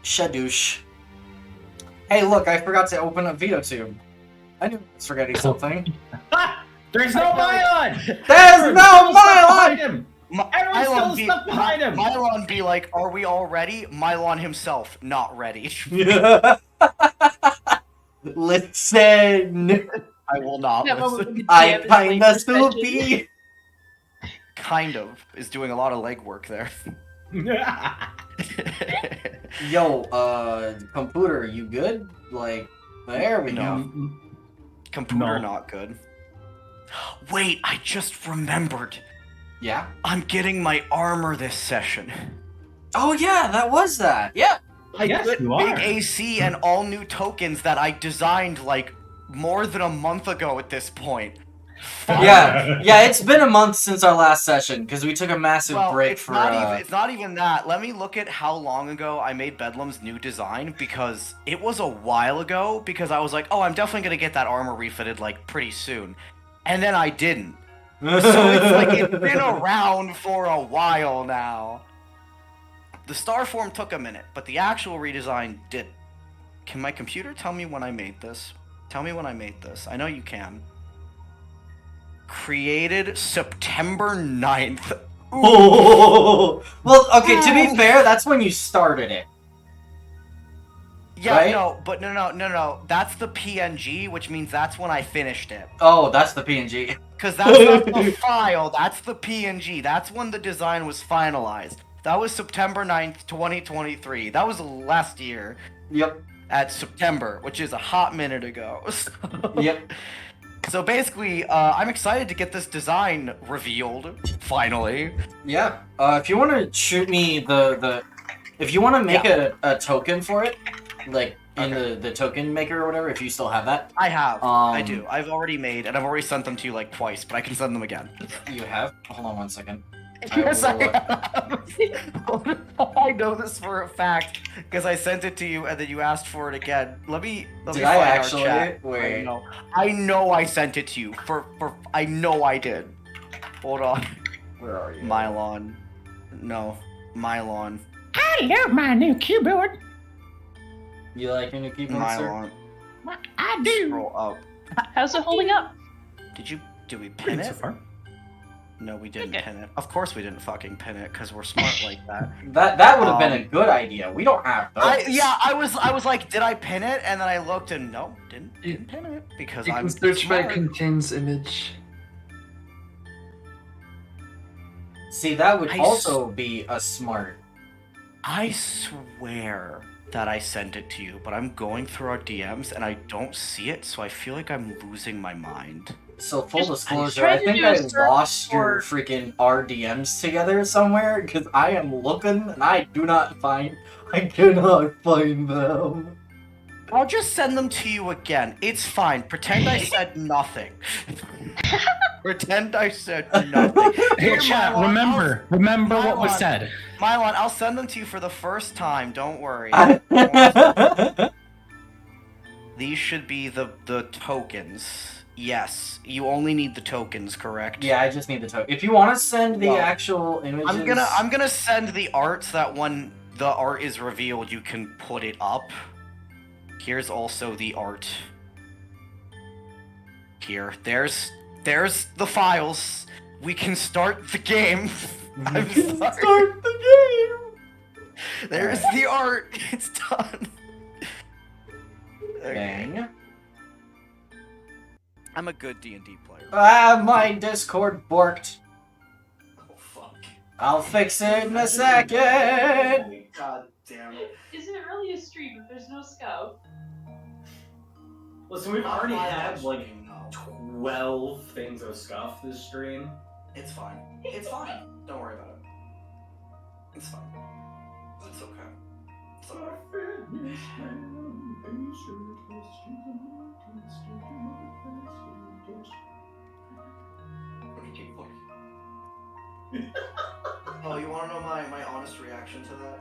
Shadoosh. Hey, look, I forgot to open up VOTube. I knew I was forgetting something. There's no Mylon! There's no Mylon! Everyone's still stuck behind him! Mylon be like, are we all ready? Mylon himself, not ready. Listen. I will not listen. I kinda still be. Kind of is doing a lot of legwork there. Yo, computer, you good? Like, there we go. Computer not good. Wait, I just remembered. Yeah? I'm getting my armor this session. Oh yeah, that was that. Yeah. I Yes, put you big are. AC and all new tokens that I designed like more than a month ago at this point. Yeah, it's been a month since our last session because we took a massive break it's for. It's not even that. Let me look at how long ago I made Bedlam's new design because it was a while ago. Because I was like, oh, I'm definitely gonna get that armor refitted like pretty soon, and then I didn't. So it's like it's been around for a while now. The star form took a minute, but the actual redesign did. Can my computer tell me when I made this? Tell me when I made this. I know you can. Created September 9th. Oh, well, okay, to be fair, that's when you started it. Yeah, right? No. That's the PNG, which means that's when I finished it. Oh, that's the PNG. Because that's not the file, that's the PNG. That's when the design was finalized. That was September 9th, 2023. That was last year. Yep. At September, which is a hot minute ago. Yep. So basically, I'm excited to get this design revealed, finally. Yeah. If you want to shoot me if you want to make a token for it, like in the token maker or whatever, if you still have that. I have. I do. I've already made, and I've already sent them to you like twice, but I can send them again. You have? Hold on 1 second. Yes, I have. I know this for a fact because I sent it to you and then you asked for it again. Let me Did find I our actually? chat. Wait. I know I sent it to you. I know I did. Hold on. Where are you? Mylon. No. Mylon. I love my new keyboard. You like your new keyboard, sir? Mylon. I do. Scroll up. How's it holding up? Did we pin it? So far. No, we didn't Okay. pin it. Of course we didn't fucking pin it because we're smart like that. That would have been a good idea. We don't have those. I was like, did I pin it? And then I looked and no, didn't pin it because I'm search by smart. contains image. See, that would I also be a smart. I swear that I sent it to you, but I'm going through our DMs and I don't see it, so I feel like I'm losing my mind. So full Just disclosure, try I to think do a I search lost your for- freaking RDMs together somewhere because I am looking and I cannot find them. I'll just send them to you again. It's fine. Pretend I said nothing. Pretend I said nothing. Hey, Here, chat, Mylon, remember what was Mylon. said. Mylon, I'll send them to you for the first time. Don't worry. These should be the tokens. Yes, you only need the tokens, correct? Yeah, I just need the token. If you want to send the Well, actual images, I'm gonna send the art so that when the art is revealed, you can put it up. Here's also the art. Here, there's the files. We can start the game. I'm sorry. Start the game. There's the art. It's done. Okay. Bang. I'm a good D&D player. Ah, my Discord borked. Oh fuck. I'll fix it in a second. God damn it. Isn't it really a stream if there's no scout? Listen, we've already had like No. 12 things of scuff this stream. It's fine. It's fine. Don't worry about it. It's fine. It's okay. It's okay. Oh, you want to know my honest reaction to that?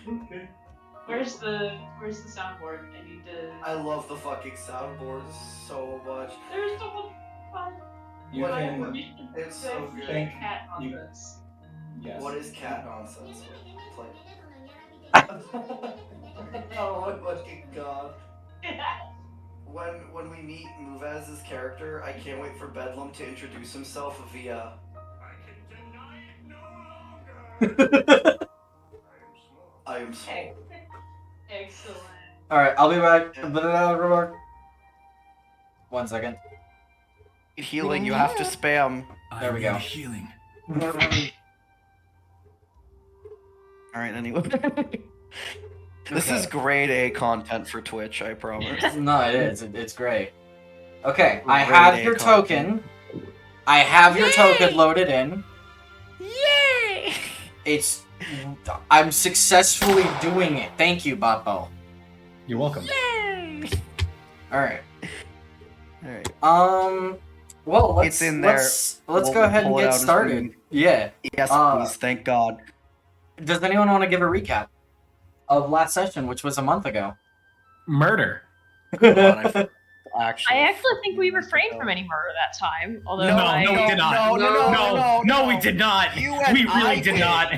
Okay. Where's the soundboard? I need to. I love the fucking soundboard so much. There's so much fun. You What- can. It's so That's good. cat You- nonsense. Yes. What is cat nonsense? Play. Oh my fucking god. When we meet Muvez's character, I can't wait for Bedlam to introduce himself via I am small. Excellent. Alright, I'll be back. Yeah. 1 second. Healing, you have to spam. There we go. Healing. Alright, anyway. This is grade A content for Twitch, I promise. No, it is. It's great. Okay, I Grade have A your content. token. I have your token loaded in. Yay! I'm successfully doing it. Thank you, Boppo. You're welcome. Alright. Alright. Well, let's It's in there. let's We'll go ahead and pull it get out as started. we- Yeah. Yes, Uh, please, thank God. Does anyone want to give a recap of last session, which was a month ago? Murder. God, I actually think we refrained from any murder that time. Although No, I, we did not. No, we did not. You and We really I did did. not.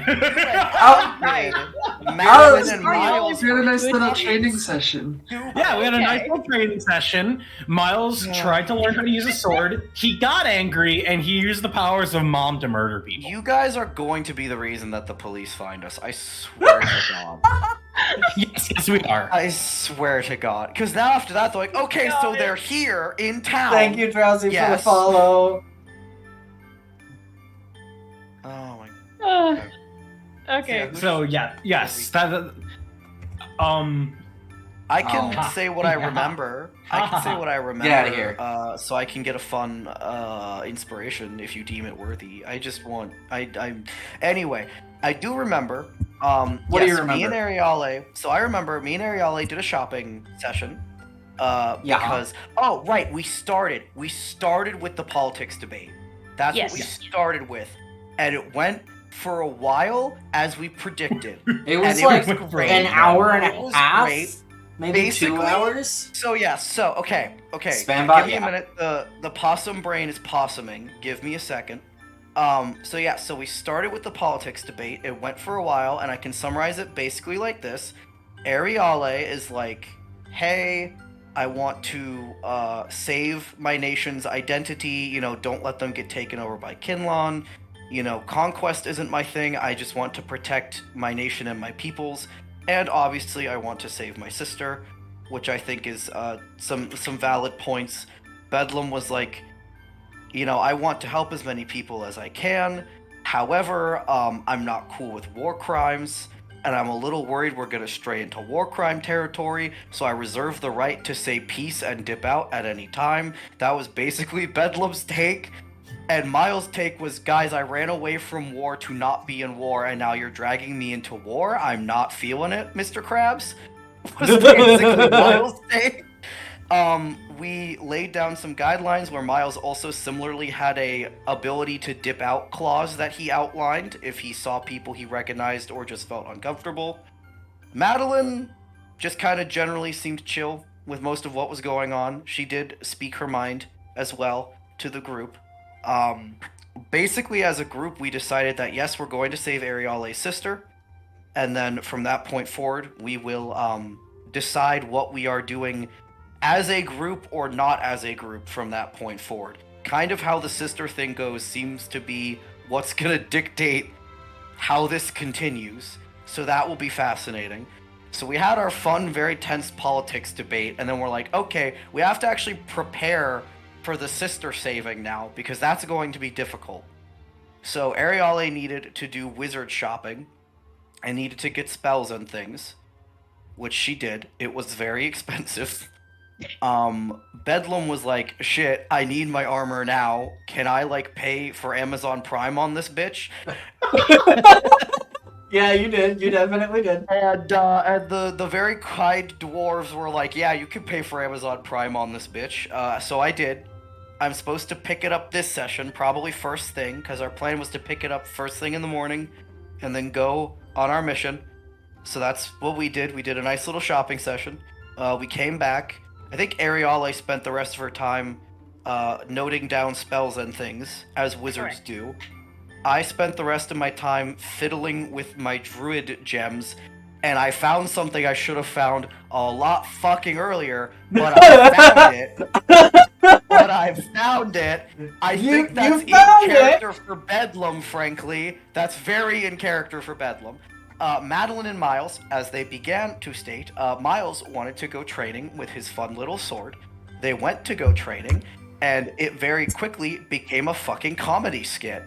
Madeline and Sorry, Miles. We had a nice Good little idiots. training session. Yeah, we had a nice Okay. little training session. Miles tried to learn how to use a sword. He got angry, and he used the powers of mom to murder people. You guys are going to be the reason that the police find us. I swear to God. Yes, we are. I swear to God. Because now after that, they're like, okay, so they're here in town. Thank you, Drowsy, for the Yes. follow. Oh my. okay. So yes, that. I can Oh. say what I remember. I can say what I remember. Get outta here. So I can get a fun inspiration if you deem it worthy. I just want. Anyway, I do remember. What do you remember? Me and Ariale. So I remember me and Ariale did a shopping session. Yeah. Because right, we started with the politics debate. That's Yes. what we started with, and it went for a while as we predicted. It was And like was great. an hour and It a was half, great. maybe 2 Basically- hours. So okay. Spambot, Give me yeah. a minute. The possum brain is possuming. Give me a second. So we started with the politics debate. It went for a while, and I can summarize it basically like this: Ariale is like, "Hey, I want to save my nation's identity. You know, don't let them get taken over by Kinlan. You know, conquest isn't my thing. I just want to protect my nation and my peoples. And obviously, I want to save my sister," which I think is some valid points. Bedlam was like, you know, I want to help as many people as I can. However, I'm not cool with war crimes, and I'm a little worried we're gonna stray into war crime territory, so I reserve the right to say peace and dip out at any time. That was basically Bedlam's take. And Miles' take was, guys, I ran away from war to not be in war, and now you're dragging me into war? I'm not feeling it, Mr. Krabs. Was basically Miles' take. We laid down some guidelines where Miles also similarly had a ability to dip out clause that he outlined if he saw people he recognized or just felt uncomfortable. Madeline just kind of generally seemed chill with most of what was going on. She did speak her mind as well to the group. Basically, as a group, we decided that yes, we're going to save Ariale's sister, and then from that point forward, we will decide what we are doing as a group or not as a group from that point forward. Kind of how the sister thing goes seems to be what's gonna dictate how this continues. So that will be fascinating. So we had our fun, very tense politics debate, and then we're like, okay, we have to actually prepare for the sister saving now, because that's going to be difficult. So Ariale needed to do wizard shopping, and needed to get spells and things, which she did. It was very expensive. Bedlam was like, shit, I need my armor now. Can I, like, pay for Amazon Prime on this bitch? Yeah, you did. You definitely did. And the very kind dwarves were like, yeah, you can pay for Amazon Prime on this bitch. So I did. I'm supposed to pick it up this session, probably first thing, because our plan was to pick it up first thing in the morning, and then go on our mission. So that's what we did. We did a nice little shopping session. We came back. I think Ariale spent the rest of her time noting down spells and things, as wizards do. I spent the rest of my time fiddling with my druid gems, and I found something I should have found a lot fucking earlier, but I found it. But I found it. I think that's in character for Bedlam, frankly. That's very in character for Bedlam. Madeline and Miles, as they began to state, Miles wanted to go training with his fun little sword. They went to go training, and it very quickly became a fucking comedy skit.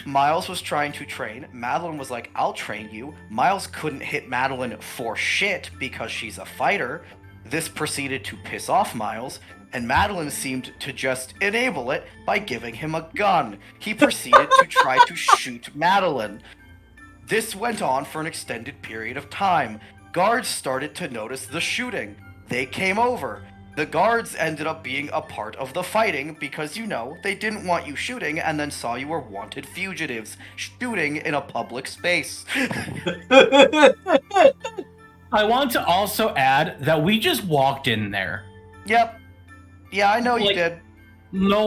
Miles was trying to train. Madeline was like, I'll train you. Miles couldn't hit Madeline for shit because she's a fighter. This proceeded to piss off Miles, and Madeline seemed to just enable it by giving him a gun. He proceeded to try to shoot Madeline. This went on for an extended period of time. Guards started to notice the shooting. They came over. The guards ended up being a part of the fighting because, you know, they didn't want you shooting and then saw you were wanted fugitives shooting in a public space. I want to also add that we just walked in there. Yep. Yeah, I know you Like, did. No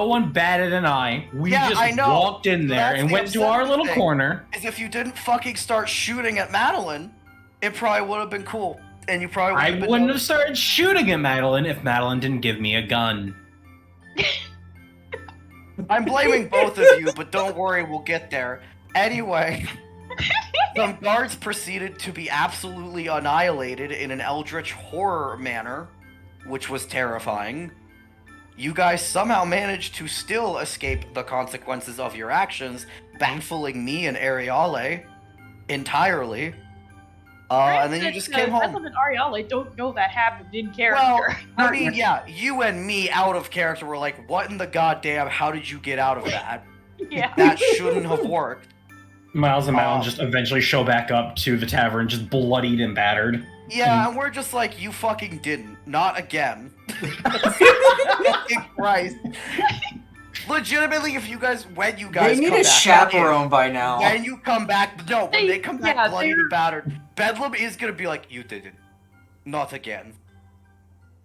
one batted an eye. We just I know. walked in there That's and the went to our upsetting little thing. corner. Is if you didn't fucking start shooting at Madeline, it probably would have been cool. And you probably I would have wouldn't have started shooting at Madeline if Madeline didn't give me a gun. I'm blaming both of you, but don't worry, we'll get there. Anyway, some guards proceeded to be absolutely annihilated in an eldritch horror manner, which was terrifying. You guys somehow managed to still escape the consequences of your actions, baffling me and Ariale entirely. And then you just came home. Bedlam and Ariale don't know that happened in Well, character. I mean, yeah, you and me out of character were like, what in the goddamn, how did you get out of that? Yeah. That shouldn't have worked. Miles and Madeline just eventually show back up to the tavern, just bloodied and battered. Yeah, and we're just like, you fucking didn't. Not again. Fucking Christ. Legitimately, if you guys, when you guys They need come a back, chaperone by now. when you come back, no, when they come back bloody they're- and battered, Bedlam is gonna be like, you didn't. Not again.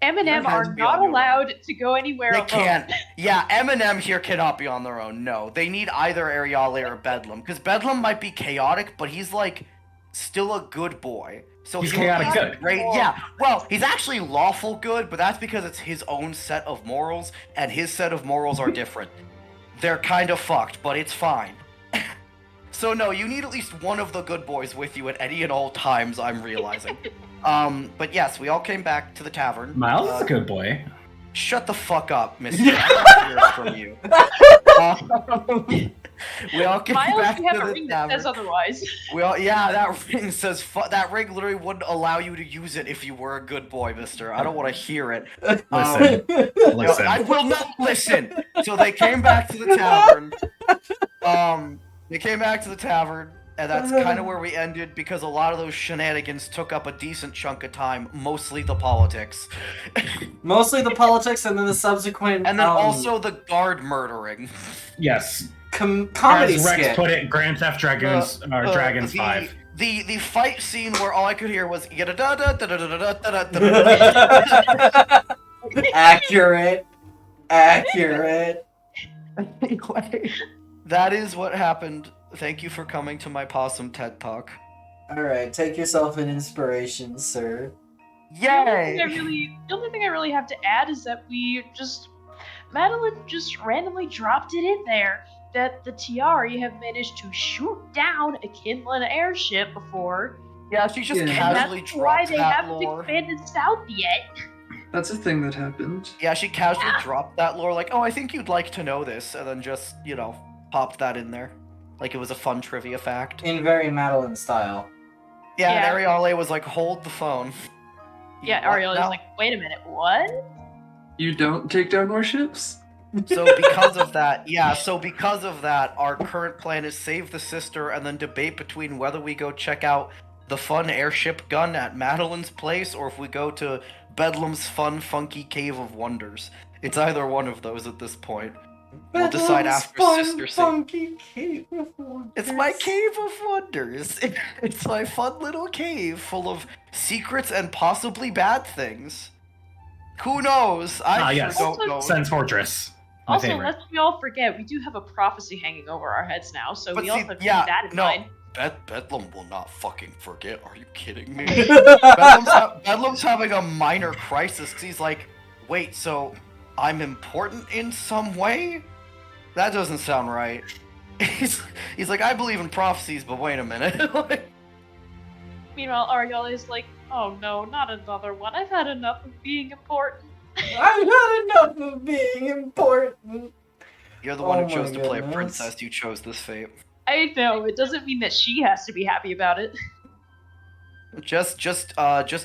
Eminem Your are hands be on not your allowed to go anywhere They alone. can't. Yeah, Eminem here cannot be on their own. No, they need either Ariale or Bedlam. Because Bedlam might be chaotic, but he's like still a good boy. So He's he'll chaotic be good. Great. Yeah. Well, he's actually lawful good, but that's because it's his own set of morals, and his set of morals are different. They're kind of fucked, but it's fine. So no, you need at least one of the good boys with you at any and all times. I'm realizing. But yes, we all came back to the tavern. Miles is a good boy. Shut the fuck up, Mister. I don't hear from you. We all came Miles, back you have to a the ring that says tavern. otherwise. We all, yeah, that ring says that ring literally wouldn't allow you to use it if you were a good boy, Mister. I don't want to hear it. Listen, No, listen. I will not listen. So they came back to the tavern. They came back to the tavern, and that's kind of where we ended because a lot of those shenanigans took up a decent chunk of time, mostly the politics, Mostly the politics, and then the subsequent, and then also the guard murdering. Yes. comedy As Rex skit. put it, Grand Theft Dragons, Dragons 5. The fight scene where all I could hear was Accurate. Accurate. Anyway, that is what happened. Thank you for coming to my possum TED Talk. Alright, take yourself an inspiration, sir. The only Yay! thing I really have to add is that Madeline just randomly dropped it in there that the Tiari have managed to shoot down a Kinlan airship before. Yeah, she just Yeah. And casually that's why dropped they that haven't lore. expanded south yet. That's a thing that happened. Yeah, she casually dropped that lore, like, oh, I think you'd like to know this, and then just, you know, popped that in there. Like it was a fun trivia fact. In very Madeline style. Yeah, Yeah. and Ariale was like, hold the phone. Yeah, What Ariel is now? like, wait a minute, what? You don't take down warships? So because of that, our current plan is save the sister and then debate between whether we go check out the fun airship gun at Madeline's place or if we go to Bedlam's fun, funky Cave of Wonders. It's either one of those at this point. We'll decide after sister save. funky cave of wonders. It's my Cave of Wonders. It's my fun little cave full of secrets and possibly bad things. Who knows? I yes. sure don't know. Sense Fortress. My Also, favorite. lest we all forget, we do have a prophecy hanging over our heads now, so But we see, also have to yeah, keep that in no. mind. Bedlam will not fucking forget. Are you kidding me? Bedlam's having a minor crisis because he's like, wait, so I'm important in some way? That doesn't sound right. He's like, I believe in prophecies, but wait a minute. Like, Meanwhile, Ariel is like, oh no, not another one. I've had enough of being important. I've had enough of being important. you're the one Oh who chose my to play a goodness. princess. You chose this fate. I know, it doesn't mean that she has to be happy about it. Just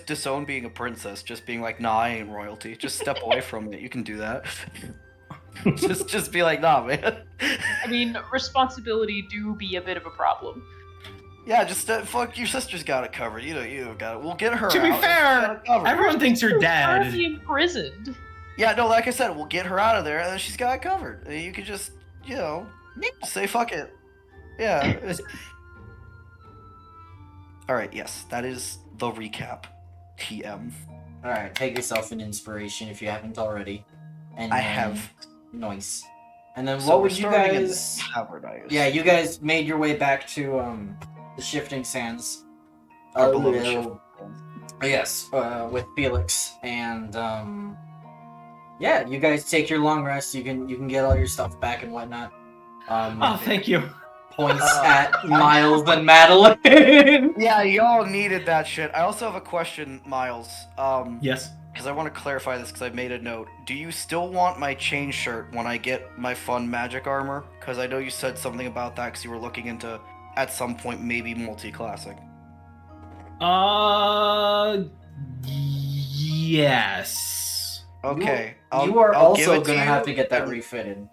disown being a princess. Just being like, nah, I ain't royalty. Just step away from it. You can do that. just be like, nah, man. I mean, responsibility do be a bit of a problem. Yeah, just fuck. Your sister's got it covered. You got it. We'll get her. To be out. She's fair, got it covered. everyone thinks you're Currently dead. imprisoned. Yeah, no, like I said, we'll get her out of there, and then she's got it covered. And you can just, say fuck it. Yeah. All right. Yes, that is the recap. TM. Alright, take yourself an inspiration if you haven't already. And I then- have. Nice. And then So what we're would you starting in the guys... tavern, I guess. Yeah, you guys made your way back to the Shifting Sands. Our beloved little- Shifting Yes, with Felix, and yeah, you guys take your long rest. You can get all your stuff back and whatnot. Oh, thank you. Points at Miles and Madeline. Yeah, y'all needed that shit. I also have a question, Miles. Yes. Because I want to clarify this because I made a note. Do you still want my chain shirt when I get my fun magic armor? Because I know you said something about that because you were looking into, at some point, maybe multi-classic. Yes. Okay. You are I'll give also it gonna you, have to get that and- refitted.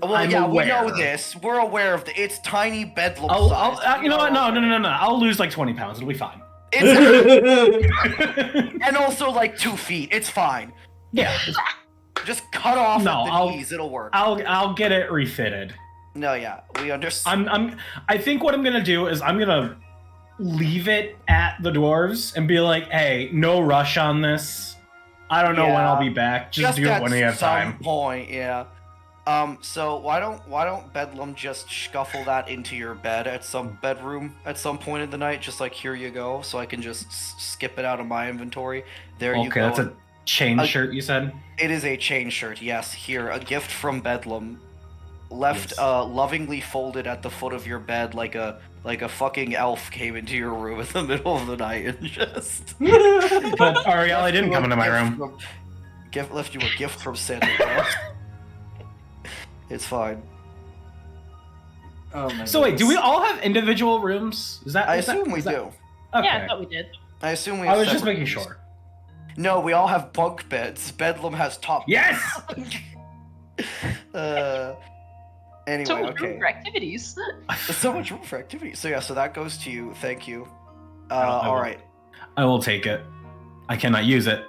Well, I'm yeah, we know aware. this. We're aware of it's tiny bedlam I'll, size. you know what? No. I'll lose like 20 pounds. It'll be fine. It's and also like 2 feet. It's fine. Yeah. Just cut off No, at the I'll- knees. It'll work. I'll get it refitted. No, yeah, we understand. I think what I'm gonna do is I'm gonna leave it at the dwarves and be like, hey, no rush on this. I don't know when Yeah. I'll be back. Just do it at when you have some time. point, yeah. So why don't Bedlam just scuffle that into your bed at some bedroom at some point in the night? Just like, here you go, so I can just skip it out of my inventory. There you Okay, go. that's a chain shirt you said? It is a chain shirt, yes. Here, a gift from Bedlam. Left Yes. lovingly folded at the foot of your bed like a fucking elf came into your room in the middle of the night and just But Ariel, I didn't come into my room. Left you a gift from Santa Claus. It's fine. Oh my So wait, do we goodness. all have individual rooms? Is that? I is that- assume we is that- do. Okay. Yeah, I thought we did. I assume we have I was just separate making rooms. sure. No, we all have bunk beds. Bedlam has top. Yes. Anyway, So much room okay. for activities. There's so much room for activity. So yeah, so that goes to you. Thank you. I All will- right. I will take it. I cannot use it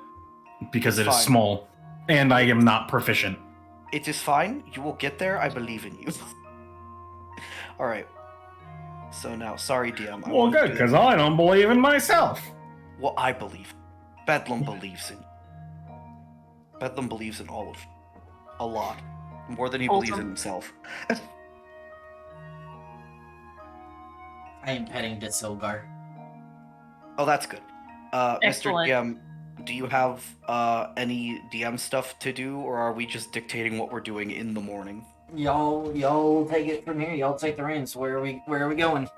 because it is Fine. small, and I am not proficient. It is fine. You will get there. I believe in you. All right. So now, sorry, DM. I Well, wanted to good, do because that. I don't believe in myself. Well, I believe. Bedlam believes in. Bedlam believes in all of you. A lot. More than he believes in Awesome. himself. I am petting the Silgar. Oh, that's good. Mr. Excellent. DM, do you have any DM stuff to do, or are we just dictating what we're doing in the morning? Y'all take it from here. Y'all take the reins. Where are we going?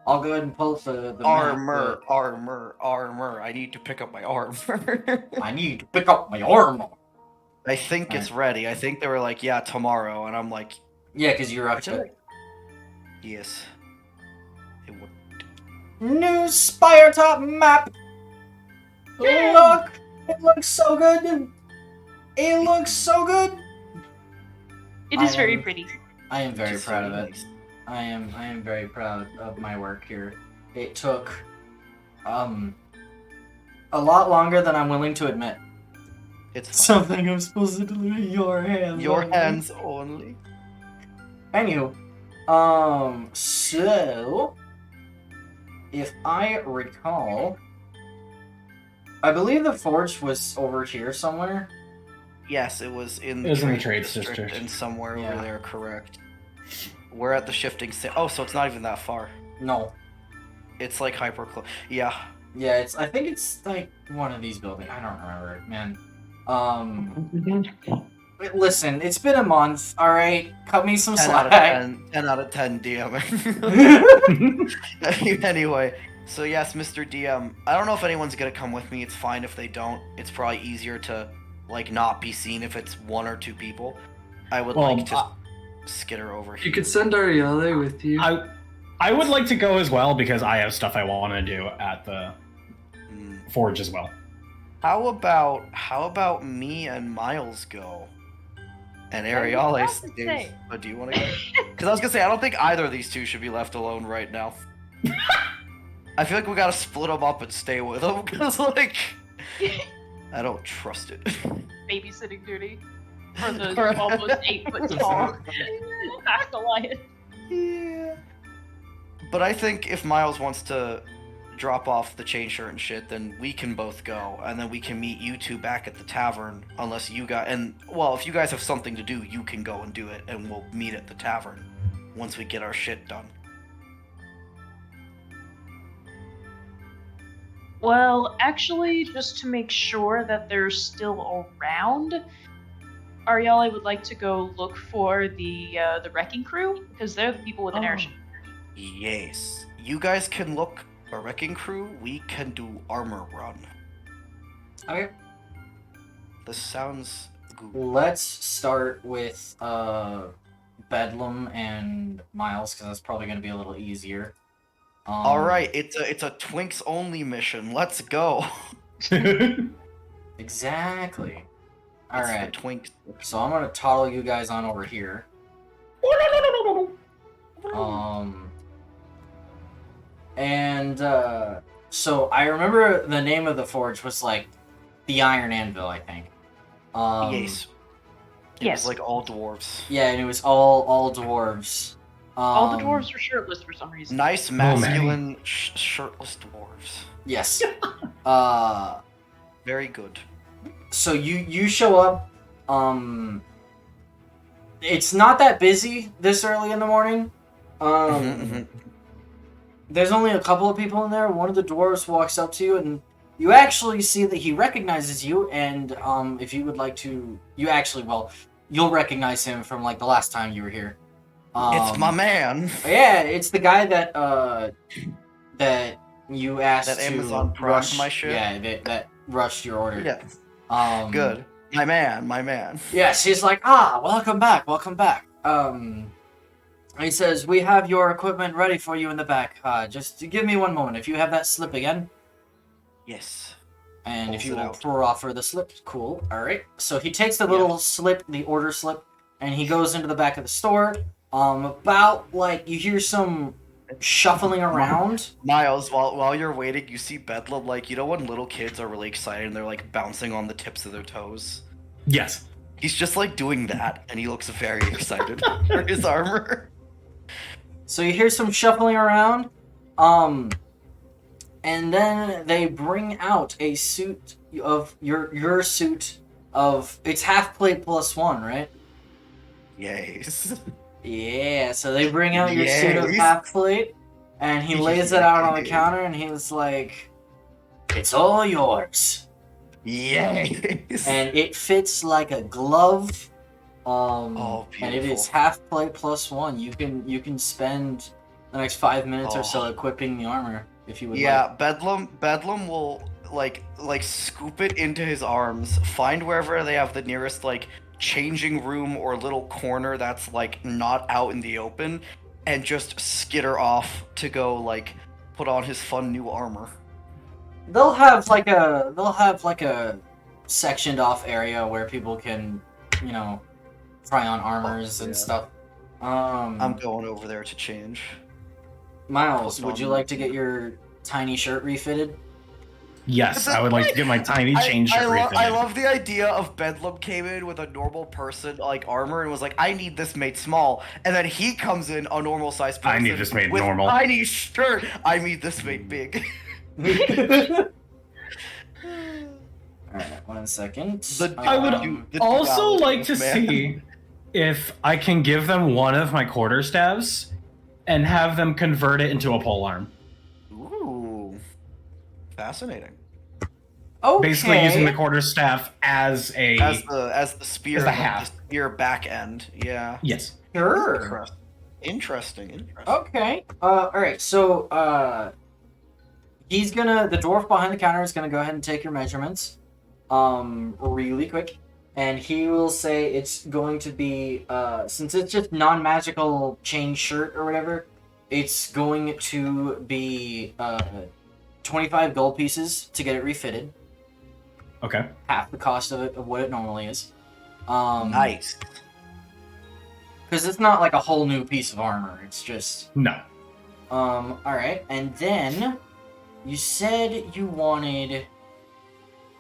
I'll go ahead and pull up the map, Armor. I need to pick up my armor. but I need to pick up my armor. I think it's ready. I think they were like, yeah, tomorrow, and I'm like, Yeah, because you're up to it. yes. It would. New Spire Top map. Look, it looks so good. It looks so good. It is I very am- pretty. I am very Just proud of really it. nice. I am very proud of my work here. It took a lot longer than I'm willing to admit. It's fine. Something I'm supposed to do in your hands. Your only. hands only. Anywho, so if I recall, I believe the forge was over here somewhere. Yes, it was in It was in the trade trade district. and somewhere Yeah. over there. Correct. We're at the shifting. Oh, so it's not even that far. No. It's like hyper close. Yeah. Yeah, I think it's like one of these buildings. I don't remember, man. Listen, it's been a month. All right, cut me some 10 out of slack. 10. 10 out of 10 DM. Anyway, so yes, Mr. DM. I don't know if anyone's gonna come with me. It's fine if they don't. It's probably easier to like not be seen if it's 1 or 2 people. I would like to skitter over here. You could send Ariale with you. I would like to go as well because I have stuff I want to do at the forge as well. How about me and Miles go? And Ariale stays. Oh, do you want to go? Because I was gonna say I don't think either of these two should be left alone right now. I feel like we gotta split them up and stay with them because like I don't trust it. Babysitting duty for the almost 8 foot tall Goliath. Yeah. But I think if Miles wants to drop off the chain shirt and shit, then we can both go, and then we can meet you two back at the tavern. Unless you got if you guys have something to do, you can go and do it, and we'll meet at the tavern once we get our shit done. Well, actually, just to make sure that they're still around, Arielle would like to go look for the wrecking crew because they're the people with an airship. Yes, you guys can look a wrecking crew. We can do armor run. Okay. This sounds good. Let's start with Bedlam and Miles because that's probably going to be a little easier. All right, it's a Twinks only mission. Let's go. Exactly. All It's the right. Twinks. So I'm gonna toddle you guys on over here. So I remember the name of the forge was like the Iron Anvil, I think. Yes. It Yes. was like all dwarves. Yeah, and it was all dwarves. All the dwarves were shirtless for some reason. Nice masculine shirtless dwarves. Yes. Very good. So you show up. It's not that busy this early in the morning. There's only a couple of people in there. One of the dwarves walks up to you, and you actually see that he recognizes you. And if you would like to, you'll recognize him from like the last time you were here. It's my man. Yeah, it's the guy that you asked That to Amazon Prime rush my shit? Yeah, that rushed your order. Yes. Good. Good. My man. Yes, he's like, welcome back. He says, we have your equipment ready for you in the back. Just give me one moment. If you have that slip again. Yes. And Pulls if you it will out. proffer the slip, cool. Alright. So he takes the little slip, the order slip, and he goes into the back of the store. You hear some shuffling around. Miles, while you're waiting, you see Bedlam, like, you know when little kids are really excited and they're like bouncing on the tips of their toes? Yes. He's just like doing that, and he looks very excited for his armor. So you hear some shuffling around. And then they bring out a suit of your suit of it's half plate plus 1, right? Yes. Yeah, so they bring out your suit of Yes. half plate, and he lays it out on the counter, and he's like, "It's all yours." Yes. And it fits like a glove. Oh, And it is beautiful. half plate plus 1. You can spend the next 5 minutes or so Oh. equipping the armor if you would Yeah, like. Bedlam will like scoop it into his arms, find wherever they have the nearest like changing room or little corner that's like not out in the open, and just skitter off to go like put on his fun new armor. They'll have like a sectioned off area where people can, try on armors and yeah. stuff. I'm going over there to change. Miles, Put would you on- like to get your tiny shirt refitted? Yes, I would like to get my tiny chain shirt refitted. I love the idea of Bedlam came in with a normal person like armor and was like, I need this made small, and then he comes in a normal size person. I need this made with normal. Tiny shirt. I need this made big. 1 second. I would the also duality like of to man. see if I can give them one of my quarterstaves and have them convert it into a polearm. Ooh, fascinating. Okay. Basically using the quarterstaff as As the spear, As the half. the spear back end. Yeah. yes. Sure. Interesting. Okay. Alright, so, the dwarf behind the counter is gonna go ahead and take your measurements, really quick. And he will say it's going to be, since it's just non-magical chain shirt or whatever, it's going to be, 25 gold pieces to get it refitted. Okay. Half the cost of what it normally is. Nice. Because it's not like a whole new piece of armor, it's just... No. Alright, and then you said you wanted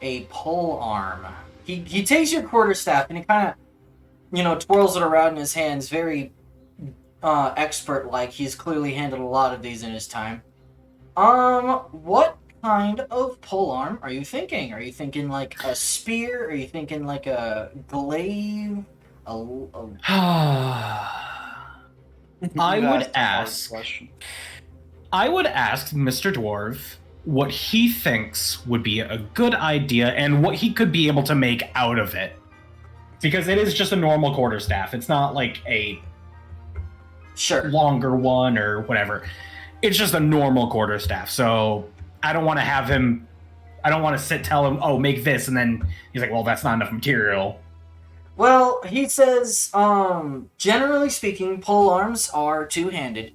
a pole arm. He takes your quarterstaff and he kind of, twirls it around in his hands, very expert-like. He's clearly handled a lot of these in his time. What kind of pole arm are you thinking? Are you thinking like a spear? Are you thinking like a glaive? I You would asked a hard ask. question. I would ask Mr. Dwarf what he thinks would be a good idea and what he could be able to make out of it. Because it is just a normal quarterstaff. It's not like a Sure. longer one or whatever. It's just a normal quarterstaff. So I don't want to have him... I don't want to tell him, oh, make this, and then he's like, well, that's not enough material. Well, he says, generally speaking, pole arms are two-handed.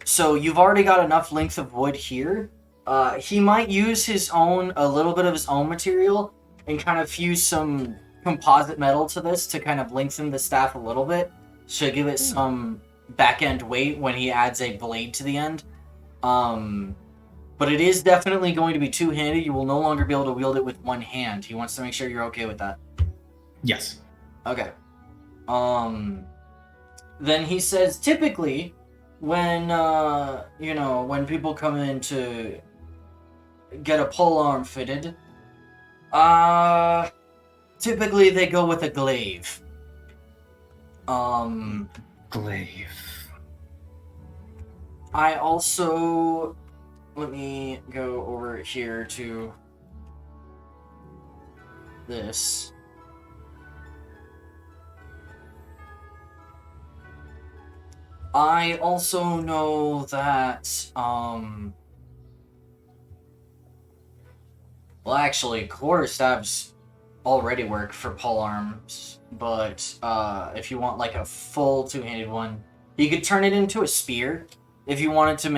So you've already got enough length of wood here. He might use a little bit of his own material and kind of fuse some composite metal to this to kind of lengthen the staff a little bit. So give it some back-end weight when he adds a blade to the end. But it is definitely going to be two-handed. You will no longer be able to wield it with one hand. He wants to make sure you're okay with that. Yes. Okay. Then he says, typically, when people come in to get a pole arm fitted, typically they go with a glaive. Glaive. I also... Let me go over here to this. I also know that, well, actually, quarterstaffs already work for pole arms, but if you want like a full two-handed one, you could turn it into a spear if you wanted to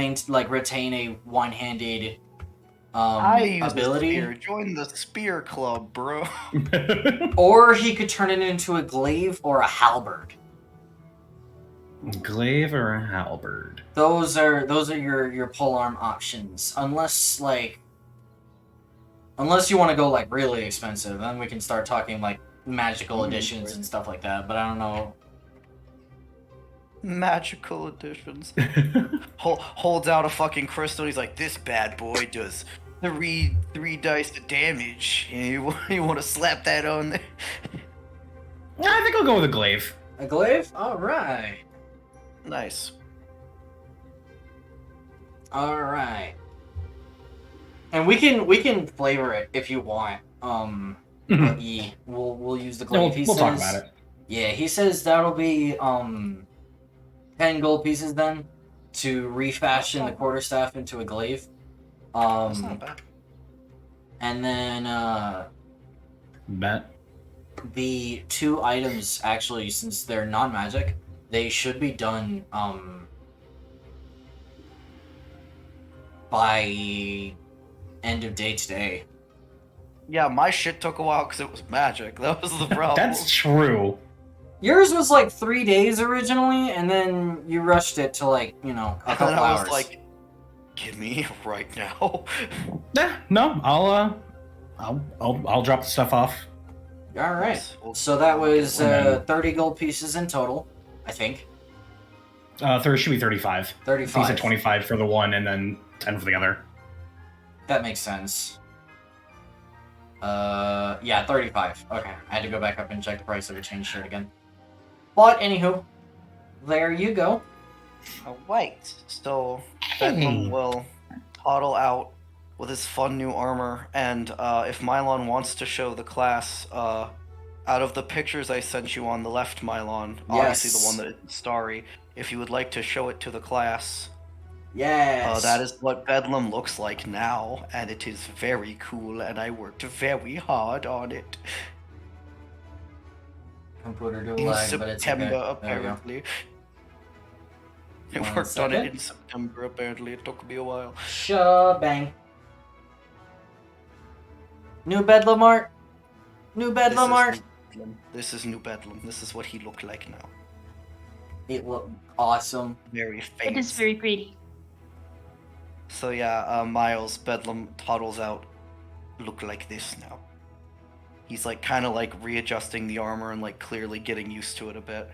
retain a one-handed I use ability. the spear. Join the spear club, bro. Or he could turn it into a glaive or a halberd. Glaive or a halberd? Those are your polearm options. Unless you want to go like really expensive, then we can start talking like magical editions and stuff like that. But I don't know. Magical editions. Holds out a fucking crystal. He's like, this bad boy does three dice of damage. You want to slap that on there? I think I'll go with a glaive. A glaive? All right. Nice. All right. And we can flavor it if you want. But we'll use the glaive. We'll talk about it. Yeah, he says that'll be 10 gold pieces then to refashion the quarterstaff into a glaive. That's not bad. And then Bet. the two items, actually, since they're non-magic, they should be done by end of day today. Yeah, my shit took a while because it was magic. That was the problem. That's true. Yours was like 3 days originally, and then you rushed it to a And couple then I hours. was like, give me right now. Yeah, no, I'll drop the stuff off. All right. Yes, we'll- So that was And then- 30 gold pieces in total, I think. There should be 35. I think he 35. said 25 for the one and then 10 for the other. That makes sense. Yeah, 35. Okay, I had to go back up and check the price of a change shirt again. But anywho, there you go. Alright, so Bedlam will toddle out with his fun new armor, and if Mylon wants to show the class, out of the pictures I sent you on the left, Mylon, obviously the one that is starry, if you would like to show it to the class, Yes. that is what Bedlam looks like now, and it is very cool, and I worked very hard on it. Computer do In lag, but it's okay. September, There we go. apparently. I 1 worked on it second. in September, apparently. It took me a while. Shabang. New Bedlam art. New Bedlam art. This is New Bedlam. This is what he looked like now. It looked awesome. Very famous. It is very pretty. So yeah, Miles Bedlam toddles out, look like this now. He's like kind of like readjusting the armor and like clearly getting used to it a bit.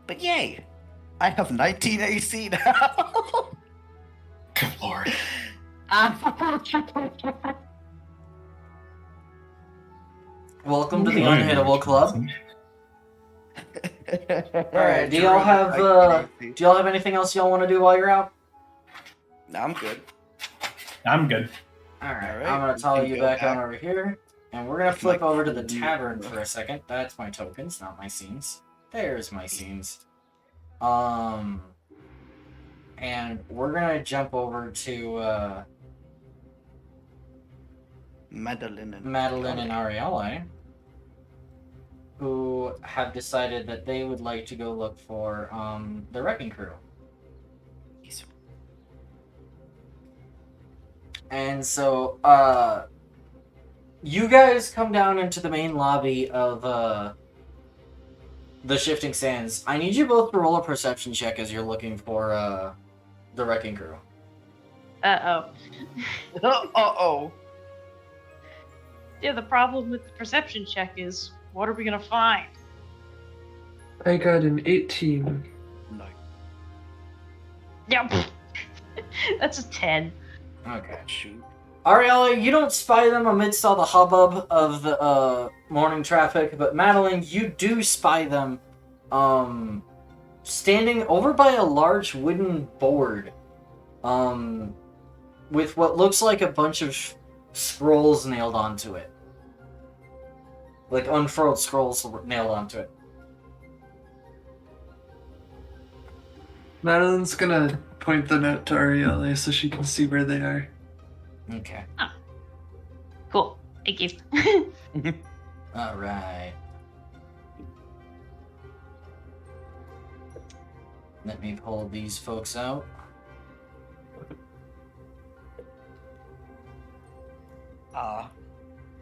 But yay, I have 19 AC now. Good lord. Welcome to the Unhittable Club. Alright, do y'all have anything else y'all want to do while you're out? No, I'm good. I'm good. Alright, Alright, I'm gonna we toggle can you go back on back. over here. And we're gonna With my flip over to the cool tavern new- for a second. That's my tokens, not my scenes. There's my scenes. And we're gonna jump over to Madeline and Madeline and Arielle, who have decided that they would like to go look for the wrecking crew. And so you guys come down into the main lobby of the Shifting Sands. I need you both to roll a perception check as you're looking for the wrecking crew. Uh-oh. Uh-oh. Yeah, the problem with the perception check is, what are we gonna find? I got an 18. No. Yeah. That's a 10. Okay. Shoot. Ariella, you don't spy them amidst all the hubbub of the morning traffic, but Madeline, you do spy them standing over by a large wooden board with what looks like a bunch of scrolls nailed onto it. Like unfurled scrolls nailed onto it. Madeline's gonna point them out to Arielle so she can see where they are. Okay. Cool. Thank you. Alright. Let me pull these folks out.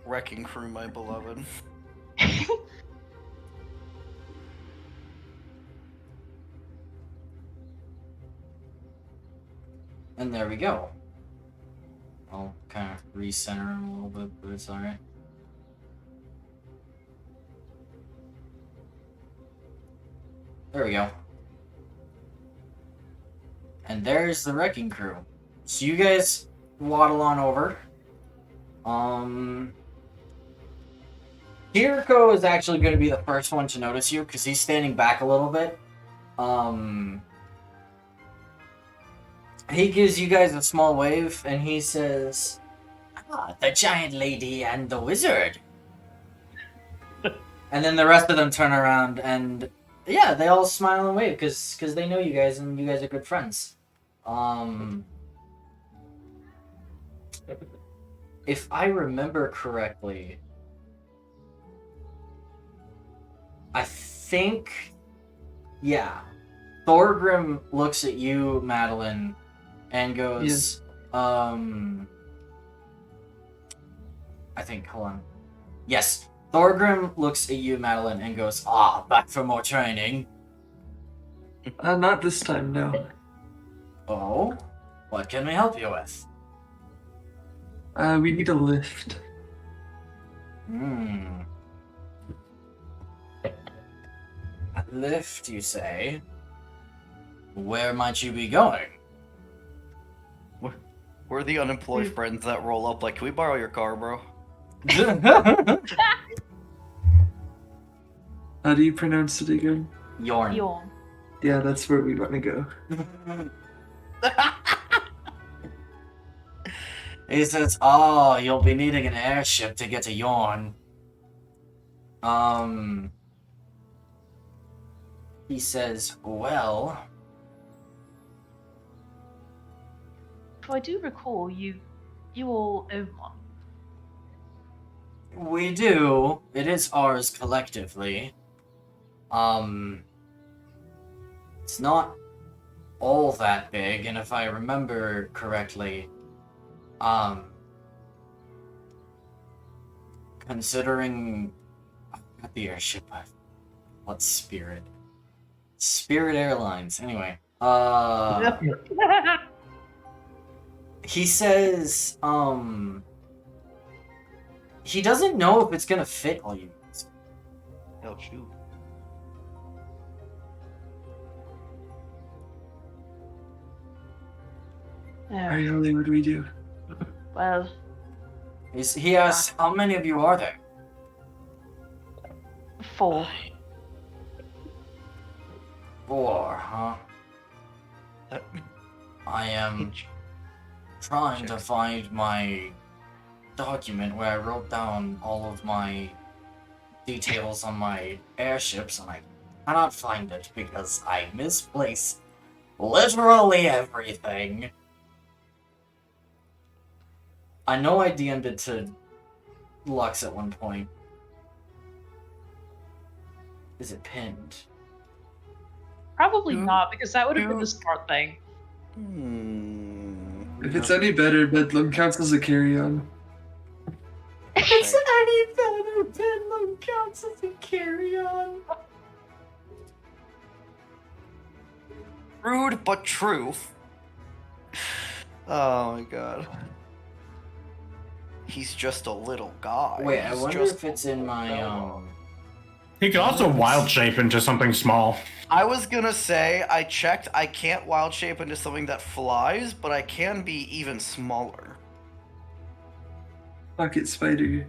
Wrecking crew, my beloved. And there we go. I'll kind of recenter him a little bit, but it's alright. There we go. And there's the wrecking crew. So you guys waddle on over. Kiriko is actually going to be the first one to notice you because he's standing back a little bit. He gives you guys a small wave and he says, "Ah, the giant lady and the wizard." And then the rest of them turn around and yeah, they all smile and wave because they know you guys and you guys are good friends. If I remember correctly, I think, yeah, Thorgrim looks at you, Madeline, and goes, I think, hold on. Yes, Thorgrim looks at you, Madeline, and goes, back for more training. Not this time, no. Oh? What can we help you with? We need a lift. A lift, you say? Where might you be going? We're We're the unemployed friends that roll up like, can we borrow your car, bro? How do you pronounce it again? Yorn. Yawn. Yeah, that's where we want to go. He says, "Oh, you'll be needing an airship to get to Yorn." He says, "Well, If I do recall, you all own one. we do. It is ours collectively. It's not all that big, and if I remember correctly, considering not the airship, what's Spirit? Spirit Airlines. Anyway, he says, he doesn't know if it's gonna fit all you guys. Oh, shoot. Alright, Holly, what do we do? Well, He asks, how many of you are there? 4. 4, huh? I am trying to find my document where I wrote down all of my details on my airships, and I cannot find it because I misplaced literally everything. I know I DM'd it to Lux at one point. Is it pinned? Probably Who- not, because that would have been who- the smart thing. If it's any better, Bedlam counts as a carry-on. It's any better, Bedlam counts as a carry-on. Rude but true. Oh my god. He's just a little guy. Wait, I He's wonder just if it's in my, He could also wild shape into something small. I was gonna say, I checked, I can't wild shape into something that flies, but I can be even smaller. Pocket spider.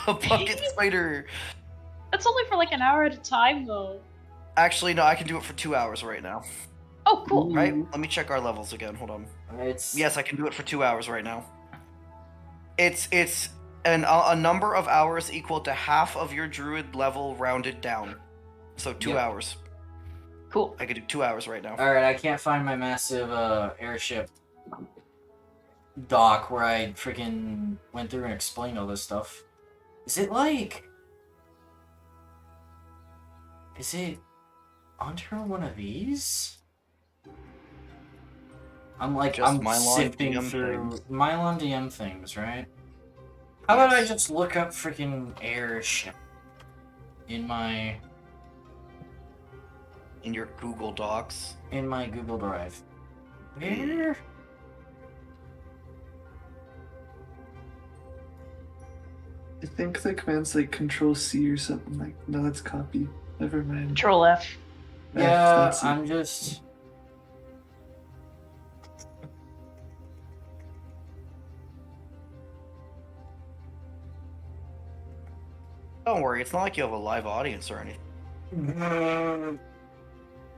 A bucket spider. That's only for like an hour at a time, though. Actually, no, I can do it for 2 hours right now. Oh, cool. Right? Let me check our levels again. Hold on. It's... Yes, I can do it for 2 hours right now. It's a number of hours equal to half of your druid level rounded down. So 2 Yep. hours. Cool. I could do 2 hours right now. Alright, I can't find my massive, airship dock where I freaking went through and explained all this stuff. Is it like... Is it under one of these? I'm Just I'm Mylon sifting DM through things. Mylon DM things, right? How about I Yes. just look up freaking airship in my In your Google Docs. Google Drive? Where? I think the command's like Control C or something like. No, that's copy. Never mind. Control F. Yeah, that's it. I'm just... Don't worry, it's not like you have a live audience or anything.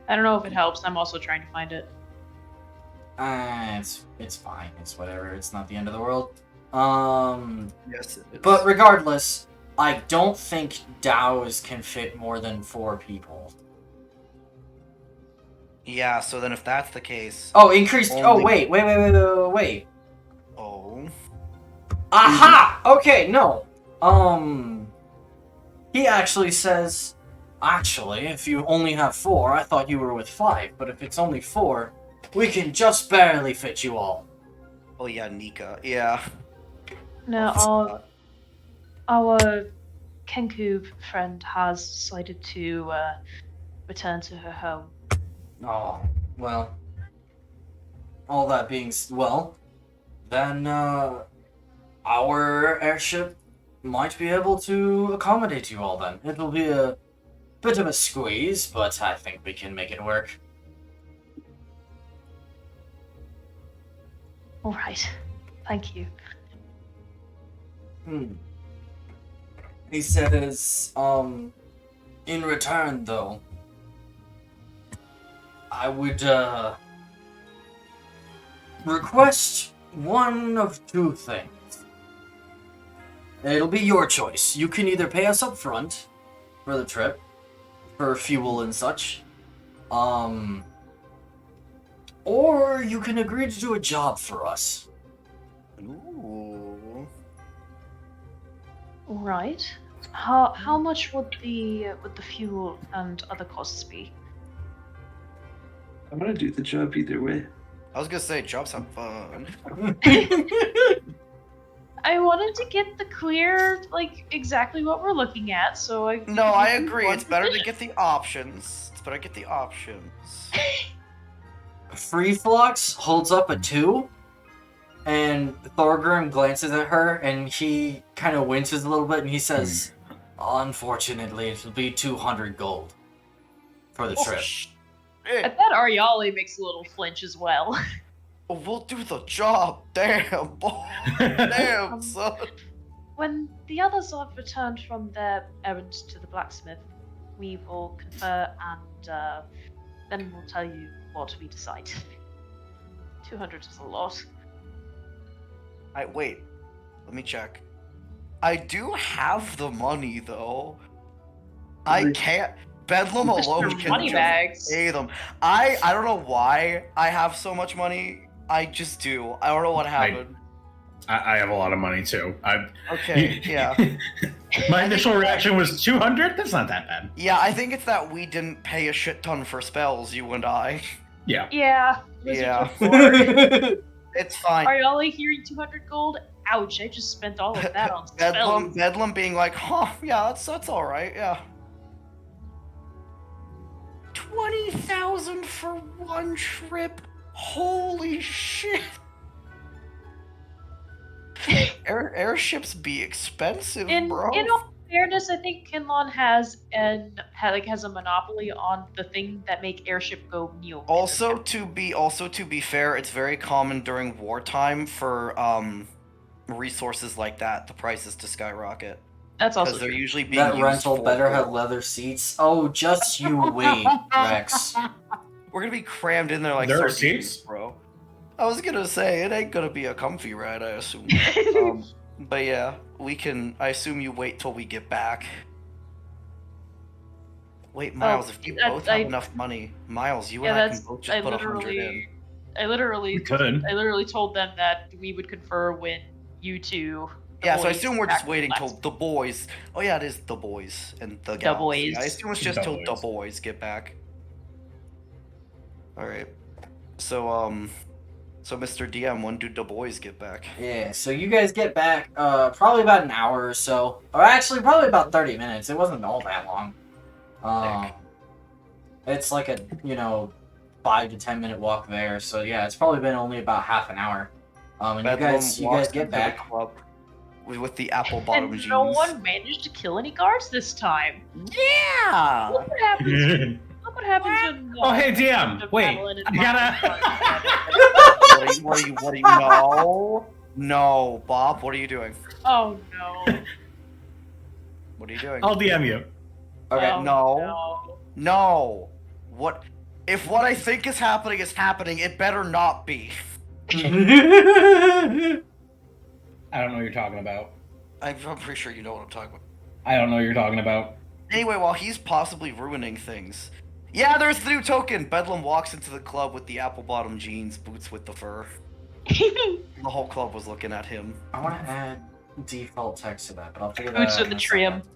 I don't know if it helps. I'm also trying to find it. It's fine. It's whatever. It's not the end of the world. Yes, it is. But regardless, I don't think DAOs can fit more than 4 people. Yeah, so then if that's the case... Oh, increased. Oh, Only- wait. Oh. Aha! Okay, no. He actually says, actually, if you only have 4, I thought you were with 5, but if it's only 4, we can just barely fit you all. Oh yeah, Nika. Yeah. No, our Kenku friend has decided to return to her home. Oh, well. All that being then our airship might be able to accommodate you all then. It'll be a bit of a squeeze, but I think we can make it work. All right. Thank you. He says, in return, though, I would, request one of two things. It'll be your choice. You can either pay us up front for the trip, for fuel and such, or you can agree to do a job for us. Ooh. Right. How much would the fuel and other costs be? I'm gonna do the job either way. I was gonna say, jobs have fun. I wanted to get the clear, like, exactly what we're looking at, so I... No, I agree. It's better to get the options. It's better to get the options. Free Flux holds up a 2, and Thorgrim glances at her, and he kind of winces a little bit, and he says, unfortunately, it'll be 200 gold for the trip. I bet Ariali makes a little flinch as well. We'll do the job. Damn, boy. Damn, son. When the others have returned from their errands to the blacksmith, we will confer and then we'll tell you what we decide. 200 is a lot. Wait. Let me check. I do have the money, though. I Really? can't. Bedlam Just alone your can money just bags. pay them. I don't know why I have so much money. I just do. I don't know what happened. I have a lot of money too. Okay, yeah. My initial reaction was 200. That's not that bad. Yeah, I think it's that we didn't pay a shit ton for spells, you and I. Yeah. Yeah. Yeah. Bedlam It's fine. Ariali hearing 200 gold? Ouch, I just spent all of that on spells. Bedlam being like, huh, yeah, that's alright, yeah. 20,000 for one trip? Holy shit! Airships be expensive, In bro. all fairness, I think Kinlon has a monopoly on the thing that make airship go new. Also to be fair, it's very common during wartime for resources like that, the prices to skyrocket. That's also Because they're true. usually being That used rental for better have war. leather seats. Oh, just you wait, Rex. We're gonna be crammed in there like There are sardines, seats? bro. I was gonna say it ain't gonna be a comfy ride, I assume. But yeah, we can. I assume you wait till we get back. Wait, Miles, if you both have enough money, Miles, you and I can both just put 100 in. I literally We could. told them that we would confer when you two. the Yeah, so I boys assume we're back just to waiting class. till the boys. Oh yeah, it is the boys and the gals. boys. I assume it's just The till the boys. boys get back. All right. So so Mr. DM, when do the boys get back? Yeah, so you guys get back probably about an hour or so. Or actually probably about 30 minutes. It wasn't all that long. It's like a, 5 to 10 minute walk there. So yeah, it's probably been only about half an hour. And Bedlam you walks guys get into the back. club with the apple bottom And jeans. no one managed to kill any guards this time. Yeah. Look what happens. Look what happens when. Oh, hey, DM, wait, Madeline and I gotta- What are you? No, Bob. What are you doing? Oh no. What are you doing? I'll DM you. Okay. Oh, No. No. What? If what I think is happening, it better not be. I don't know what you're talking about. I'm pretty sure you know what I'm talking about. I don't know what you're talking about. Anyway, while he's possibly ruining things. Yeah, there's the new token! Bedlam walks into the club with the apple bottom jeans, boots with the fur. The whole club was looking at him. I want to add default text to that, but I'll figure that out. Boots with in the a trim. second.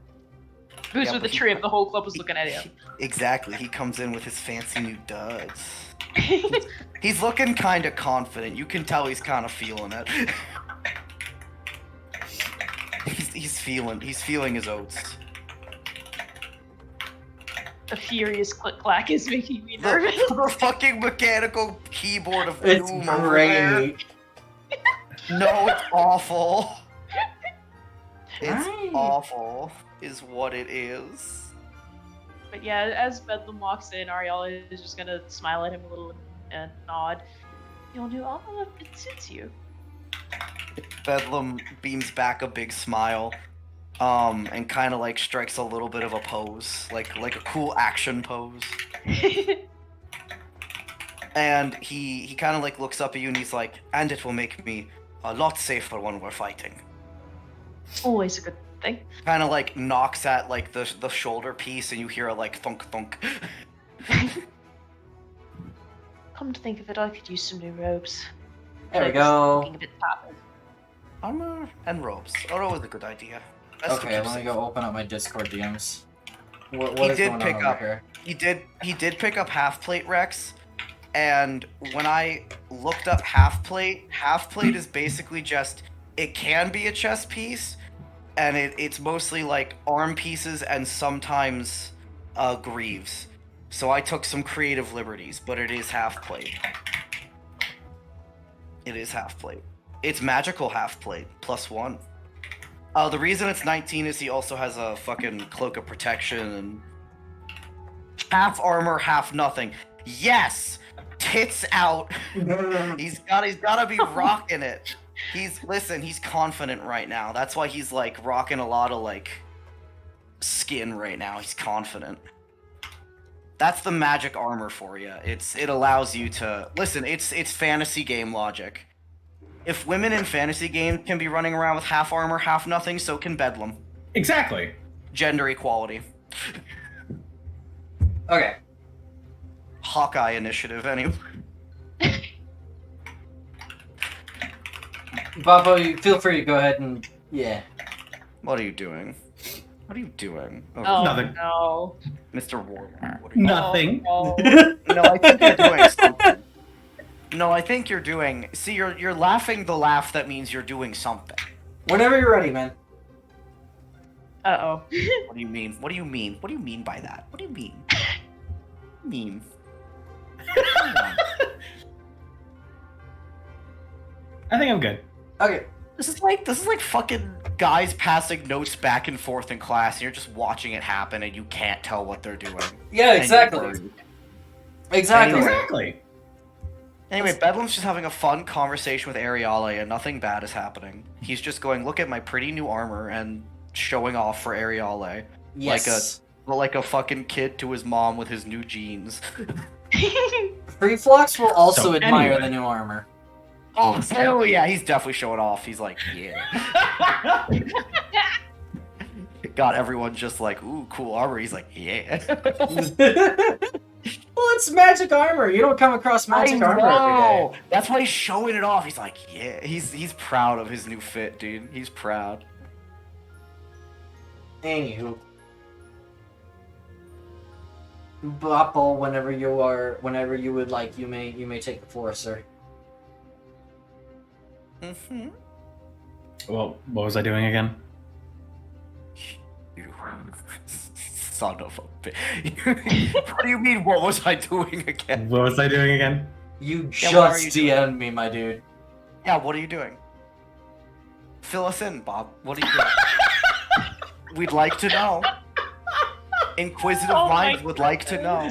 Boots Yeah, with the but he- trim. The whole club was looking at him. Exactly, he comes in with his fancy new duds. He's looking kind of confident. You can tell he's kind of feeling it. he's feeling his oats. The furious click clack is making me nervous. The fucking mechanical keyboard of It's doom over there. great. No, it's awful. It's Right. awful, is what it is. But yeah, as Bedlam walks in, Ariel is just gonna smile at him a little and nod. Your new armor, it suits you. Bedlam beams back a big smile, and kind of like strikes a little bit of a pose, like a cool action pose. And he kind of like looks up at you and he's like, and it will make me a lot safer when we're fighting. Always a good thing. Kind of like knocks at like the shoulder piece and you hear a like thunk thunk. Come to think of it, I could use some new robes. There we Looks go. looking a bit tattered. Armor and robes are always a good idea. Best to Okay, keep let me safe. go open up my Discord DMs. What He is did going pick on up- over here? He did pick up half plate Rex, and when I looked up half plate is basically just, it can be a chest piece, and it's mostly like arm pieces and sometimes greaves. So I took some creative liberties, but it is half plate. It is half plate. It's magical half plate, +1. The reason it's 19 is he also has a fucking cloak of protection and half armor, half nothing. Yes, tits out. he's gotta be rocking it. He's confident right now. That's why he's like rocking a lot of like skin right now. He's confident. That's the magic armor for you. It allows you to listen. It's fantasy game logic. If women in fantasy games can be running around with half armor, half nothing, so can Bedlam. Exactly. Gender equality. Okay. Hawkeye initiative, anyway. Babo, you feel free to go ahead and yeah. What are you doing? What are you doing? Oh, Nothing. no. Mr. Warlock, what are you Nothing. Oh, No, I think you're doing something. No, I think you're doing. See, you're laughing the laugh that means you're doing something. Whenever you're ready, man. Uh-oh. What do you mean? What do you mean? What do you mean by that? What do you mean? Mean. Come on. I think I'm good. Okay. This is like fucking guys passing notes back and forth in class, and you're just watching it happen, and you can't tell what they're doing. Yeah, And you're exactly. worried. Exactly. Anyway. Exactly. Anyway, Bedlam's just having a fun conversation with Ariale, and nothing bad is happening. He's just going, look at my pretty new armor, and showing off for Ariale. Yes. Like a fucking kid to his mom with his new jeans. Freeflox will also So, admire anyway. the new armor. Oh, hell yeah, he's definitely showing off. He's like, yeah. Got everyone just like, ooh, cool armor. He's like, yeah. Well, it's magic armor. You don't come across magic armor every day. That's why he's showing it off. He's like, yeah. He's proud of his new fit, dude. He's proud. Anywho. Bopple, whenever you would like, you may take the floor, sir. Mm-hmm. Well, what was I doing again? You son of a bitch. What do you mean, what was I doing again? What was I doing again? You Yeah, what are just you DM'd me, my dude. Yeah, what are you doing? Fill us in, Bob. What are you doing? We'd like to know. Inquisitive Oh my minds would like to know.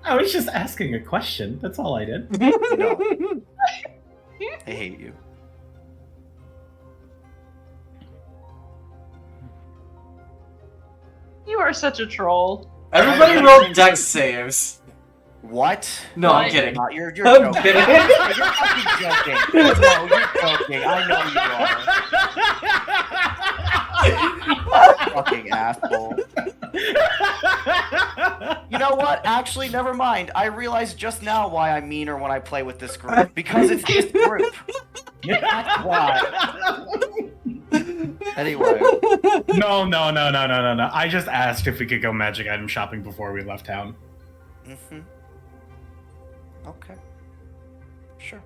I was just asking a question. That's all I did. No. I hate you. You are such a troll. Everybody rolled dex saves. What? No, I'm What? kidding. You're I'm joking. kidding. You're fucking joking. No, you're joking. I know you are. Fucking asshole. You know what? Actually, never mind. I realized just now why I'm meaner when I play with this group. Because it's this group. That's why. Anyway. No. I just asked if we could go magic item shopping before we left town. Mm-hmm. Okay. Sure.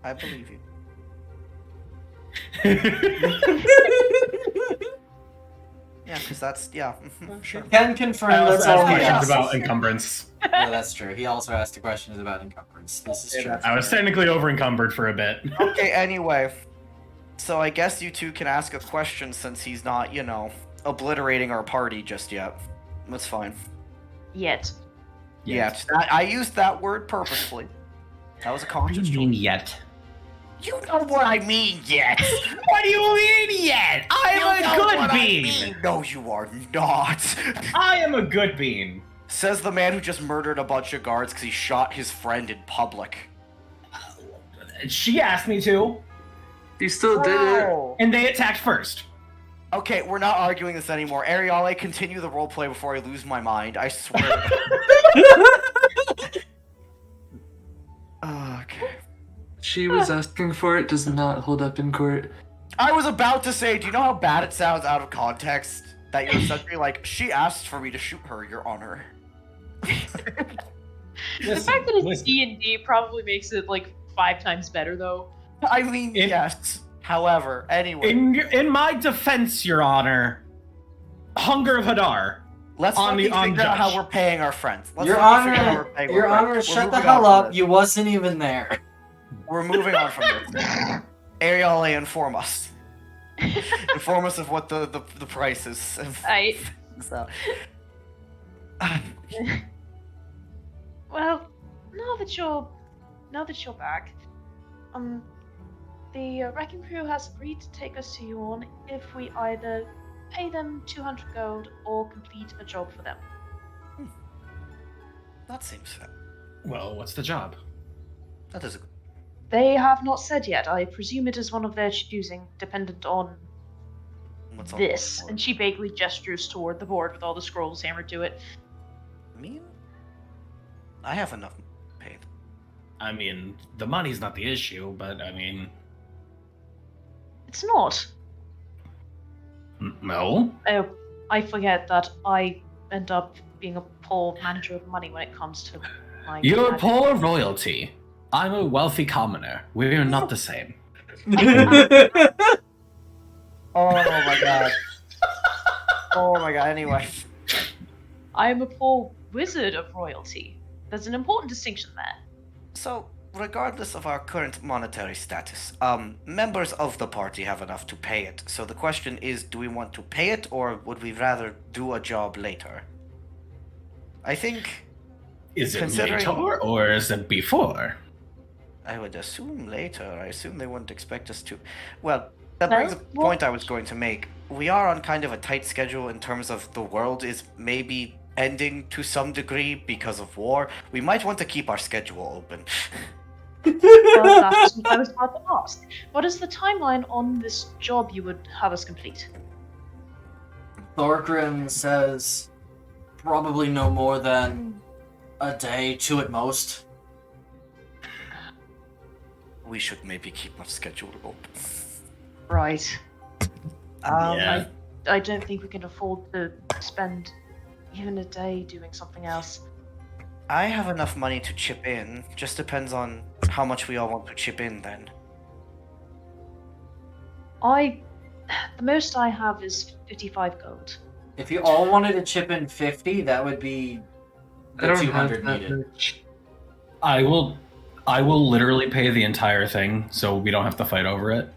I believe you. Yeah, because that's, yeah. Mhm, sure. Can confirm I that's also all asked he questions asked. about encumbrance. Yeah, that's true. He also asked the questions about encumbrance. This is true. I was technically over encumbered for a bit. Okay, anyway. So I guess you two can ask a question since he's not, you know, obliterating our party just yet. That's fine. Yet. Yeah, I used that word purposefully. That was a What do conscious you mean choice. yet? You know what I mean yet. What do you mean yet? You I'm know a good what I bean. mean. No, you are not. I am a good bean. Says the man who just murdered a bunch of guards because he shot his friend in public. She asked me to, You still did it. and they attacked first. Okay, we're not arguing this anymore. Ariale, continue the roleplay before I lose my mind. I swear. Okay. She was asking for it, does not hold up in court. I was about to say, do you know how bad it sounds out of context? That you're essentially like, she asked for me to shoot her, Your Honor. The fact that it's D&D probably makes it like 5 times better, though. I mean, yes. However, anyway. In my defense, Your Honor, Hunger of Hadar. Let's on figure out judge. how we're paying our friends. Let's Your fucking figure out how Honor, we're paying Your our Honor, friends. shut the We're moving on hell from up. this. You wasn't even there. We're moving on from this. Ariale, inform us. Inform us of what the price is. So. Well, now that you're back, the wrecking crew has agreed to take us to Yorn if we either pay them 200 gold or complete a job for them. That seems fair. Well, what's the job? That is a They have not said yet. I presume it is one of their choosing, dependent on what's on this. the board? And she vaguely gestures toward the board with all the scrolls hammered to it. I mean, I have enough paid. I mean, the money's not the issue, but I mean, It's not. no. Oh, I forget that I end up being a poor manager of money when it comes to my. You're poor royalty. I'm a wealthy commoner. We're not the same. Oh my god. Oh my god, anyway. I am a poor wizard of royalty. There's an important distinction there. So, regardless of our current monetary status, members of the party have enough to pay it. So the question is, do we want to pay it, or would we rather do a job later? I think Is it Considering- later or is it before? I would assume later. I assume they wouldn't expect us to. Well, that brings up the point I was going to make. We are on kind of a tight schedule in terms of the world is maybe ending to some degree because of war. We might want to keep our schedule open. Well, that's what I was about to ask. What is the timeline on this job you would have us complete? Thorgrim says probably no more than a day, 2 at most. We should maybe keep our schedule open. Right. Yeah. I don't think we can afford to spend even a day doing something else. I have enough money to chip in. Just depends on how much we all want to chip in then. The most I have is 55 gold. If you all wanted to chip in 50, that would be I the don't 200 have that needed. much. I will literally pay the entire thing, so we don't have to fight over it.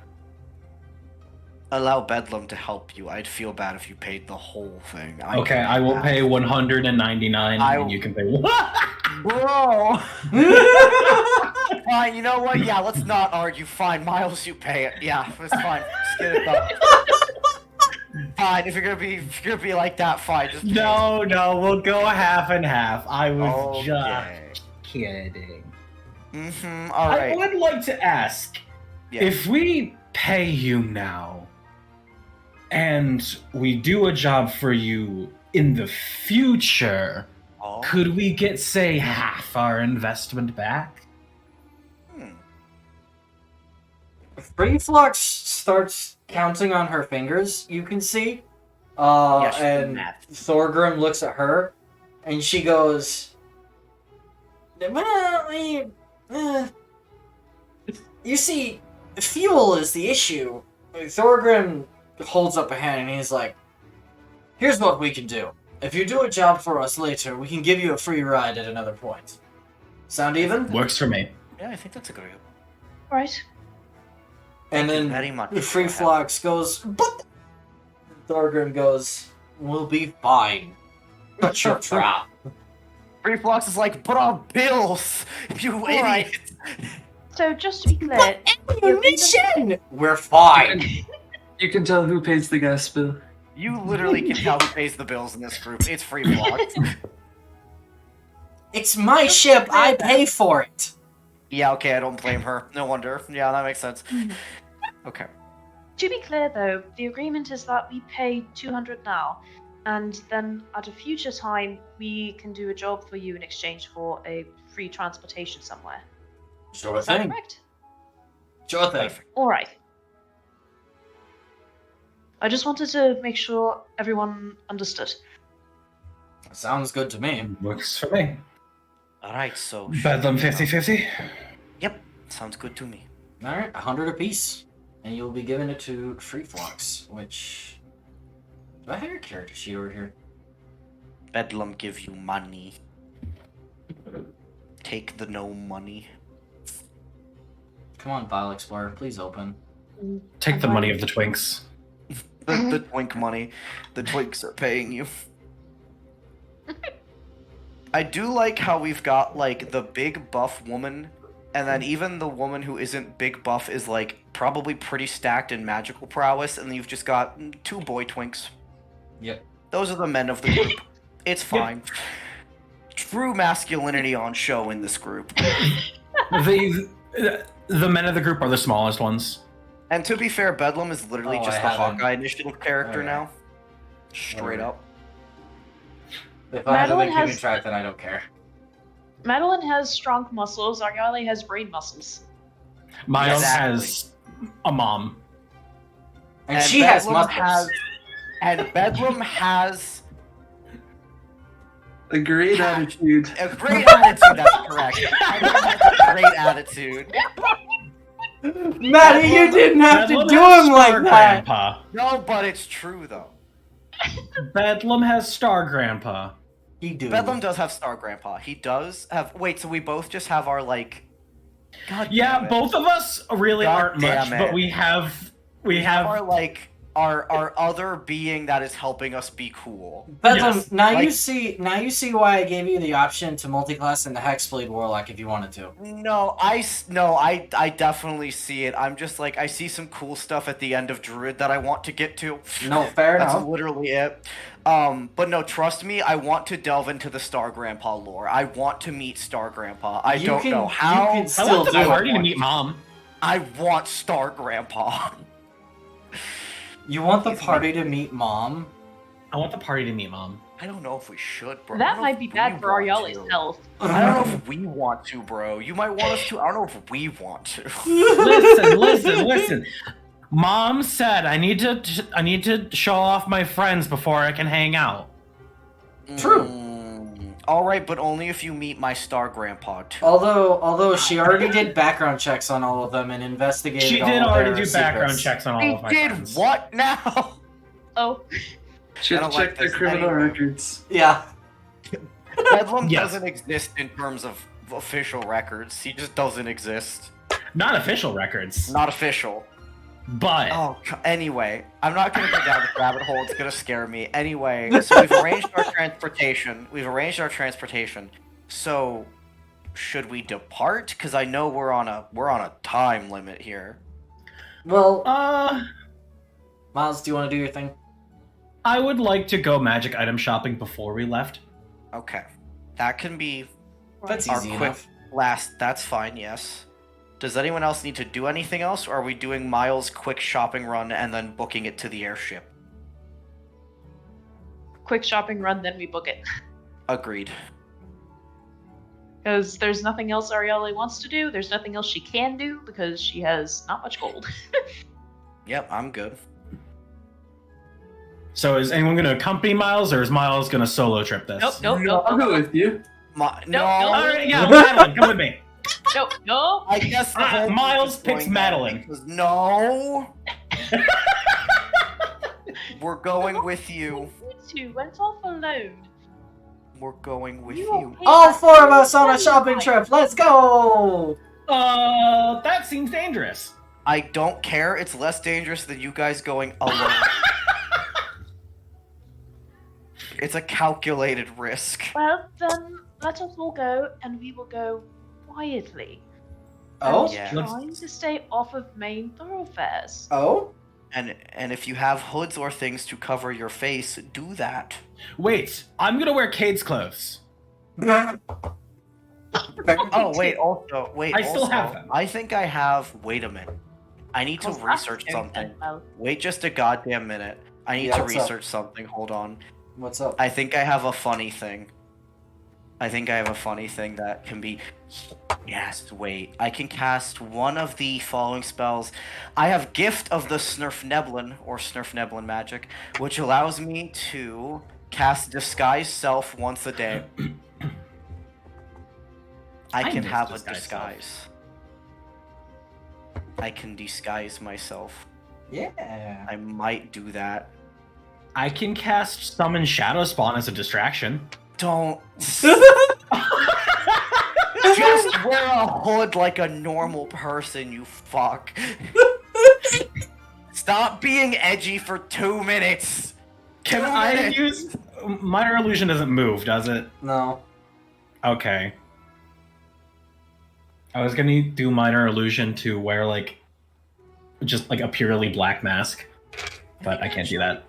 Allow Bedlam to help you. I'd feel bad if you paid the whole thing. Okay, I will pay 199, I- and you can pay. Bro! Fine, you know what? Yeah, let's not argue. Fine, Miles, you pay it. Yeah, it's fine. Just get it done. Fine, if you're gonna be like that, fine. Just pay No, we'll go half and half. I it. was Okay. just kidding. Mm-hmm. I Alright. would like to ask, Yeah. if we pay you now, and we do a job for you in the future, Oh. could we get, say, half our investment back? Free Flux starts counting on her fingers, you can see. Yeah, she's And math. Thorgrim looks at her, and she goes, well, you see, fuel is the issue. Thorgrim holds up a hand, and he's like, here's what we can do. If you do a job for us later, we can give you a free ride at another point. Sound even? Works for me. Yeah, I think that's agreeable. Right. And Thank you then very much. Free Flux goes, but Thorgrim goes, we'll be fine. But you're trapped. Free Flux is like, but our bills, you Alright. idiot. So just to be clear, Ammunition! We're fine. You can tell who pays the gas bill. You literally can tell who pays the bills in this group. It's free vlogs. It's my ship. I pay for it. Yeah, okay, I don't blame her. No wonder. Yeah, that makes sense. Okay. to be clear though, the agreement is that we pay 200 now, and then at a future time we can do a job for you in exchange for a free transportation somewhere. Sure Is that thing. correct? Sure thing. All right. I just wanted to make sure everyone understood. Sounds good to me. Works for me. Alright, so... Bedlam 50-50. Yep, sounds good to me. All right, 100 apiece, and you'll be giving it to Free Flux. Which do I have your character sheet over here? Bedlam give you money. Take the no money. Come on, File Explorer, please open. Take the money of the Twinks. The twink money. The twinks are paying you. I do like how we've got, like, the big buff woman, and then even the woman who isn't big buff is, like, probably pretty stacked in magical prowess, and you've just got two boy twinks. Yep. Those are the men of the group. It's fine. True masculinity on show in this group. The men of the group are the smallest ones. And to be fair, Bedlam is literally Oh, just I the haven't- Hawkeye initiative character Alright. now. Straight Alright. up. If I haven't Madeline been keeping has- track, then I don't care. Madeline has strong muscles, Ariale has brain muscles. Miles Exactly. has a mom. And she has Bedlam muscles. And Bedlam has A great attitude. a great attitude, that's correct. Bedlam has a great attitude. Maddie, you didn't have to Bedlam do has him like Star that. Grandpa. No, but it's true, though. Bedlam has Star Grandpa. He do. Bedlam does have Star Grandpa. He does have... Wait, so we both just have our, like... God Yeah, damn it. both of us really God aren't much, damn it. but we have our, like... Our other being that is helping us be cool. Bedlam, Yes. now you Like- see why I gave you the option to multiclass in the Hexblade Warlock if you wanted to. No, I definitely see it. I'm just like, I see some cool stuff at the end of Druid that I want to get to. No, fair That's enough. literally it. But no, trust me, I want to delve into the Star Grandpa lore. I want to meet Star Grandpa. I You don't can- know you how. can I Still want the do it. party to meet Mom. I want Star Grandpa. You want the party to meet Mom? I want the party to meet Mom. I don't know if we should, bro. I That don't know might if be we bad for want Ariale's to. health. I don't know if we want to, bro. You might want us to. I don't know if we want to. Listen. Mom said I need to show off my friends before I can hang out. True. All right, but only if you meet my Star Grandpa too. Although she already did background checks on all of them and investigated. She all did of already their do background secrets. checks on all They of my did friends. what now? Oh, She had I to don't like check their this criminal anymore. records. Yeah. Bedlam Yes. doesn't exist in terms of official records. He just doesn't exist. Not official records, Not official. but Anyway, I'm not gonna go down this rabbit hole. It's gonna scare me. Anyway, so we've arranged our transportation. So, should we depart? Because I know we're on a time limit here. Well, Miles, do you want to do your thing? I would like to go magic item shopping before we left. Okay, that can be That's our easy quick enough. last. That's fine. Yes. Does anyone else need to do anything else, or are we doing Miles' quick shopping run and then booking it to the airship? quick shopping run, then we book it. Agreed. Because there's nothing else Ariale wants to do. There's nothing else she can do because she has not much gold. Yep, I'm good. So is anyone going to accompany Miles, or is Miles going to solo trip this? Nope. I'll go with you. No. All right, yeah, Madeline, come with me. No. I guess the whole Miles group is picks going Madeline. down because- No. We're going with you. You went off alone. We're going with You you. okay? All four of us on a shopping trip. Let's go. That seems dangerous. I don't care. It's less dangerous than you guys going alone. It's a calculated risk. Well, then let us all go, and we will go quietly. Oh? Yeah. Trying to stay off of main thoroughfares. Oh? And if you have hoods or things to cover your face, do that. Wait, I'm gonna wear Cade's clothes. Oh wait, also I still have them. I think I have. Wait a minute. I need to Because that's research very something. well. Wait just a goddamn minute. I need Yeah, to what's up? research something. Hold on. What's up? I think I have a funny thing. I think I have a funny thing that can be. Yes, wait. I can cast one of the following spells. I have Gift of the Snurfneblin, or Snurfneblin magic, which allows me to cast Disguise Self once a day. I can miss have a Disguise disguise. I can disguise myself. Yeah. I might do that. I can cast Summon Shadow Spawn as a distraction. Don't. Just wear a hood like a normal person, you fuck. Stop being edgy for 2 minutes. Can 2 I minutes. use Minor Illusion? Doesn't move, does it? No. Okay. I was gonna do Minor Illusion to wear like just like a purely black mask, but I can't do that.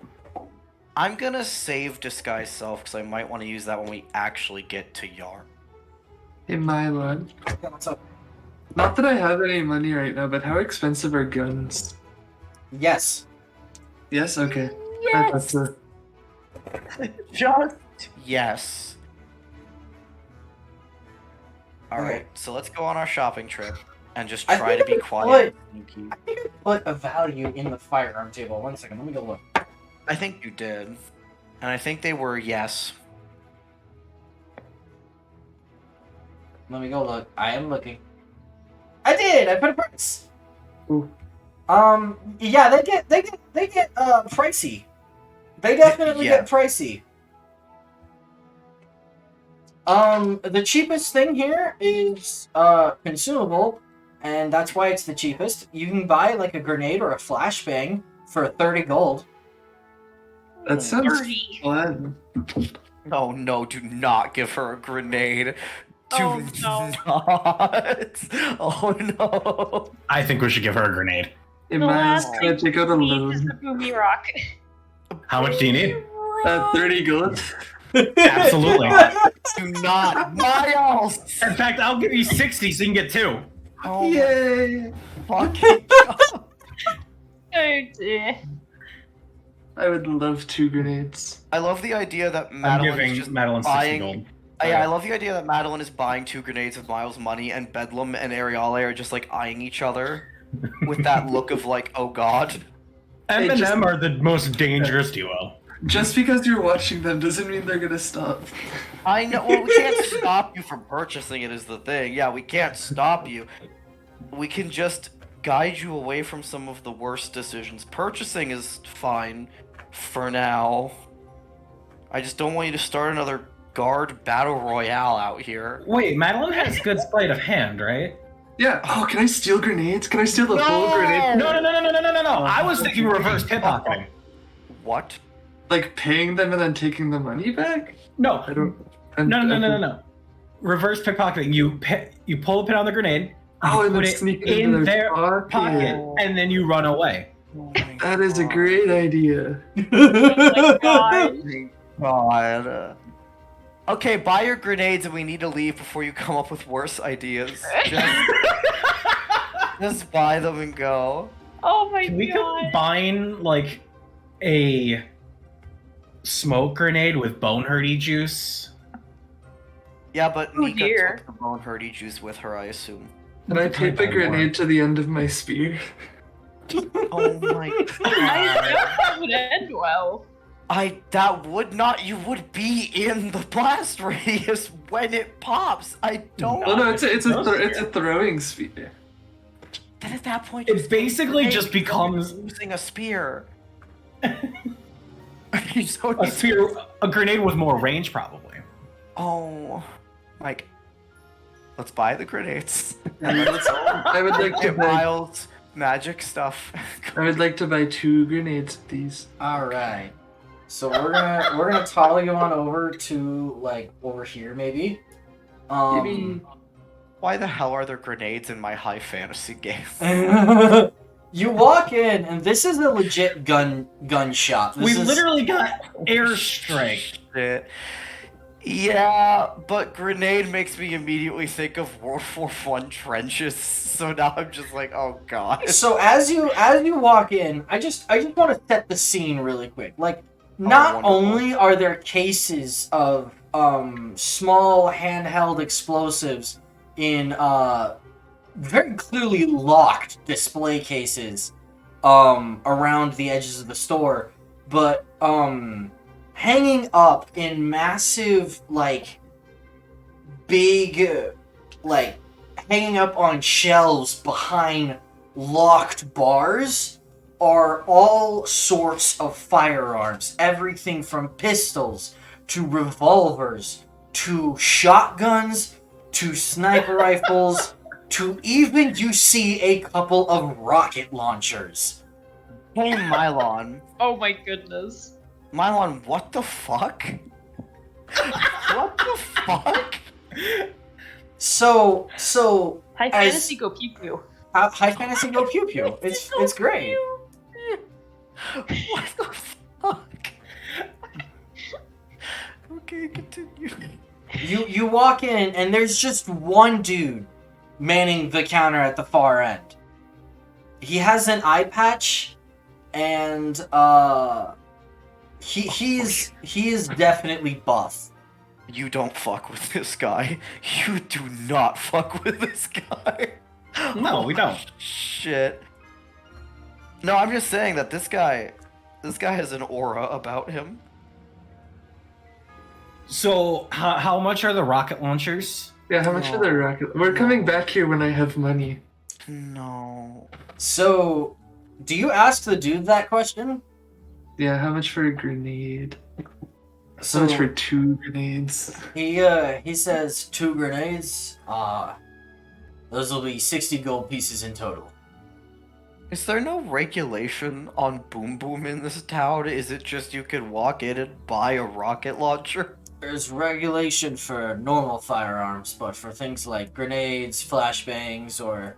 I'm gonna save Disguise Self because I might want to use that when we actually get to Yarn. Hey, Mylon. Yeah, what's up? Not that I have any money right now, but how expensive are guns? Yes. Yes? Okay. Yes! Just yes. Alright, Okay. so let's go on our shopping trip and just I try to think be I quiet. and sneaky. I think I put a value in the firearm table. 1 second, let me go look. I think you did. And I think they were yes. Let me go look. I am looking. I did. I put a price. Ooh. Yeah, they get pricey. They definitely Yeah. get pricey. The cheapest thing here is consumable, and that's why it's the cheapest. You can buy like a grenade or a flashbang for 30 gold. That sounds 30. fun. Oh no, do not give her a grenade. Do Oh, no. not. Oh no. I think we should give her a grenade. Hey, The Miles, last can I take out a Need is loan? the boomy rock. How much do you need? 30 gold? Absolutely. Do not. Miles! In fact, I'll give you 60 so you can get 2. Oh Yay! my fucking god. Oh dear. I would love 2 grenades. I love the idea that I'm Madeline is giving just Madeline 60 buying. gold. Yeah, I love the idea that Madeline is buying 2 grenades of Miles' money, and Bedlam and Ariale are just like eyeing each other with that look of like, oh god. M Hey, and just- M are the most dangerous duo. Just because you're watching them doesn't mean they're gonna stop. I know. Well, we can't stop you from purchasing it. Is the thing? Yeah, we can't stop you. We can just guide you away from some of the worst decisions. Purchasing is fine for now. I just don't want you to start another guard battle royale out here. Wait, Madeline has good sleight of hand, right? Yeah. Oh, can I steal grenades? Can I steal the whole grenade? No. I was thinking reverse pickpocketing. What? Like paying them and then taking the money back? No, I don't. no. Reverse pickpocketing. You pull a pin on the grenade, Oh, and put then it sneak in into their pocket. pocket, and then you run away. Oh my That is a great idea. Oh my god. god. Okay, buy your grenades and we need to leave before you come up with worse ideas. Just buy them and go. Oh my Can we god. combine like a smoke grenade with bone hurdy juice? Yeah, but Oh, Nika dear. took the bone hurdy juice with her, I assume. Can I tape a grenade to the end of my spear? Oh my I god. don't that would end well. That would not, you would be in the blast radius when it pops. I don't. Oh no, it's a throwing spear. Then at that point, It just basically grenade, just you don't need becomes using a spear. You don't a need spear, a grenade with more range, probably. Oh, Mike. Let's buy the grenades. I would like to Get buy. Miles magic stuff. I would like to buy 2 grenades, please. All right. So we're gonna toggle you on over to like over here maybe. Maybe. Why the hell are there grenades in my high fantasy game? You walk in, and this is a legit gun shop. We literally got airstrike. Shit. Yeah, but grenade makes me immediately think of World War One trenches. So now I'm just like, oh god. So as you walk in, I just want to set the scene really quick. Like, not wonderful. only are there cases of small handheld explosives in very clearly locked display cases around the edges of the store, but hanging up in massive, like, big, like, hanging up on shelves behind locked bars are all sorts of firearms. Everything from pistols to revolvers to shotguns to sniper rifles to even you see a couple of rocket launchers. Hey, Mylon. Oh my goodness. Mylon, what the fuck? What the fuck? So High As- fantasy go pew pew. high fantasy go pew pew. It's great. What the fuck? Okay, continue. You walk in and there's just one dude manning the counter at the far end. He has an eye patch, and he is definitely buff. You don't fuck with this guy. You do not fuck with this guy. No, we don't. Shit. No, I'm just saying that this guy has an aura about him. So, how much are the rocket launchers? Yeah, how much are the rocket? We're coming back here when I have money. No. So, do you ask the dude that question? Yeah, how much for a grenade? So How much for 2 grenades? he says 2 grenades. Those will be 60 gold pieces in total. Is there no regulation on Boom Boom in this town? Is it just you can walk in and buy a rocket launcher? There's regulation for normal firearms, but for things like grenades, flashbangs, or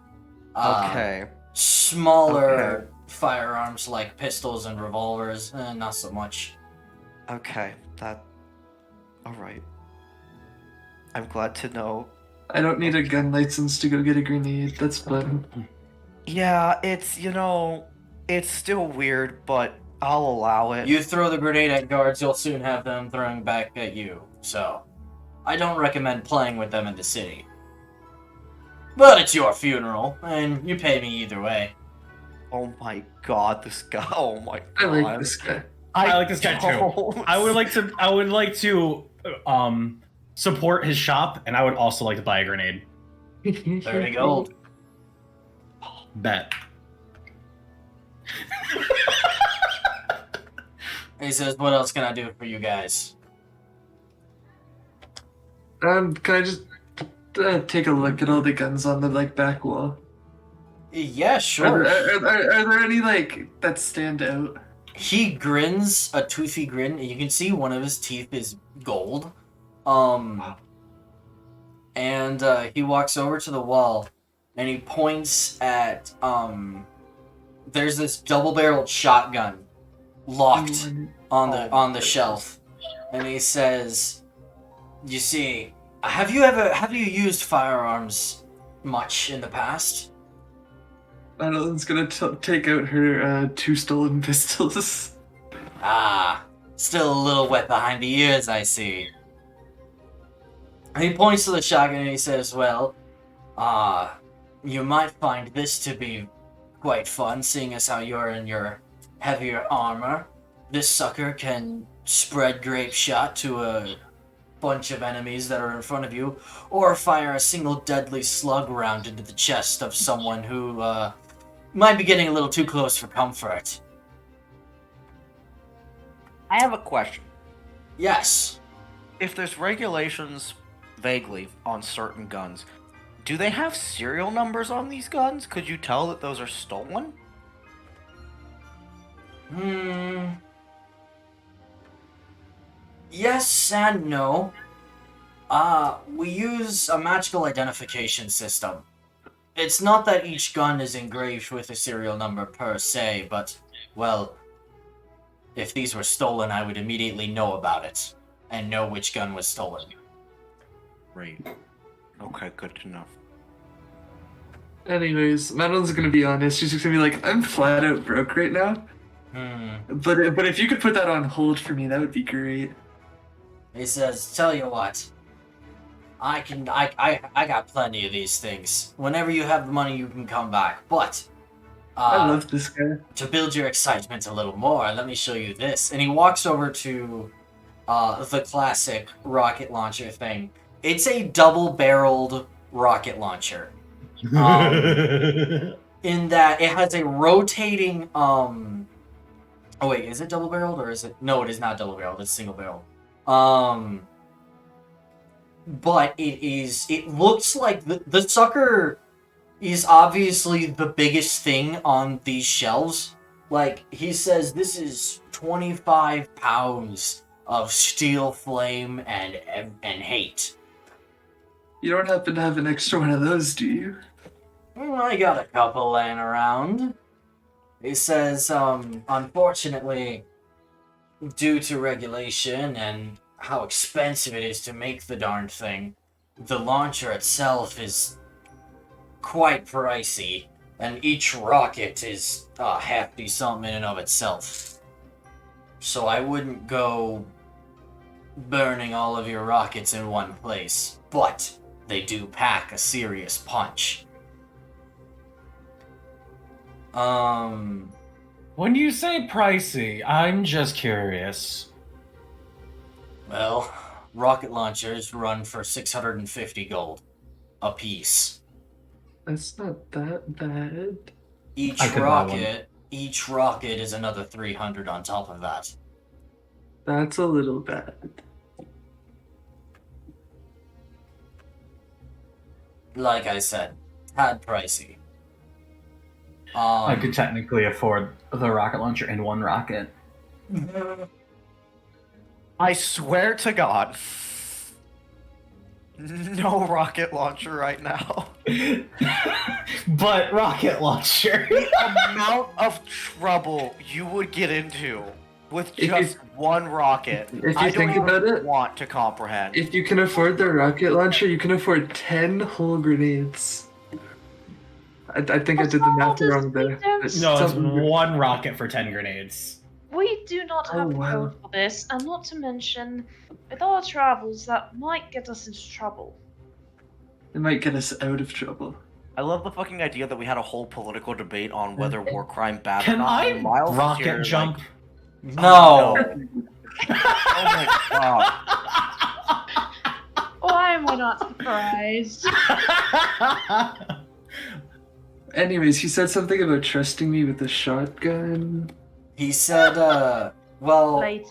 Okay. smaller firearms like pistols and revolvers, not so much. Okay. Alright. I'm glad to know. I don't need a gun license to go get a grenade. That's fun. Yeah, it's still weird, but I'll allow it. You throw the grenade at guards, you'll soon have them throwing back at you. So, I don't recommend playing with them in the city. But it's your funeral, and you pay me either way. Oh my god, this guy. Oh my god. I like this guy. I like this guy too. don't. I would like to support his shop, and I would also like to buy a grenade. 30 gold. Bet. He says, what else can I do for you guys? Can I just take a look at all the guns on the back wall? Yeah, sure. Are there any that stand out? He grins a toothy grin, and you can see one of his teeth is gold. And he walks over to the wall, and he points at there's this double-barreled shotgun locked on the shelf, and he says, "You see, have you used firearms much in the past?" Madeline's gonna take out her 2 stolen pistols. Ah, still a little wet behind the ears, I see. And he points to the shotgun and he says, well, you might find this to be quite fun, seeing as how you're in your heavier armor. This sucker can spread grape shot to a bunch of enemies that are in front of you, or fire a single deadly slug round into the chest of someone who, might be getting a little too close for comfort. I have a question. Yes. If there's regulations vaguely on certain guns, do they have serial numbers on these guns? Could you tell that those are stolen? Yes and no. We use a magical identification system. It's not that each gun is engraved with a serial number per se, but, well, if these were stolen, I would immediately know about it, and know which gun was stolen. Great. Okay, good to know. Anyways, Madeline's gonna be honest. She's just gonna be like, I'm flat out broke right now. But if you could put that on hold for me, that would be great. He says, tell you what, I got plenty of these things. Whenever you have the money, you can come back. But, I love this guy. to build your excitement a little more, let me show you this. And he walks over to the classic rocket launcher thing. It's a double-barreled rocket launcher. In that it has a rotating, oh wait, is it double-barreled or is it? No, it is not double-barreled, it's single-barreled. But it looks like the sucker is obviously the biggest thing on these shelves. Like, he says this is 25 pounds of steel flame and hate. You don't happen to have an extra one of those, do you? I got a couple laying around. He says, unfortunately, due to regulation and how expensive it is to make the darn thing, the launcher itself is quite pricey, and each rocket is a hefty something in and of itself. So I wouldn't go burning all of your rockets in one place, but they do pack a serious punch. When you say pricey, I'm just curious. Well, rocket launchers run for 650 gold a piece. That's not that bad. Each I could buy one. rocket is another 300 on top of that. That's a little bad. Like I said, tad pricey. I could technically afford the rocket launcher in one rocket. I swear to God, no rocket launcher right now. But rocket launcher. The amount of trouble you would get into with If just one rocket, if you I think don't about even it, want to comprehend. if you can afford the rocket launcher, you can afford 10 whole grenades. I think I did the math wrong there. No, it's one rocket for 10 grenades. We do not have a code for this, and not to mention, with our travels, that might get us into trouble. It might get us out of trouble. I love the fucking idea that we had a whole political debate on whether war crime bad or Can not. I and Miles is rocket here, jump? like, No! oh my god. Why am I not surprised? Anyways, he said something about trusting me with the shotgun. He said, well, Late.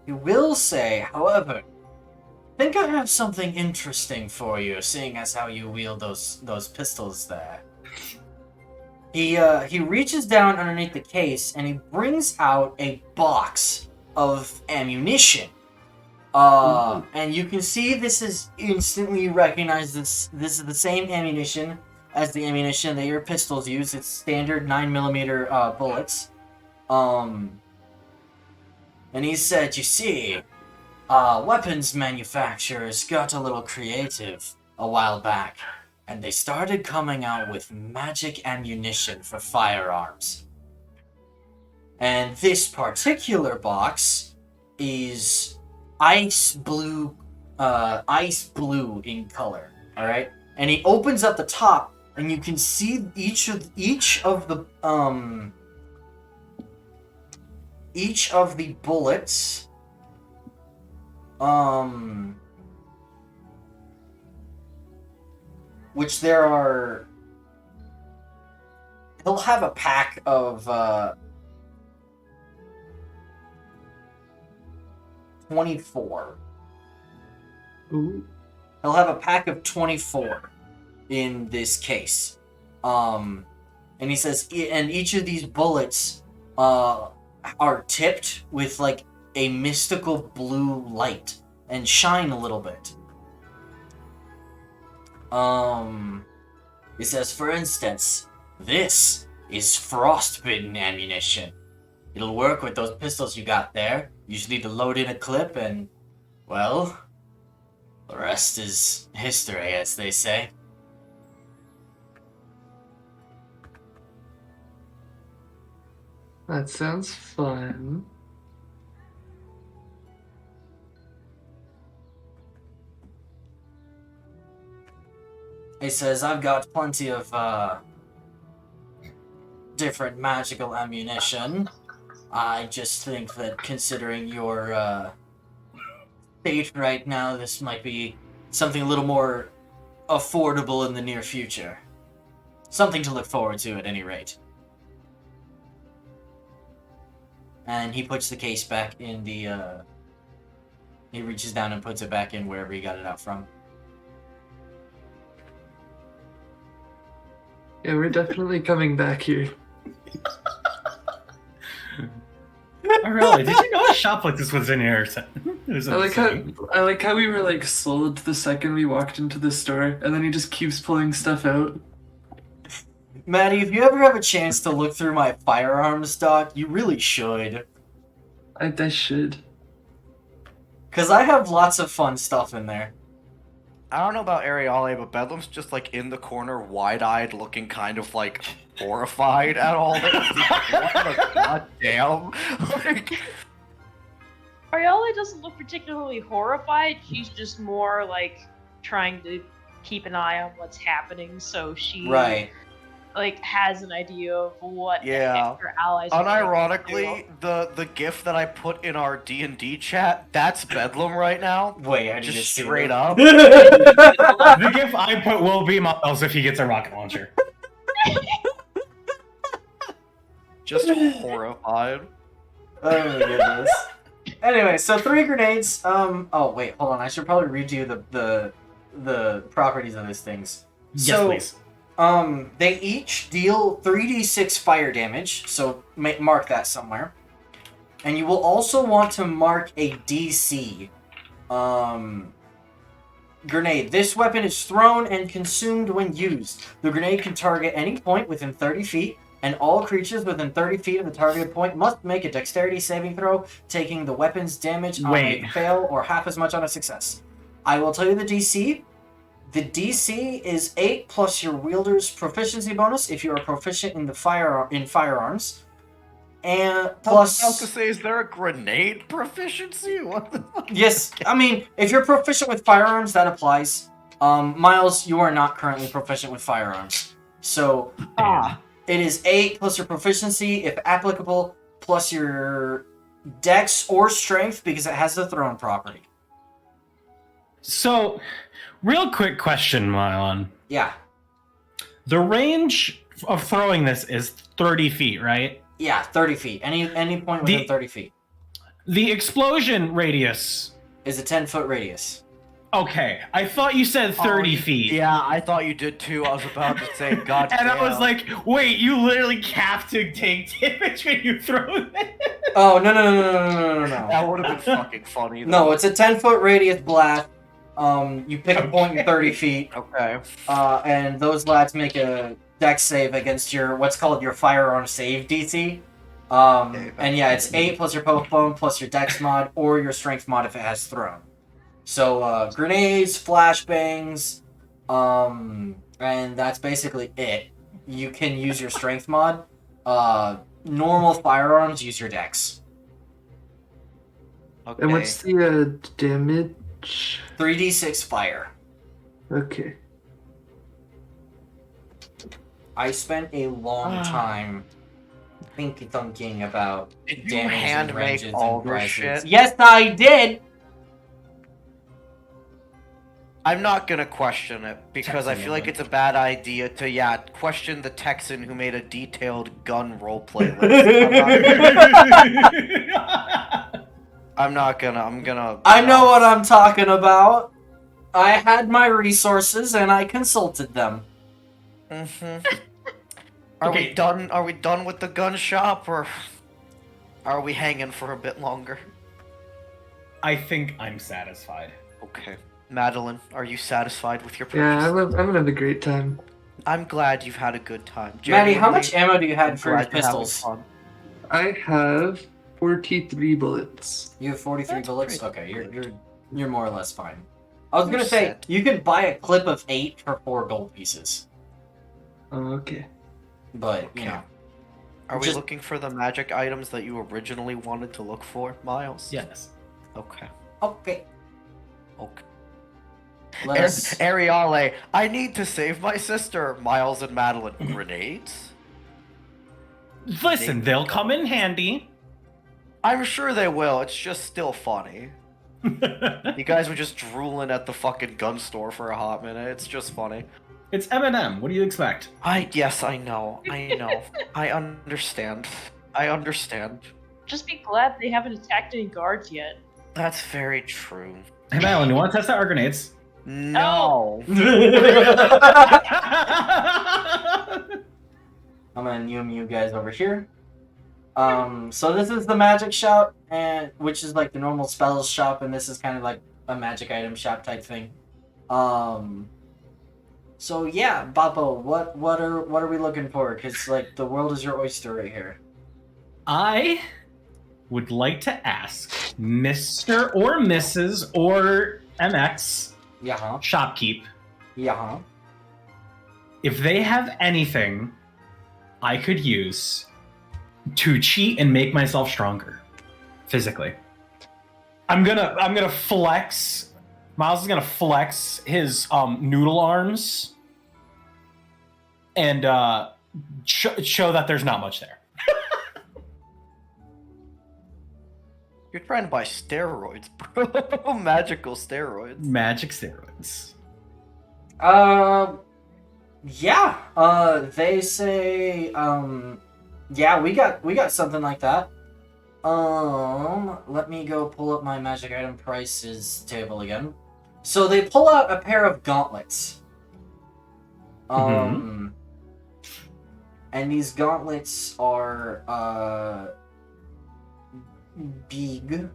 he will say, however, I think I have something interesting for you, seeing as how you wield those pistols there. He reaches down underneath the case and he brings out a box of ammunition. And you can see this is instantly recognized. This is the same ammunition as the ammunition that your pistols use. It's standard 9mm bullets. And he said, you see, weapons manufacturers got a little creative a while back, and they started coming out with magic ammunition for firearms. And this particular box is ice blue in color. All right, and he opens up the top, and you can see each of the bullets. Which there are. He'll have a pack of 24. Ooh. He'll have a pack of 24 in this case. And he says, and each of these bullets are tipped with like a mystical blue light and shine a little bit. It says, for instance, this is frostbitten ammunition. It'll work with those pistols you got there. You just need to load in a clip and, well, the rest is history, as they say. That sounds fun. He says, I've got plenty of, different magical ammunition. I just think that considering your, state right now, this might be something a little more affordable in the near future. Something to look forward to, at any rate. And he puts the case back in the, he reaches down and puts it back in wherever he got it out from. Yeah, we're definitely coming back here. Oh, really? Did you know a shop like this was in here? I like how we were like sold the second we walked into the store, and then he just keeps pulling stuff out. Maddie, if you ever have a chance to look through my firearms stock, you really should. I should. Because I have lots of fun stuff in there. I don't know about Ariale, but Bedlam's just like in the corner, wide-eyed, looking kind of like horrified at all this. What the goddamn? Like, Ariella doesn't look particularly horrified. She's just more like trying to keep an eye on what's happening, so she like has an idea of what the heck her allies are unironically, the GIF that I put in our D&D chat, that's Bedlam right now. Wait, I Just straight up. The GIF I put will be Miles if he gets a rocket launcher. Just horrified. Oh my goodness. Anyway, so 3 grenades. Oh wait, hold on. I should probably read you the properties of these things. Yes, please. They each deal 3d6 fire damage, so mark that somewhere. And you will also want to mark a DC. Grenade. This weapon is thrown and consumed when used. The grenade can target any point within 30 feet, and all creatures within 30 feet of the targeted point must make a dexterity saving throw, taking the weapon's damage on a fail or half as much on a success. I will tell you the DC. The DC is 8 plus your wielder's proficiency bonus if you are proficient in firearms, and plus. I was about to say, is there a grenade proficiency? What the fuck? Yes, I mean if you're proficient with firearms, that applies. Miles, you are not currently proficient with firearms, so it is 8 plus your proficiency, if applicable, plus your dex or strength because it has the thrown property. So, real quick question, Mylon. Yeah. The range of throwing this is 30 feet, right? Yeah, 30 feet. Any point within 30 feet. The explosion radius is a 10-foot radius. Okay, I thought you said 30 feet. Yeah, I thought you did too. I was about to say, God and damn. I was like, wait, you literally have to take damage when you throw it? Oh, no. That would have been fucking funny, though. No, it's a 10-foot radius blast. You pick a point in 30 feet. Okay. And those lads make a dex save against your, what's called your firearm save DC. And yeah, it's 8 plus your postpone plus your dex mod or your strength mod if it has thrown. So, grenades, flashbangs, and that's basically it. You can use your strength mod. Normal firearms, use your dex. Okay. And what's the damage? 3d6 fire. Okay. I spent a long time thinking about did damage you hand and make ranges all and this prices. shit? Yes, I did! I'm not gonna question it because I feel like it's a bad idea to question the Texan who made a detailed gun roleplay list. I'm gonna. I know what I'm talking about. I had my resources and I consulted them. Mm-hmm. Are we done? Are we done with the gun shop, or are we hanging for a bit longer? I think I'm satisfied. Okay. Madeline, are you satisfied with your purchase? Yeah, I'm gonna have a great time. I'm glad you've had a good time. Maddie, how Genuinely, much ammo do you I'm have for your glad you're having pistols? fun. I have 43 bullets. You have 43 That's bullets? pretty Okay, you're more or less fine. I was You're gonna say, set. you can buy a clip of 8 for 4 gold pieces. Okay. But, Okay. you know. Are we Just- looking for the magic items that you originally wanted to look for, Miles? Yes. Okay. Okay. Okay. Let's... Ariale, I need to save my sister. Miles and Madeline. Grenades? Listen, they'll come in handy. I'm sure they will. It's just still funny. You guys were just drooling at the fucking gun store for a hot minute. It's just funny. It's Eminem. What do you expect? Yes, I know. I understand. I understand. Just be glad they haven't attacked any guards yet. That's very true. Hey, Madeline, you want to test out our grenades? No. I'm gonna name you guys over here. So this is the magic shop, and which is like the normal spells shop, and this is kind of like a magic item shop type thing. So yeah, Bappo, what are we looking for? Because like the world is your oyster right here. I would like to ask Mr. or Mrs. or MX Yeah, huh? Shopkeep Yeah, huh? if they have anything I could use to cheat and make myself stronger physically. I'm gonna flex. Miles is gonna flex his noodle arms and show that there's not much there. You're trying to buy steroids, bro. Magical steroids. Magic steroids. Yeah. They say, yeah, we got something like that. Let me go pull up my magic item prices table again. So they pull out a pair of gauntlets. And these gauntlets are, big,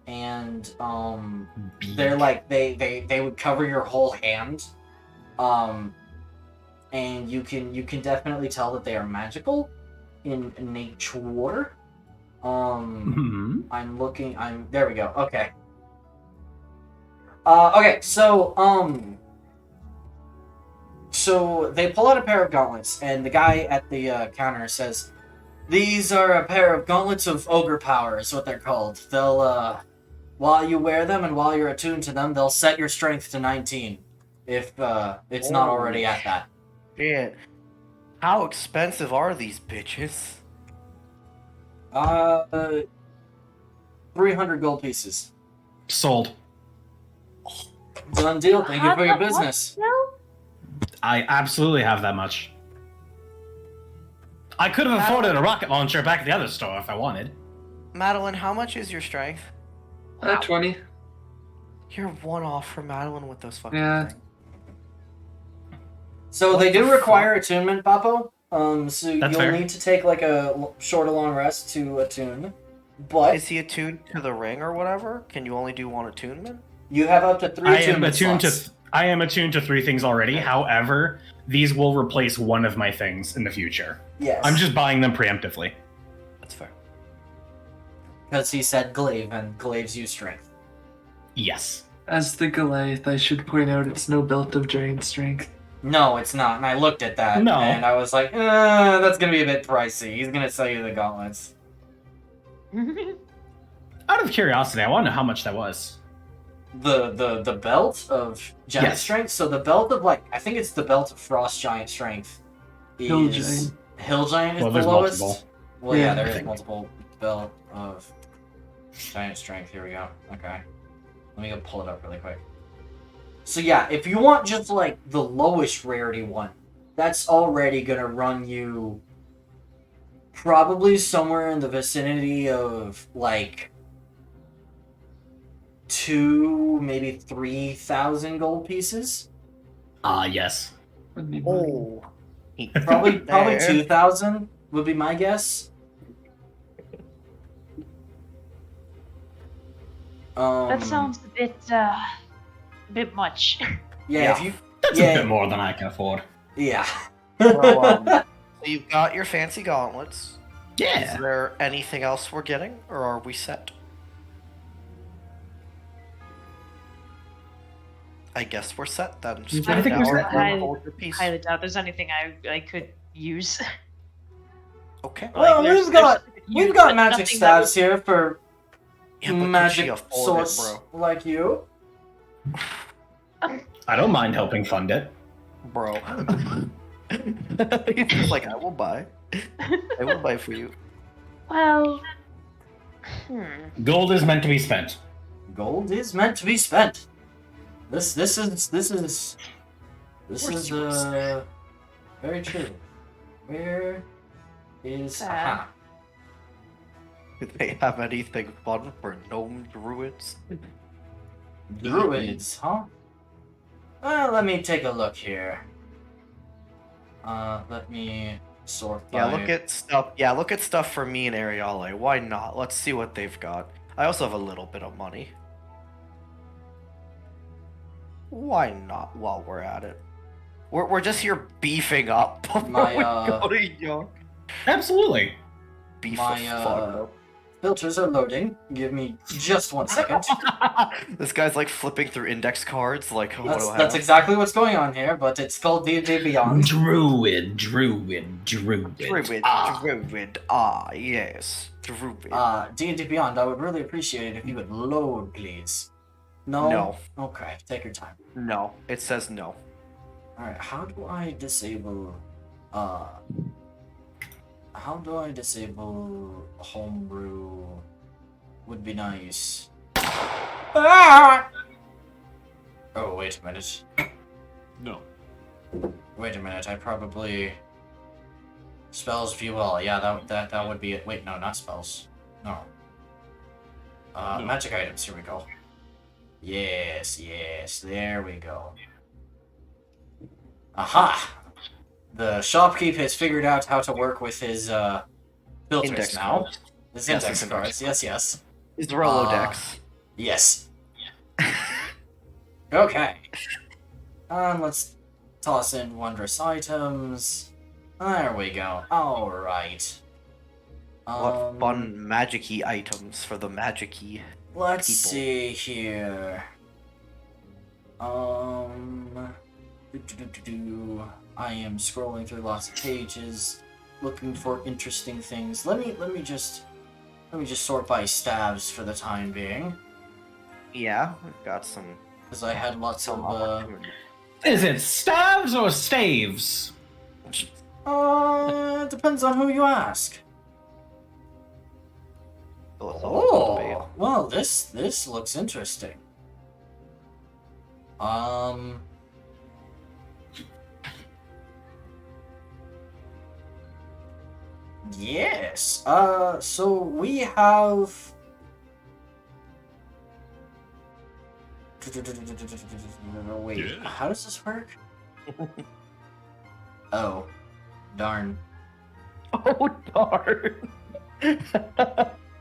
and, they're like, they would cover your whole hand. And you can definitely tell that they are magical in nature. There we go. Okay. Okay, so they pull out a pair of gauntlets, and the guy at the counter says, "These are a pair of gauntlets of ogre power," is what they're called. They'll, while you wear them and while you're attuned to them, they'll set your strength to 19, if it's not already at that. Shit. How expensive are these bitches? 300 gold pieces. Sold. Done deal. Thank you for your How much business. now? I absolutely have that much. I could have afforded a rocket launcher back at the other store if I wanted. Madeline, how much is your strength? 20. You're one off from Madeline with those fucking Yeah. things. So What they do the require attunement, Bappo. So That's you'll fair. need to take like a short or long rest to attune. But Is he attuned to the ring or whatever? Can you only do one attunement? you have up to 3 attunement slots. I am attuned to 3 things already. However, these will replace one of my things in the future. Yes. I'm just buying them preemptively. That's fair. Because he said glaive, and glaives use strength. Yes. As the Goliath, I should point out it's no belt of giant strength. No, it's not. And I looked at that, No. and I was like, that's gonna be a bit pricey. He's gonna sell you the gauntlets. Out of curiosity, I want to know how much that was. The belt of giant Yes. strength. So the belt of I think it's the belt of frost giant strength. Hill is- giant. Hill giant is Well, the there's lowest. multiple. Well, yeah, Yeah. there is multiple belt of giant strength. Here we go. Okay, let me go pull it up really quick. So yeah, if you want just like the lowest rarity one, that's already gonna run you probably somewhere in the vicinity of like 2, maybe 3,000 gold pieces. Yes. Would be mine. Oh. Probably There. 2,000 would be my guess. That sounds a bit much. Yeah, if you. That's Yeah. a bit more than I can afford. Yeah. Well, so you've got your fancy gauntlets. Is Yeah. there anything else we're getting, or are we set? I guess we're set then. Just I put think it we're down set. and hold your peace. Highly doubt there's anything I could use. Okay. Well, there's we've got something to use, got but magic nothing that staves here for Yeah, but could she magic afford it, source like you. I don't mind helping fund it. bro? He's just like, I will buy. I will buy for you. Well, Gold is meant to be spent. Gold is meant to be spent. This is very true. Where is Fair. aha? Do they have anything fun for gnome druids? Druids, huh? Well, let me take a look here. Let me sort by... Yeah, look at stuff. Yeah, look at stuff for me and Ariale. Why not? Let's see what they've got. I also have a little bit of money. Why not? While we're at it, we're just here beefing up before My, we go to York. Absolutely. Beef my, the fuck filters are loading. Give me just 1 second. up. This guy's like flipping through index cards. Like, what do I That's have? exactly what's going on here, but it's called D&D Beyond. Druid. Druid, Ah. druid. Ah, yes, druid. D&D Beyond, I would really appreciate it if you would load, please. No? No. Okay, take your time. No, it says no. Alright, how do I disable homebrew? Would be nice. Ah! Oh, wait a minute. No. Wait a minute, I probably... Spells view all. Yeah, that would be it. Wait, no, not spells. No. No. Magic items, here we go. Yes, there we go. Aha! The shopkeep has figured out how to work with his filters Index now. cards. His Yes, index his cards, yes. Is the Rolodex. Yes. Okay. Let's toss in wondrous items. There we go. Alright. What fun magic-y items for the magic-y Let's people. see here. I am scrolling through lots of pages, looking for interesting things. Let me just sort by staves for the time being, Yeah, we've got some because I had lots of opportunity. Is it staves or staves? it depends on who you ask. Philosophical debate. Oh, well, this looks interesting. Yes. So we have. Wait, Yeah. how does this work? Oh, darn. Oh darn!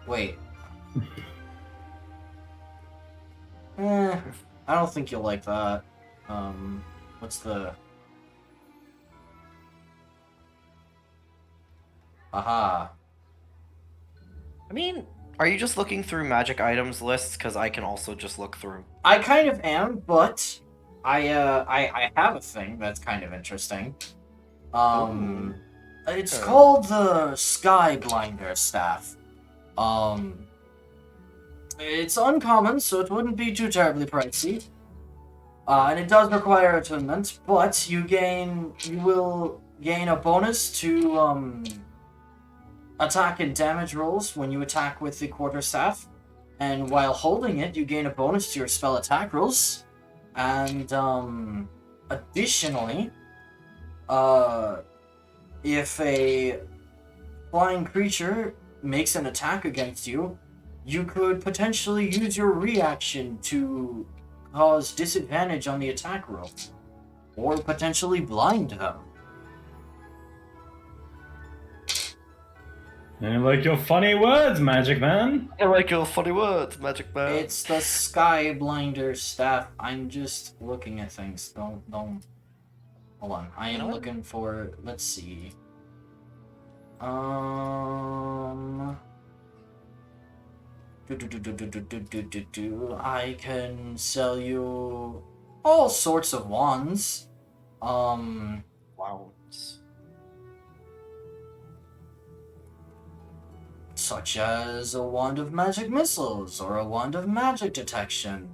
Wait. I don't think you'll like that. What's the... Aha. I mean, are you just looking through magic items lists? Because I can also just look through. I kind of am, but I have a thing that's kind of interesting. It's Okay. called the Sky Blinder Staff. It's uncommon, so it wouldn't be too terribly pricey. And it does require attunement, but you will gain a bonus to attack and damage rolls when you attack with the quarterstaff. And while holding it, you gain a bonus to your spell attack rolls. And additionally, if a flying creature makes an attack against you, you could potentially use your reaction to cause disadvantage on the attack roll, or potentially blind them. I like your funny words, Magic Man. I like your funny words, Magic Man. It's the Sky Blinder staff. I'm just looking at things. Don't. Hold on. I am looking for. Let's see. I can sell you all sorts of wands. Wow. Such as a wand of magic missiles or a wand of magic detection.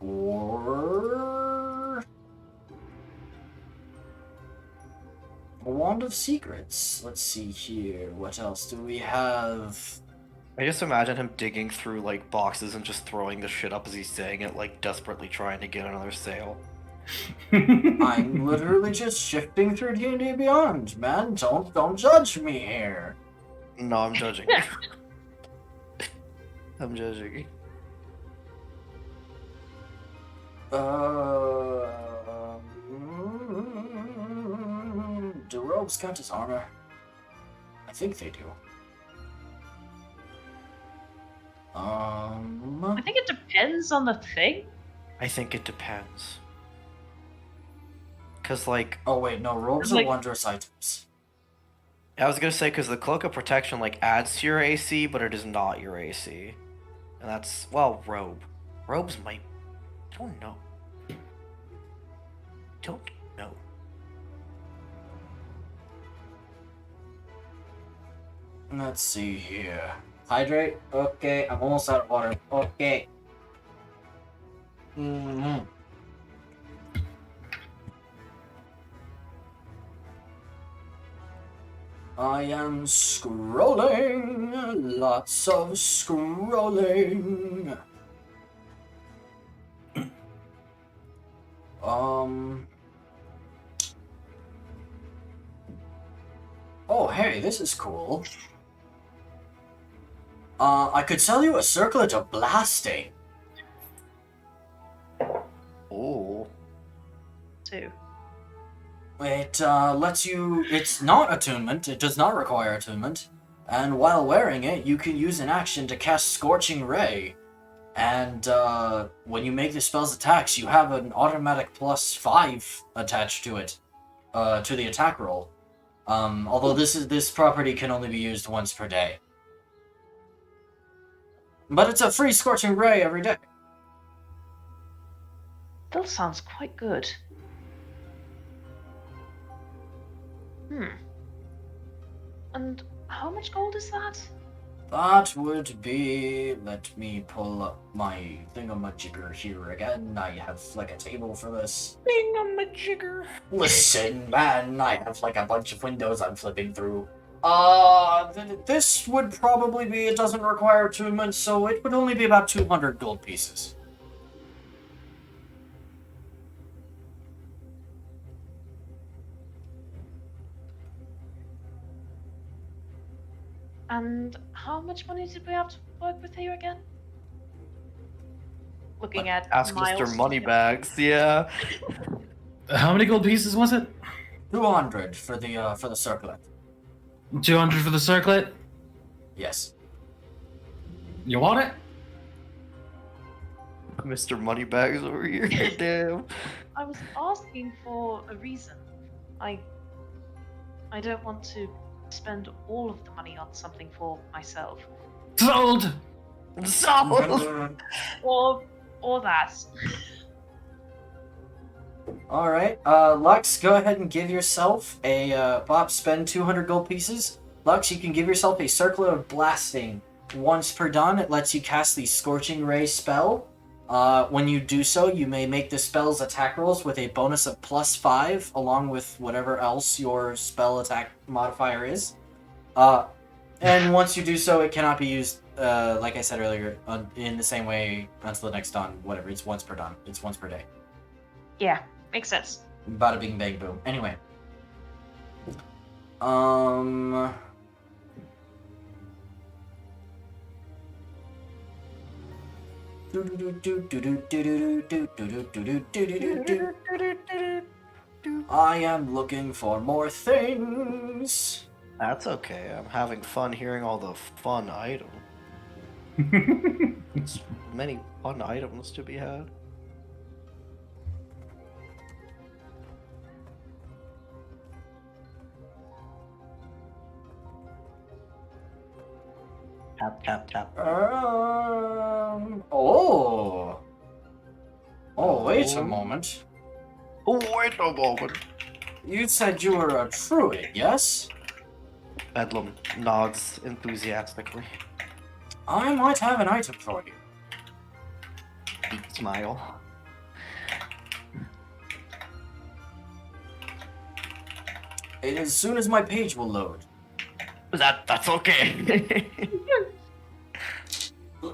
Or a wand of secrets. Let's see here. What else do we have? I just imagine him digging through like boxes and just throwing the shit up as he's saying it, like desperately trying to get another sale. I'm literally just shifting through D&D Beyond, man. Don't judge me here. No, I'm judging. I'm judging. Do robes count as armor? I think they do. I think it depends on the thing. I think it depends. Cause like, Oh wait, no, robes are Like- wondrous items. I was gonna say, cause the cloak of protection like adds to your AC, but it is not your AC, and that's well, robes might. Don't know. Don't know. Let's see here. Hydrate? Okay, I'm almost out of water. Okay. I am scrolling. Lots of scrolling. Oh, hey, this is cool. I could sell you a circlet of blasting. Oh. 2. It lets you. It's not attunement. It does not require attunement. And while wearing it, you can use an action to cast Scorching Ray. And when you make the spell's attacks, you have an automatic +5 attached to it, to the attack roll. Although this property can only be used once per day. But it's a free Scorching Ray every day. That sounds quite good. And how much gold is that? That would be. Let me pull up my thingamajigger here again. I have like a table for this. Thingamajigger. Listen, man, I have like a bunch of windows I'm flipping through. This would probably be. It doesn't require attunement, so it would only be about 200 gold pieces. And how much money did we have to work with here again? Looking at Ask Miles. Mr. Moneybags. Yeah. How many gold pieces was it? 200 for the circlet. 200 for the circlet? Yes. You want it? Mr. Moneybags over here. Damn. I was asking for a reason. I don't want to spend all of the money on something for myself. Sold! Sold. Or that. Alright, Lux, go ahead and give yourself a, Bob, spend 200 gold pieces. Lux, you can give yourself a circlet of blasting. Once per done, it lets you cast the Scorching Ray spell. When you do so, you may make the spell's attack rolls with a bonus of +5, along with whatever else your spell attack modifier is. And once you do so, it cannot be used, like I said earlier, in the same way until the next dawn. Whatever, it's once per dawn. It's once per day. Yeah, makes sense. Bada bing bang boom. Anyway. I am looking for more things. That's okay. I'm having fun hearing all the fun items. Many fun items to be had. Tap tap tap. Oh. Oh, wait a moment. Oh, wait a moment. You said you were a druid, yes? Bedlam nods enthusiastically. I might have an item for you. Big smile. As soon as my page will load. That's okay.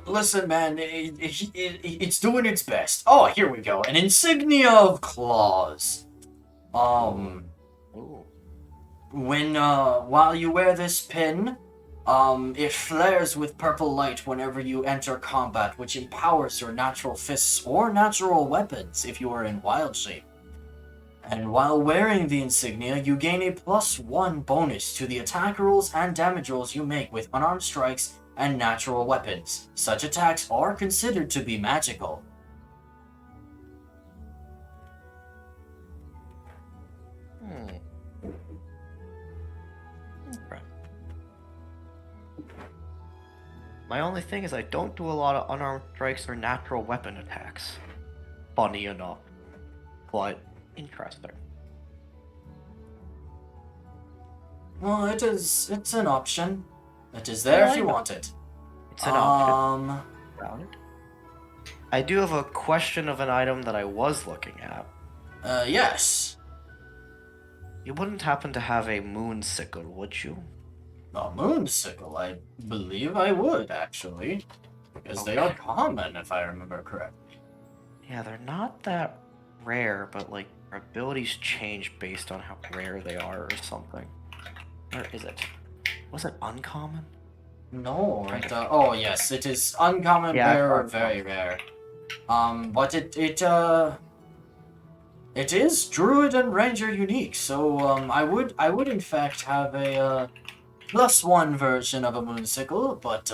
Listen, man, it's doing its best. Oh, here we go. An insignia of claws. Ooh. While you wear this pin, it flares with purple light whenever you enter combat, which empowers your natural fists or natural weapons if you are in wild shape. And while wearing the insignia, you gain a +1 bonus to the attack rolls and damage rolls you make with unarmed strikes and natural weapons. Such attacks are considered to be magical. Okay. My only thing is I don't do a lot of unarmed strikes or natural weapon attacks. Funny enough. But interesting. Well, it's an option. It is there if you want it. It's an option. About it. I do have a question of an item that I was looking at. Yes. You wouldn't happen to have a moon sickle, would you? A moonsicle, I believe I would, actually. Because they are common, if I remember correctly. Yeah, they're not that rare, but like their abilities change based on how rare they are or something. Where is it? Was it uncommon? No, oh yes, it is uncommon, Yeah, rare, or uncommon. very rare. But it is druid and ranger unique, so I would in fact have a +1 version of a moonsicle, but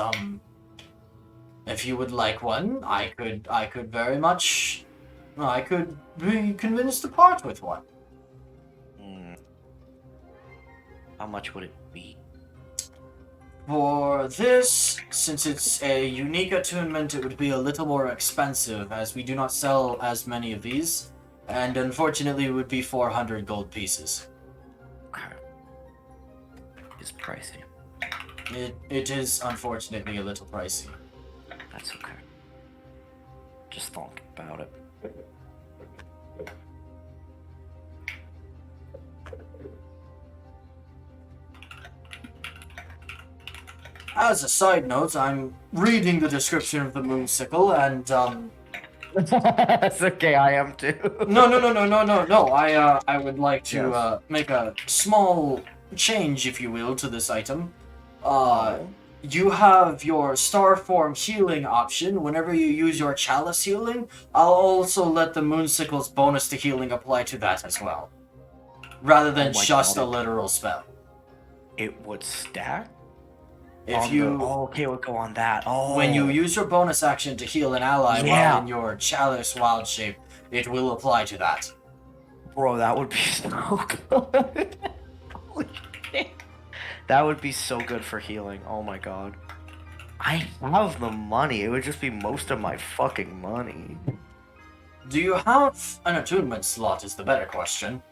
if you would like one, I could very much, I could be convinced to part with one. How much would it be? For this, since it's a unique attunement, it would be a little more expensive, as we do not sell as many of these, and unfortunately it would be 400 gold pieces. Okay. It's pricey. It is unfortunately a little pricey. That's okay. Just think about it. As a side note, I'm reading the description of the moonsicle, and That's okay, I am too. no. I would like to make a small change, if you will, to this item. You have your star form healing option. Whenever you use your chalice healing, I'll also let the moonsicle's bonus to healing apply to that as well, rather than just a literal spell. It would stack? If you okay, we'll go on that. Oh, when you use your bonus action to heal an ally while in your chalice wild shape, it will apply to that. Bro, that would be so good. Holy shit. That would be so good for healing. Oh my god. I have the money. It would just be most of my fucking money. Do you have an attunement slot is the better question.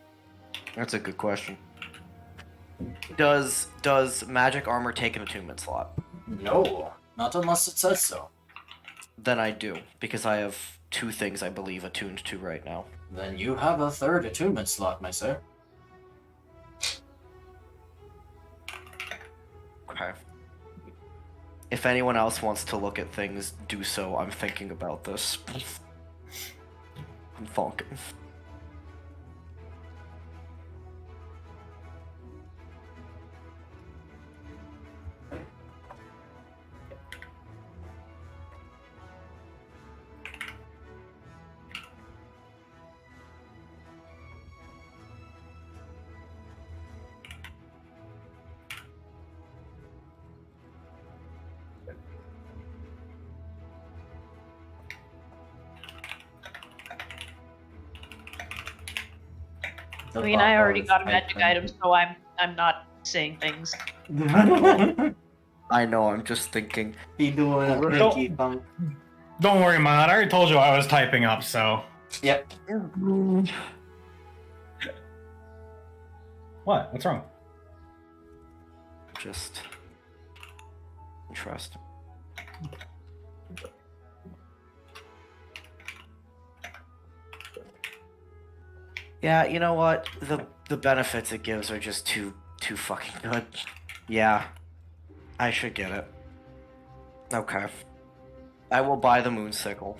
That's a good question. Does magic armor take an attunement slot? No, not unless it says so. Then I do, because I have 2 things I believe attuned to right now. Then you have a 3rd attunement slot, my sir. Okay. If anyone else wants to look at things, do so. I'm thinking about this. I'm thinking. I mean, I already got a magic item, so I'm not saying things. I know, I'm just thinking. Be doing a Don't- pinky funk. Don't worry, Mod. I already told you I was typing up, so. Yep. What? What's wrong? Just interesting. Yeah, you know what? The benefits it gives are just too fucking good. Yeah. I should get it. Okay. I will buy the moon sickle.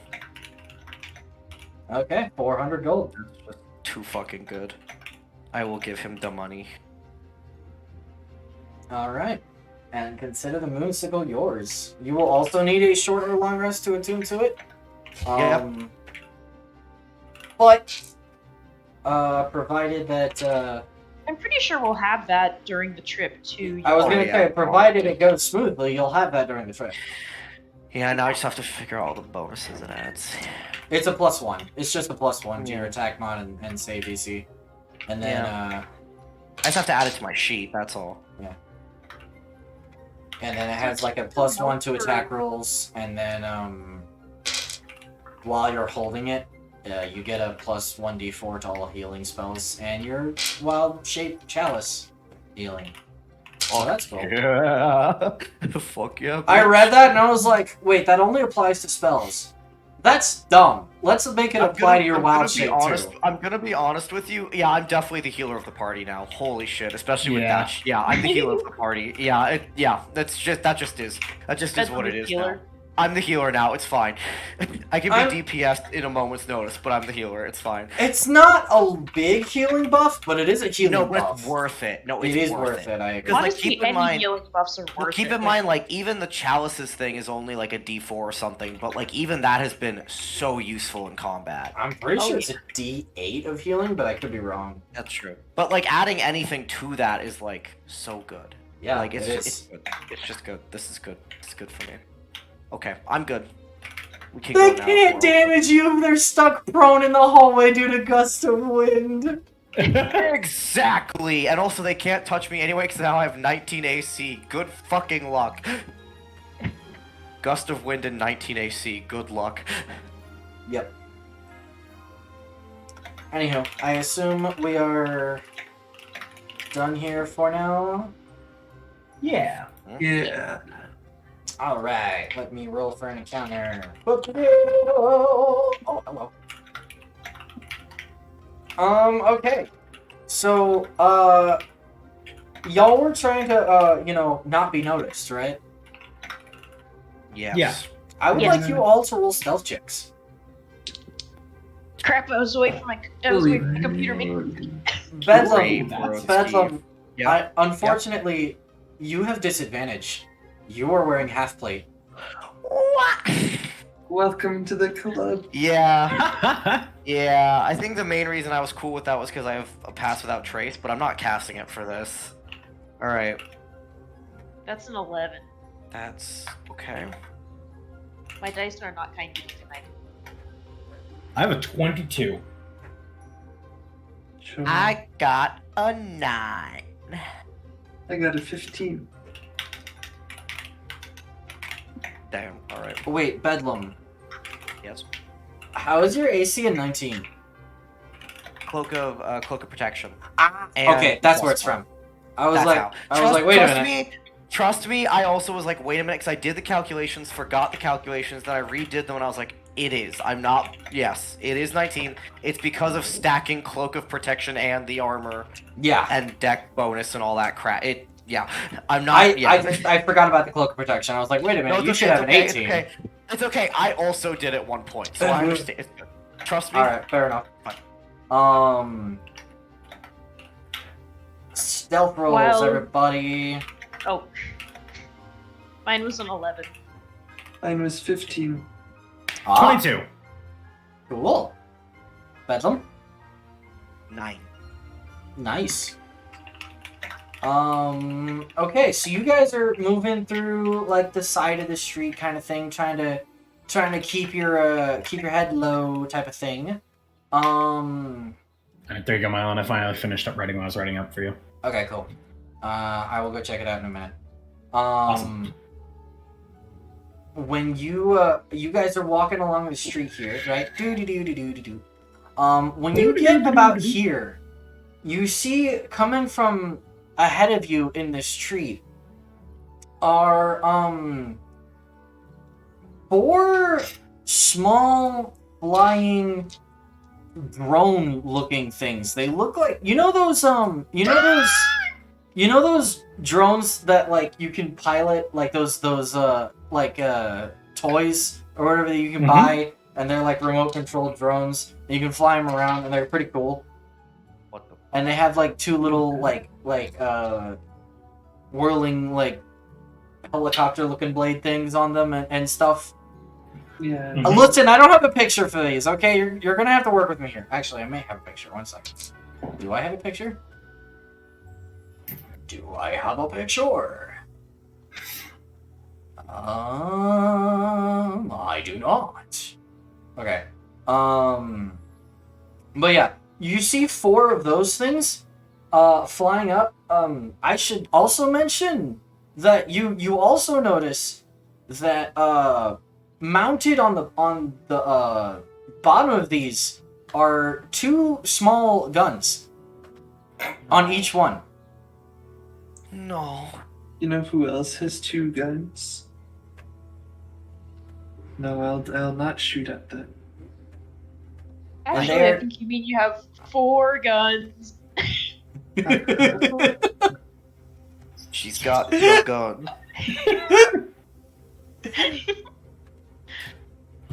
Okay, 400 gold. That's just too fucking good. I will give him the money. All right, and consider the moonsicle yours. You will also need a short or long rest to attune to it. But provided that I'm pretty sure we'll have that during the trip to. I was Oh, gonna yeah. say, provided it goes smoothly, you'll have that during the trip. Yeah, now I just have to figure out all the bonuses it adds. It's a +1. It's just a +1 to your attack mod and save DC, and then I just have to add it to my sheet. That's all. and then it has like a +1 to attack rolls, and then while you're holding it, you get a +1d4 to all healing spells, and your wild shape chalice healing. Oh, that's cool. Yeah. Fuck yeah. I read that and I was like, wait, that only applies to spells. That's dumb. Let's make it apply to your wild shape too. I'm gonna be honest with you. Yeah, I'm definitely the healer of the party now. Holy shit, especially with Yeah. that. Yeah, I'm the healer of the party. Yeah, that just is what it is Healer. now. I'm the healer now. It's fine. I can I'm- be DPS in a moment's notice, but I'm the healer. It's fine. It's not a big healing buff, but it is a healing No, buff. but it's worth it. No, It it's is worth it. I agree. Because, like, Honestly, keep in any mind- healing buffs are Well, worth keep it. in mind, like, even the chalices thing is only like a D4 or something, but like even that has been so useful in combat. I'm pretty Oh, sure it's a D8 of healing, but I could be wrong. That's true. But like adding anything to that is like so good. Yeah, like it's it just, is. it's good. It's just good. This is good. It's good for me. Okay, I'm good. We can They go now. can't damage you if they're stuck prone in the hallway due to gust of wind. Exactly. And also they can't touch me anyway because now I have 19 AC. Good fucking luck. Gust of wind and 19 AC. Good luck. Yep. Anywho, I assume we are done here for now. Yeah. Yeah. Alright, let me roll for an encounter. Oh, hello. Okay. So, y'all were trying to, not be noticed, right? Yes. Yeah. I would Yeah. like you all to roll stealth checks. Crap! I was away from my computer. Bedlam, Brave, Bedlam, Yeah. unfortunately, you have disadvantage. You are wearing half plate. What? Welcome to the club. Yeah. Yeah. I think the main reason I was cool with that was because I have a pass without trace, but I'm not casting it for this. All right. That's an 11. That's okay. My dice are not kind to me tonight. I have a 22. Sure. I got a 9. I got a 15. Damn. All right. Wait, Bedlam, Yes. how is your AC in 19? Cloak of protection. Ah, And okay, that's where plus it's one. from. I was That's like, how. wait a trust minute. Trust me, I also was like, wait a minute, because I did the calculations, forgot the calculations, then I redid them, and I was like, it is. I'm not. Yes, it is 19. It's because of stacking Cloak of Protection and the armor Yeah, and deck bonus and all that crap. Yeah. I'm not. I forgot about the cloak of protection. I was like, wait a minute, it's you okay, should have an it's 18. okay. It's okay. I also did at one point, so I understand. It's good. Trust me. All right, fair enough. Fine. Stealth rolls, Well- everybody. Oh. Mine was an 11. Mine was 15. Ah, 22. cool. Bedlam, 9. nice. Okay, so you guys are moving through like the side of the street kind of thing, trying to keep your head low type of thing. All right, there you go, Mylon. I finally finished up writing what I was writing up for you. Okay, cool. I will go check it out in a minute. Awesome. When you you guys are walking along the street here, right? Do. When you get about here, you see coming from ahead of you in the street are 4 small flying drone looking things. They look like those drones that like you can pilot, like those toys or whatever that you can buy, and they're like remote controlled drones. And you can fly them around, and they're pretty cool. What the? And they have like 2 little whirling like helicopter looking blade things on them and stuff. Yeah. Listen, I don't have a picture for these, okay? You're gonna have to work with me here. Actually, I may have a picture. 1 second. Do I have a picture? Do I have a picture? I do not. Okay. But yeah, you see 4 of those things, flying up. I should also mention that you also notice that, mounted on the bottom of these are 2 small guns on each one. No. You know who else has 2 guns? No, I'll not shoot at them. Actually, I think you mean you have 4 guns. She's got no gun.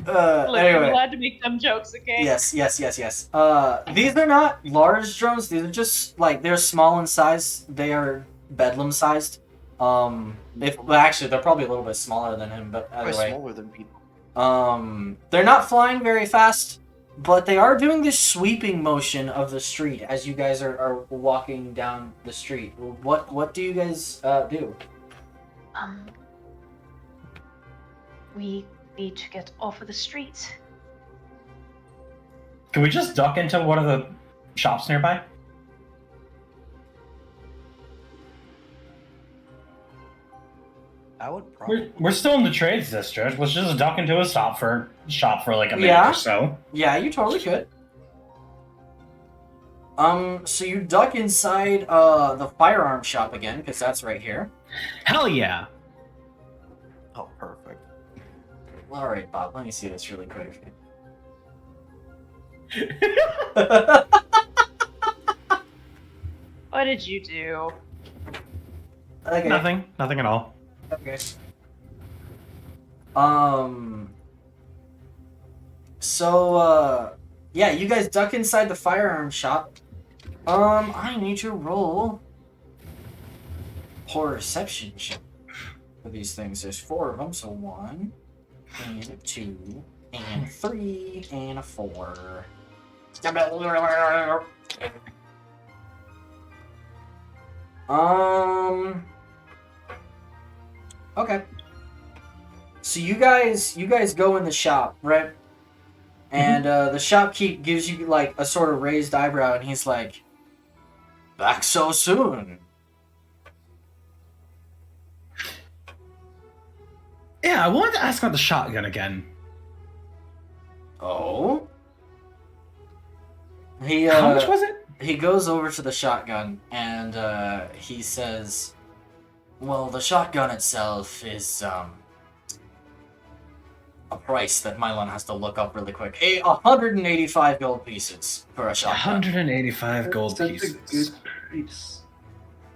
Look, Anyway. I'm allowed to make dumb jokes, okay? Yes. These are not large drones. These are just like they're small in size. They are bedlam sized. Actually, they're probably a little bit smaller than him, but either way. Smaller than people. They're not flying very fast, but they are doing this sweeping motion of the street as you guys are walking down the street. What do you guys do? We need to get off of the street. Can we just duck into one of the shops nearby? I would probably. We're still in the trades district. Let's just duck into a shop for like a minute Yeah. or so. Yeah, you totally could. So you duck inside the firearm shop again, because that's right here. Hell yeah! Oh, perfect. Alright, Bob, let me see this really quick. What did you do? Okay. Nothing at all. Okay. So, yeah, you guys duck inside the firearm shop. I need to roll perception check for these things. There's 4 of them, so 1, and a 2, and a 3, and a 4. Okay. So you guys go in the shop, right? And the shopkeep gives you like a sort of raised eyebrow, and he's like, "Back so soon?" Yeah, I wanted to ask about the shotgun again. Oh. How much was it? He goes over to the shotgun and he says, "Well, the shotgun itself is a price that Mylon has to look up really quick. 185 gold pieces for a shotgun. 185 gold That's pieces. a good price.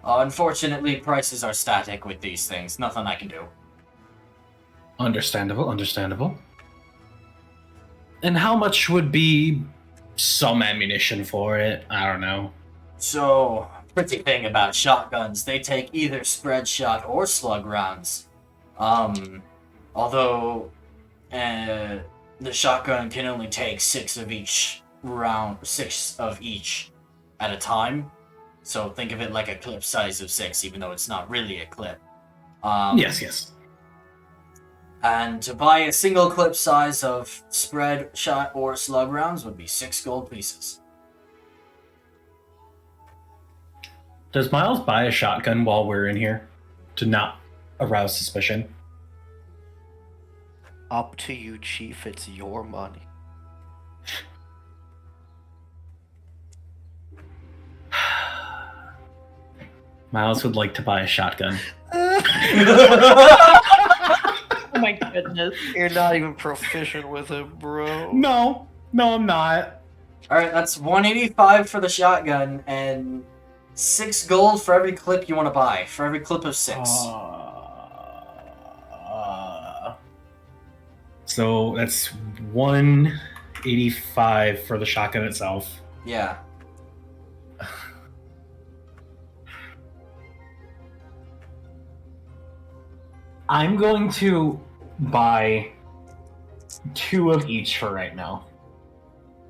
Unfortunately, prices are static with these things. Nothing I can do." Understandable. And how much would be some ammunition for it? I don't know. So, pretty thing about shotguns, they take either spread shot or slug rounds. Although the shotgun can only take 6 of each at a time. So think of it like a clip size of 6, even though it's not really a clip. Yes. And to buy a single clip size of spread shot or slug rounds would be 6 gold pieces. Does Miles buy a shotgun while we're in here to not arouse suspicion? Up to you, Chief. It's your money. Miles would like to buy a shotgun. Oh my goodness. You're not even proficient with it, bro. No, I'm not. Alright, that's 185 for the shotgun and 6 gold for every clip you want to buy. For every clip of 6. So that's 185 for the shotgun itself. Yeah. I'm going to buy 2 of each for right now.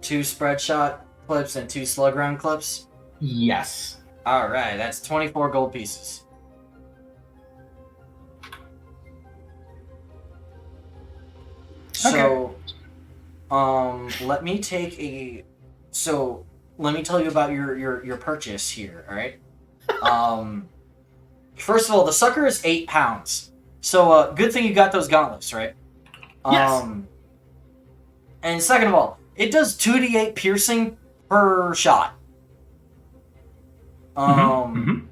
2 spread shot clips and 2 slug round clips. Yes. Alright, that's 24 gold pieces. So, let me take a... So, let me tell you about your purchase here, alright? First of all, the sucker is 8 pounds. So, good thing you got those gauntlets, right? Yes. And second of all, it does 2d8 piercing per shot. And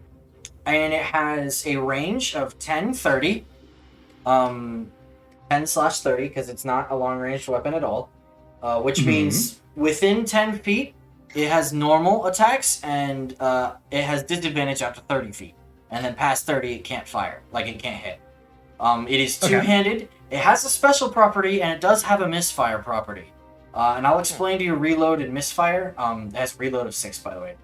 it has a range of 10, 30. 10/30, because it's not a long-range weapon at all. Which means within 10 feet, it has normal attacks, and it has disadvantage up to 30 feet. And then past 30, it can't fire. Like, it can't hit. It is two-handed. It has a special property, and it does have a misfire property. And I'll explain to you reload and misfire. It has reload of 6, by the way.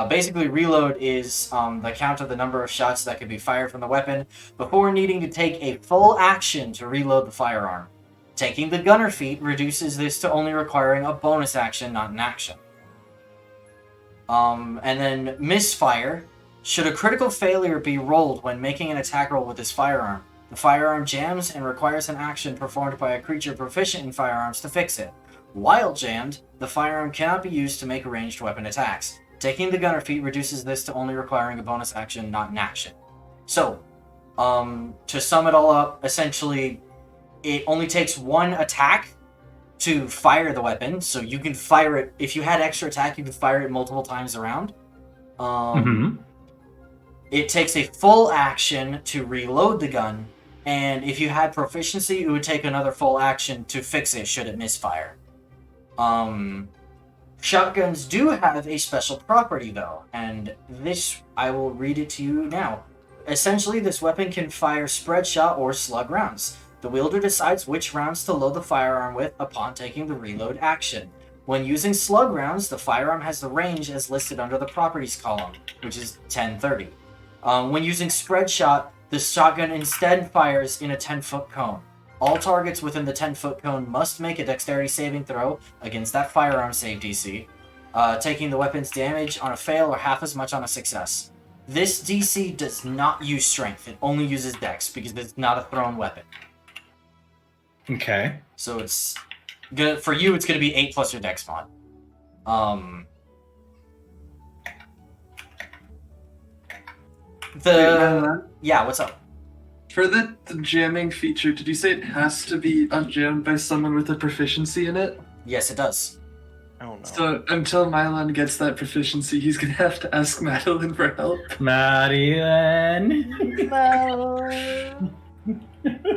Basically, reload is the count of the number of shots that can be fired from the weapon before needing to take a full action to reload the firearm. Taking the gunner feat reduces this to only requiring a bonus action, not an action. And then misfire. Should a critical failure be rolled when making an attack roll with this firearm, the firearm jams and requires an action performed by a creature proficient in firearms to fix it. While jammed, the firearm cannot be used to make ranged weapon attacks. Taking the gunner feat reduces this to only requiring a bonus action, not an action. So, to sum it all up, essentially, it only takes 1 attack to fire the weapon, so you can fire it. If you had extra attack, you could fire it multiple times around. It takes a full action to reload the gun, and if you had proficiency, it would take another full action to fix it should it misfire. Shotguns do have a special property, though, and this, I will read it to you now. Essentially, this weapon can fire spread shot or slug rounds. The wielder decides which rounds to load the firearm with upon taking the reload action. When using slug rounds, the firearm has the range as listed under the properties column, which is 10/30. When using spread shot, the shotgun instead fires in a 10-foot cone. All targets within the 10-foot cone must make a dexterity saving throw against that firearm save DC, taking the weapon's damage on a fail or half as much on a success. This DC does not use strength, it only uses dex, because it's not a thrown weapon. Okay. So it's gonna, for you, it's gonna be 8 plus your dex mod. Yeah, what's up? For the jamming feature, did you say it has to be unjammed by someone with a proficiency in it? Yes, it does. Oh no. So until Mylon gets that proficiency, he's gonna have to ask Madeline for help. Madeline.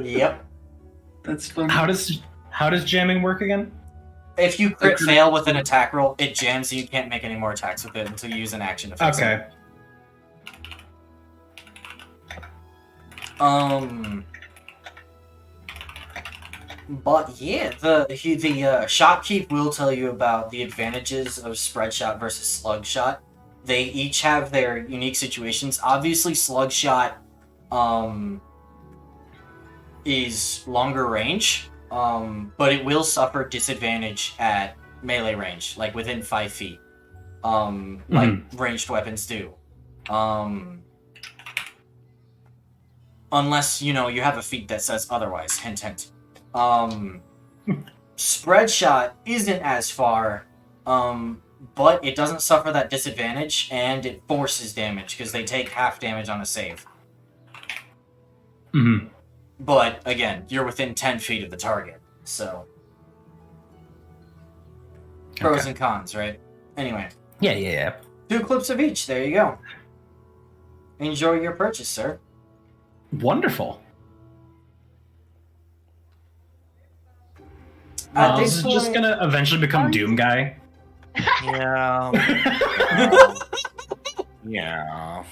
Yep. That's fun. How does jamming work again? If you crit fail with an attack roll, it jams and you can't make any more attacks with it until you use an action to fix it. Okay. But yeah, the shopkeep will tell you about the advantages of spread shot versus slug shot. They each have their unique situations. Obviously, slug shot is longer range, but it will suffer disadvantage at melee range, like within 5 feet, like ranged weapons do. Unless, you have a feat that says otherwise, hint hint. Spread shot isn't as far, but it doesn't suffer that disadvantage, and it forces damage because they take half damage on a save. Mm-hmm. But again, you're within 10 feet of the target, so pros Okay. and cons, right? Anyway, Yeah. 2 clips of each. There you go. Enjoy your purchase, sir. Wonderful. At This this is just point- gonna eventually become Oh, Doom Guy. Yeah. Yeah.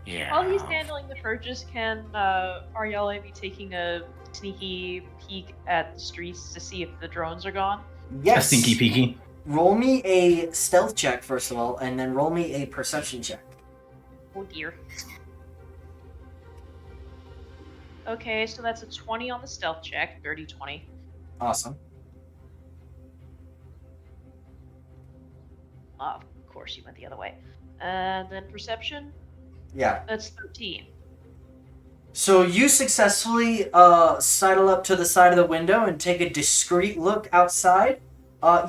Yeah. While he's handling the purchase, can Ariella be taking a sneaky peek at the streets to see if the drones are gone? Yes. A stinky peaky. Roll me a stealth check first of all, and then roll me a perception check. Oh dear. Okay, so that's a 20 on the stealth check, dirty 20. Awesome. Of course, you went the other way. And then perception, Yeah. that's 13. So you successfully sidle up to the side of the window and take a discreet look outside.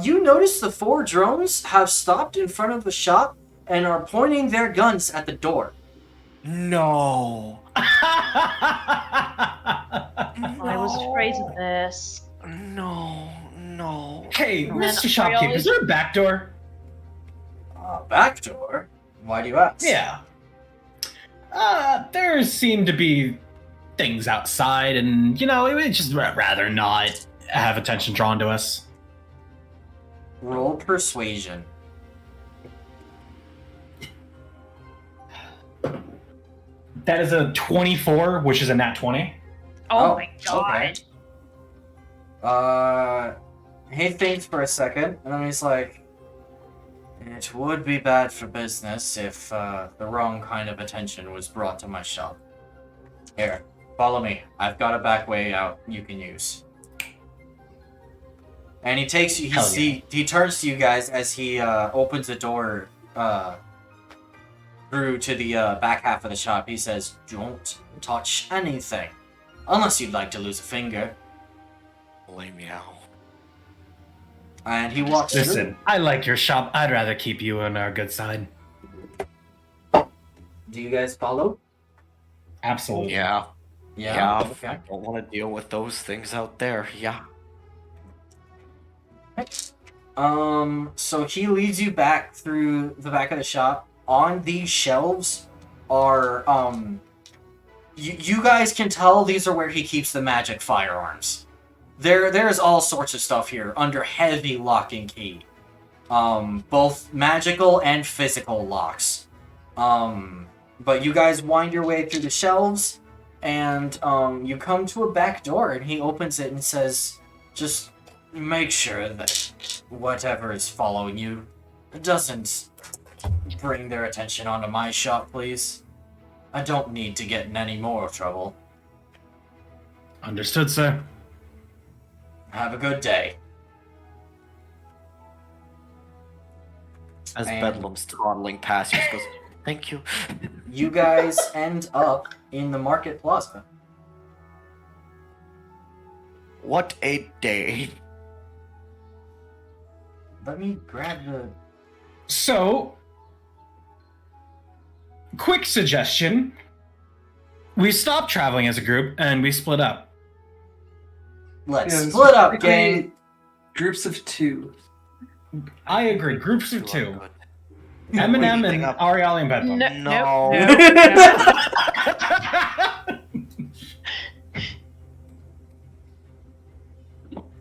You notice the 4 drones have stopped in front of the shop and are pointing their guns at the door. No. I was afraid of this. No. Hey, And then Mr. Shopkeeper, Ariella- is there a back door? Back door? Why do you ask? Yeah. There seem to be things outside, and, you know, it would just rather not have attention drawn to us. Roll persuasion. That is a 24, which is a nat 20. Oh, Oh, my god. Okay. He thinks for a second, and then he's like, it would be bad for business if the wrong kind of attention was brought to my shop. Here, follow me. I've got a back way out you can use. And he takes you, Hell yeah. he turns to you guys as he opens the door through to the back half of the shop. He says, don't touch anything. Unless you'd like to lose a finger. Lay me out. And he walks through. Listen, I like your shop. I'd rather keep you on our good side. Do you guys follow? Absolutely. Yeah. Yeah. Okay. I don't want to deal with those things out there. Yeah. So he leads you back through the back of the shop. On these shelves are, you guys can tell these are where he keeps the magic firearms. There's all sorts of stuff here under heavy lock and key. Both magical and physical locks. But you guys wind your way through the shelves, and you come to a back door, and he opens it and says, just make sure that whatever is following you doesn't bring their attention onto my shop, please. I don't need to get in any more trouble. Understood, sir. Have a good day. As And- Bedlam's toddling past, he just goes, "Thank you." You guys end up in the market plaza. What a day. Let me grab the... So, quick suggestion. We stopped traveling as a group and we split up. Let's Yeah, split up, specifically gang. Groups of 2. I agree. Groups of You are 2. good. Eminem Wait, and up. Ariel and Bedlam. No.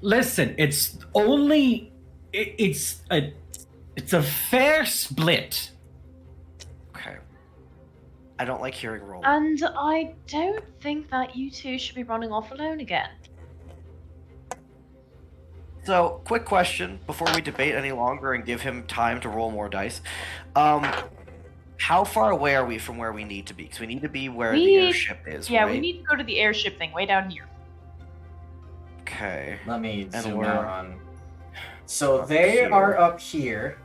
Listen, it's only it's a fair split. Okay. I don't like hearing roll. And I don't think that you two should be running off alone again. So, quick question before we debate any longer and give him time to roll more dice. How far away are we from where we need to be? Because we need to be where the We- airship is, Yeah, right? we need to go to the airship thing way down here. Okay. Let me And zoom we're- out on... So Up they here. are up here.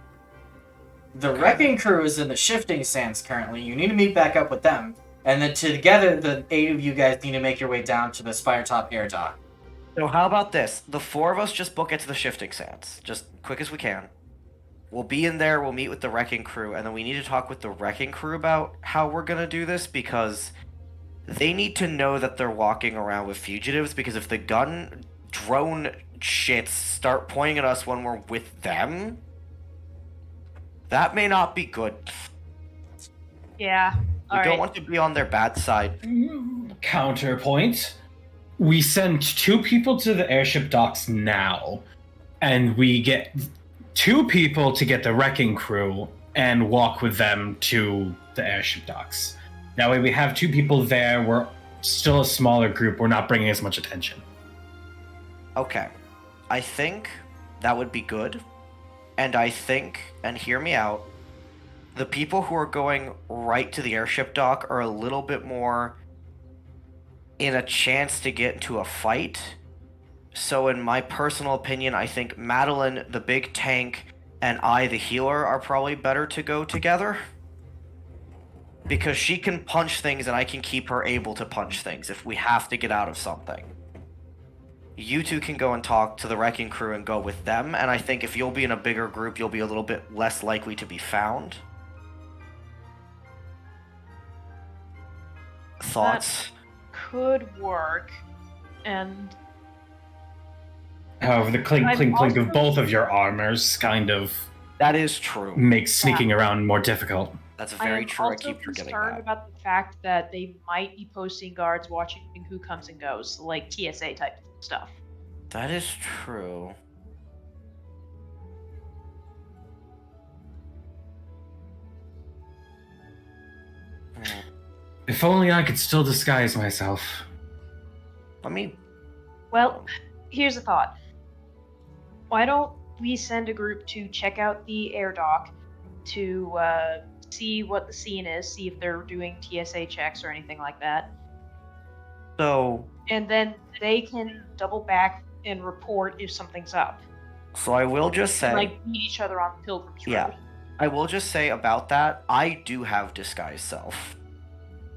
The wrecking crew is in the shifting sands currently. You need to meet back up with them. And then together, the 8 of you guys need to make your way down to the Spiretop air dock. So how about this? The 4 of us just book it to the shifting sands. Just quick as we can. We'll be in there, we'll meet with the wrecking crew, and then we need to talk with the wrecking crew about how we're gonna do this, because they need to know that they're walking around with fugitives, because if the drone shits start pointing at us when we're with them, that may not be good. Yeah. We All don't right. want to be on their bad side. Counterpoint. We send 2 people to the airship docks now, and we get 2 people to get the wrecking crew and walk with them to the airship docks. That way we have 2 people there. We're still a smaller group. We're not bringing as much attention. Okay. I think that would be good. And I think, and hear me out, the people who are going right to the airship dock are a little bit more in a chance to get into a fight. So in my personal opinion, I think Madeline, the big tank, and I, the healer, are probably better to go together. Because she can punch things and I can keep her able to punch things if we have to get out of something. You 2 can go and talk to the wrecking crew and go with them, and I think if you'll be in a bigger group, you'll be a little bit less likely to be found. Thoughts? Could work, and However, the clink, I'm clink, clink of also- both of your armors kind of That is true. makes sneaking around more difficult. That's I very am true. I also keep forgetting concerned that. about the fact that they might be posting guards watching who comes and goes, like TSA type stuff. That is true. If only I could still disguise myself. Let me. Well, here's a thought. Why don't we send a group to check out the air dock to see what the scene is, see if they're doing TSA checks or anything like that, So and then they can double back and report if something's up. I will just say. Like meet each other on Pilgrim's Road. Yeah. I will just say about that, I do have disguise self.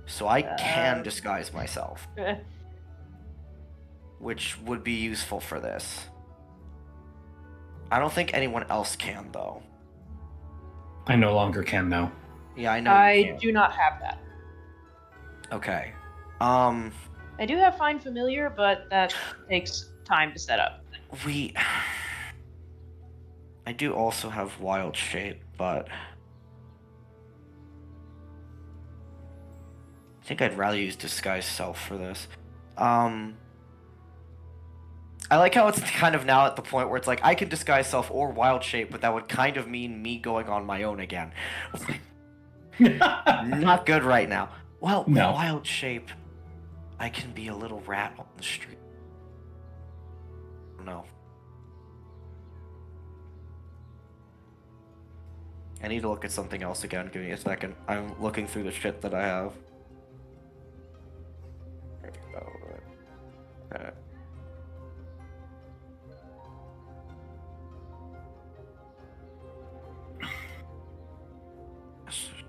So I can disguise myself, which would be useful for this. I don't think anyone else can, though. I no longer can, though. Yeah, I know. you I can't. do not have that. Okay. I do have Find Familiar, but that takes time to set up. I do also have Wild Shape, but I think I'd rather use Disguise Self for this. I like how it's kind of now at the point where it's like I can Disguise Self or Wild Shape, but that would kind of mean me going on my own again. Not good right now. Well, with No. Wild Shape, I can be a little rat on the street. No. I need to look at something else again. Give me a second. I'm looking through the shit that I have. There we go. Okay.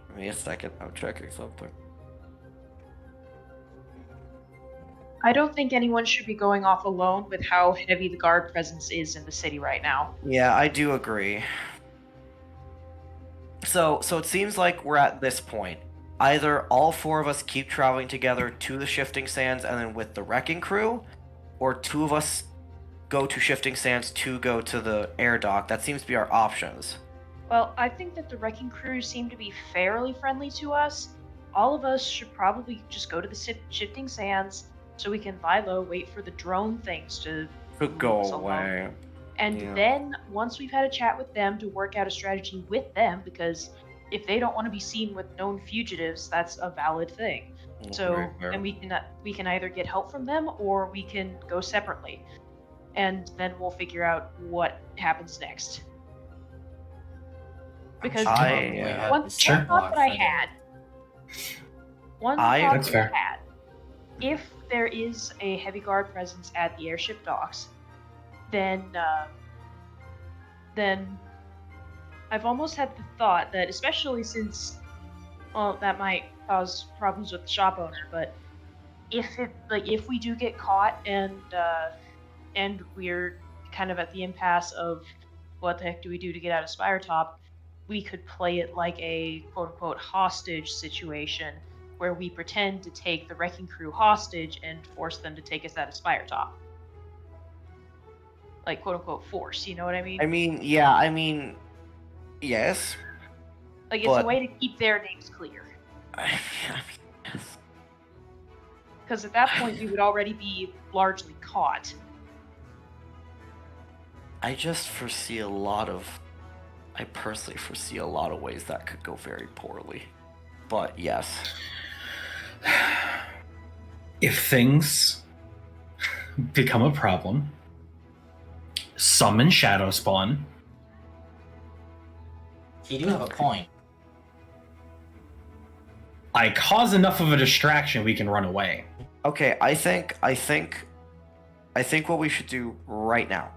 Give me a second. I'm checking something. I don't think anyone should be going off alone with how heavy the guard presence is in the city right now. Yeah, I do agree. So it seems like we're at this point. Either all 4 of us keep traveling together to the Shifting Sands and then with the wrecking crew, or 2 of us go to Shifting Sands to go to the air dock. That seems to be our options. Well, I think that the wrecking crew seem to be fairly friendly to us. All of us should probably just go to the Shifting Sands so we can lie low, wait for the drone things to Go So long. away. And Yeah. then, once we've had a chat with them to work out a strategy with them, because if they don't want to be seen with known fugitives, that's a valid thing. So, Very fair. and we can either get help from them or we can go separately, and then we'll figure out what happens next. Because one Sure. thought that I had, That's fair. if there is a heavy guard presence at the airship docks, then I've almost had the thought that, especially since, well, that might cause problems with the shop owner, but if we do get caught and we're kind of at the impasse of what the heck do we do to get out of Spiretop, we could play it like a quote-unquote hostage situation, where we pretend to take the wrecking crew hostage and force them to take us out of Spiretop. Like, quote-unquote force, you know what I mean? I mean, yeah, I mean, yes. Like, it's a but- way to keep their names clear. I mean, yes. Because at that point, we would already be largely caught. I personally foresee a lot of ways that could go very poorly. But yes. If things become a problem, summon Shadow Spawn. You do have a point. I cause enough of a distraction, we can run away. Okay, I think what we should do right now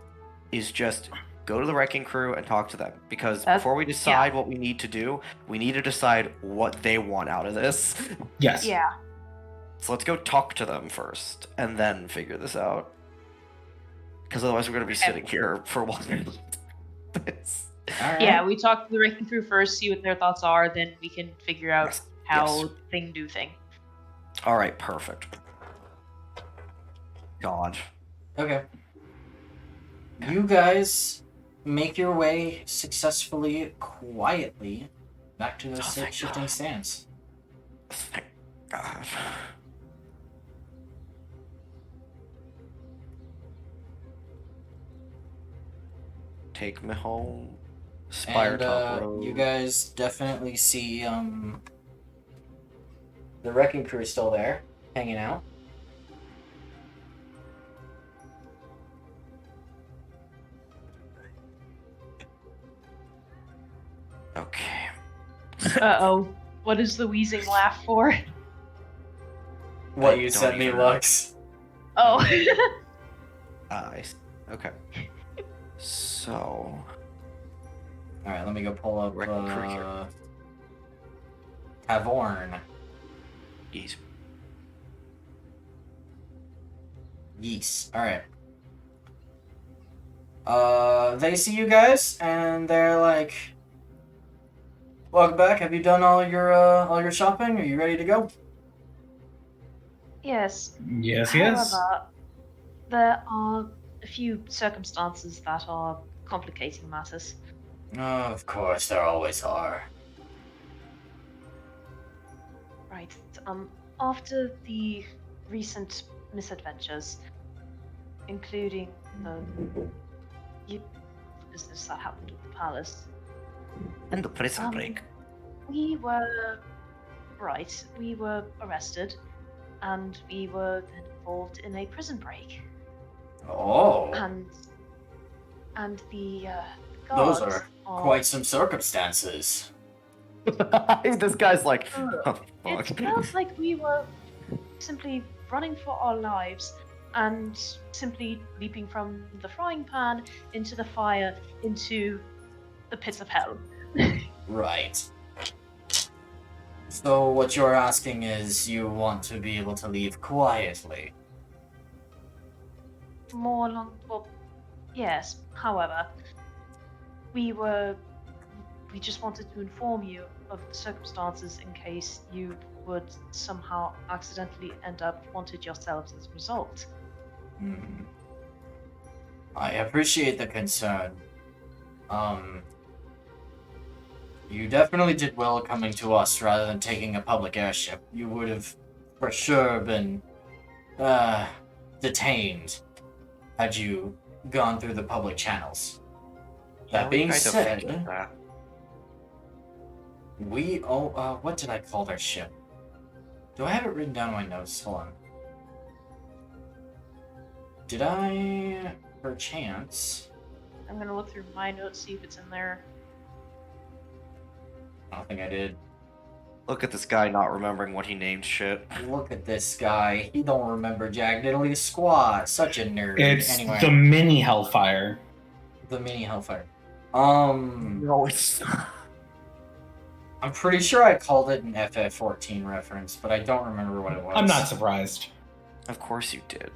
is just go to the wrecking crew and talk to them, because before we decide what we need to do, we need to decide what they want out of this. Yes. Yeah. So let's go talk to them first and then figure this out. Because otherwise we're going to be sitting here for one minute. Yeah, we talk to the wrecking crew first, see what their thoughts are, then we can figure out how Yes. thing do thing. All right, perfect. God. Okay. You guys make your way successfully, quietly, back to the thank shifting God. sands. Thank God. Take me home. Spire Top Road. You guys definitely see the wrecking crew is still there, hanging out. Okay. Uh-oh. What is the wheezing laugh for? What I you don't sent me even know. looks. Oh. I see. Okay. So. All right, let me go pull up Wrecking crew here. Tavorn. Ease. Yeast. All right. They see you guys and they're like, "Welcome back. Have you done all your shopping? Are you ready to go?" Yes. Yes, yes. However, there are a few circumstances that are complicating matters. Of course, there always are. Right. After the recent misadventures, including the business that happened at the palace, And the prison break. we were arrested, and we were then involved in a prison break. Oh, And the those guards are quite some circumstances. This guy's like, oh, It fuck. felt like we were simply running for our lives and simply leaping from the frying pan into the fire into the pits of hell. Right. So what you're asking is you want to be able to leave quietly. Well, yes. However, we just wanted to inform you of the circumstances in case you would somehow accidentally end up wanted yourselves as a result. Hmm. I appreciate the concern. You definitely did well coming to us rather than taking a public airship. You would have for sure been detained had you gone through the public channels. Yeah, That we being kind of said, figured that. what did I call their ship? Do I have it written down in my notes? Hold on. Did I, perchance? I'm gonna look through my notes, see if it's in there. I don't think I did. Look at this guy not remembering what he named shit. Look at this guy. He don't remember Jack Diddley squat. Such a nerd. It's Anyway, the mini Hellfire. the mini Hellfire. No, it's. I'm pretty sure I called it an FF14 reference, but I don't remember what it was. I'm not surprised. Of course you did.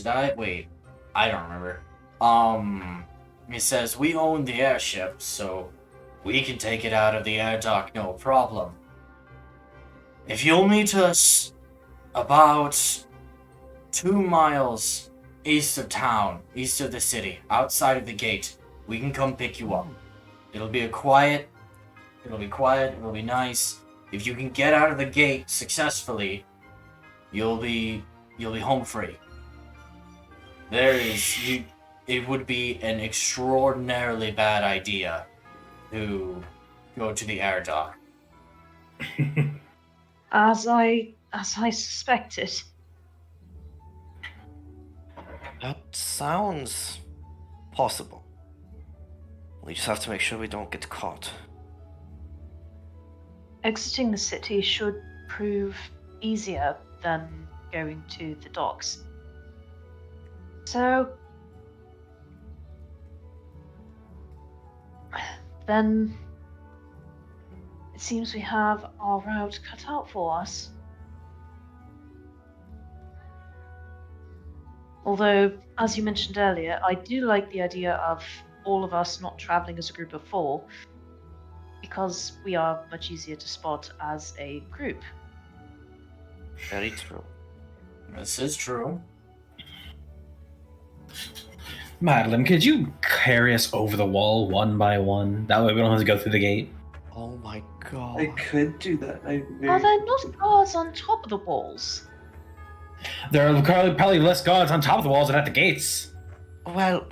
Did I? Wait. I don't remember. He says, we own the airship, so we can take it out of the air dock, no problem. If you'll meet us about 2 miles east of town, east of the city, outside of the gate, we can come pick you up. It'll be quiet, it'll be nice. If you can get out of the gate successfully, you'll be home free. It would be an extraordinarily bad idea to go to the air dock. As I suspected. That sounds possible. We just have to make sure we don't get caught. Exiting the city should prove easier than going to the docks. So, then it seems we have our route cut out for us. Although, as you mentioned earlier, I do like the idea of all of us not traveling as a group of 4, because we are much easier to spot as a group. Very true. This is true. Madeline, could you carry us over the wall one by one? That way we don't have to go through the gate. Oh my god. I could do that. Are there not guards on top of the walls? There are probably less guards on top of the walls than at the gates. Well...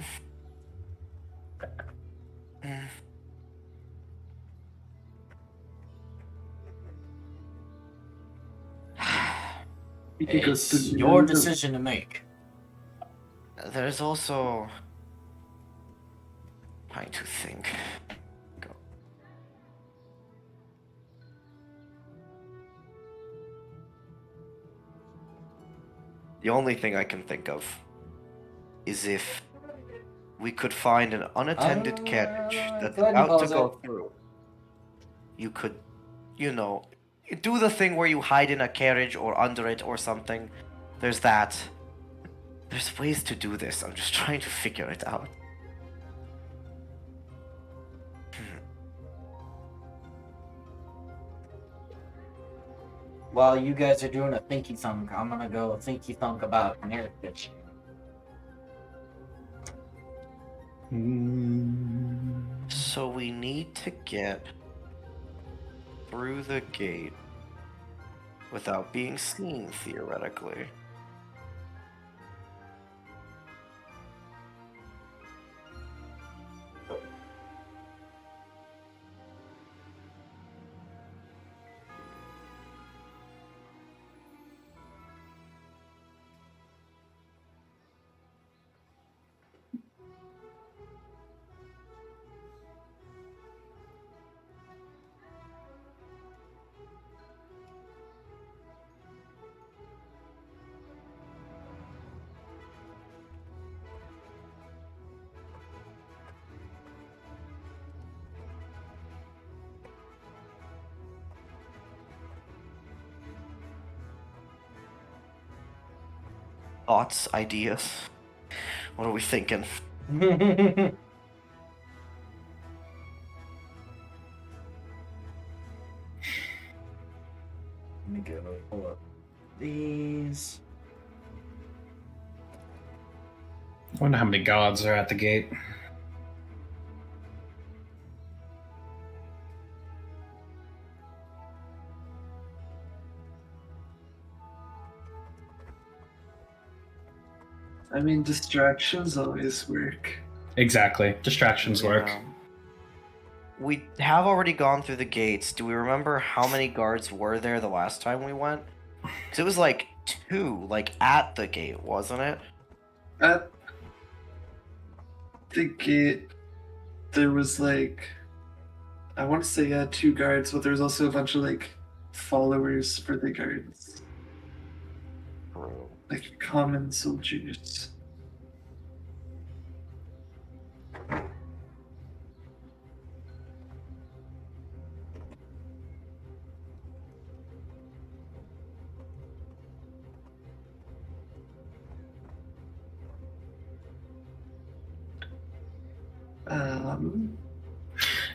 It's your decision to make. There's also... Trying to think. Go. The only thing I can think of is if we could find an unattended carriage that's go ahead and about to pause go it. through. You could, do the thing where you hide in a carriage or under it or something. There's that. There's ways to do this. I'm just trying to figure it out. While you guys are doing a thinky thunk, I'm gonna go thinky thunk about an airfish. So we need to get through the gate without being seen, theoretically. Thoughts, ideas? What are we thinking? Let me go pull up these. I wonder how many gods are at the gate. I mean, distractions always work. Exactly. Distractions work. Yeah. We have already gone through the gates. Do we remember how many guards were there the last time we went? Because it was like 2, like at the gate, wasn't it? At the gate, there was like, I want to say 2 guards, but there was also a bunch of like followers for the guards, like common soldiers.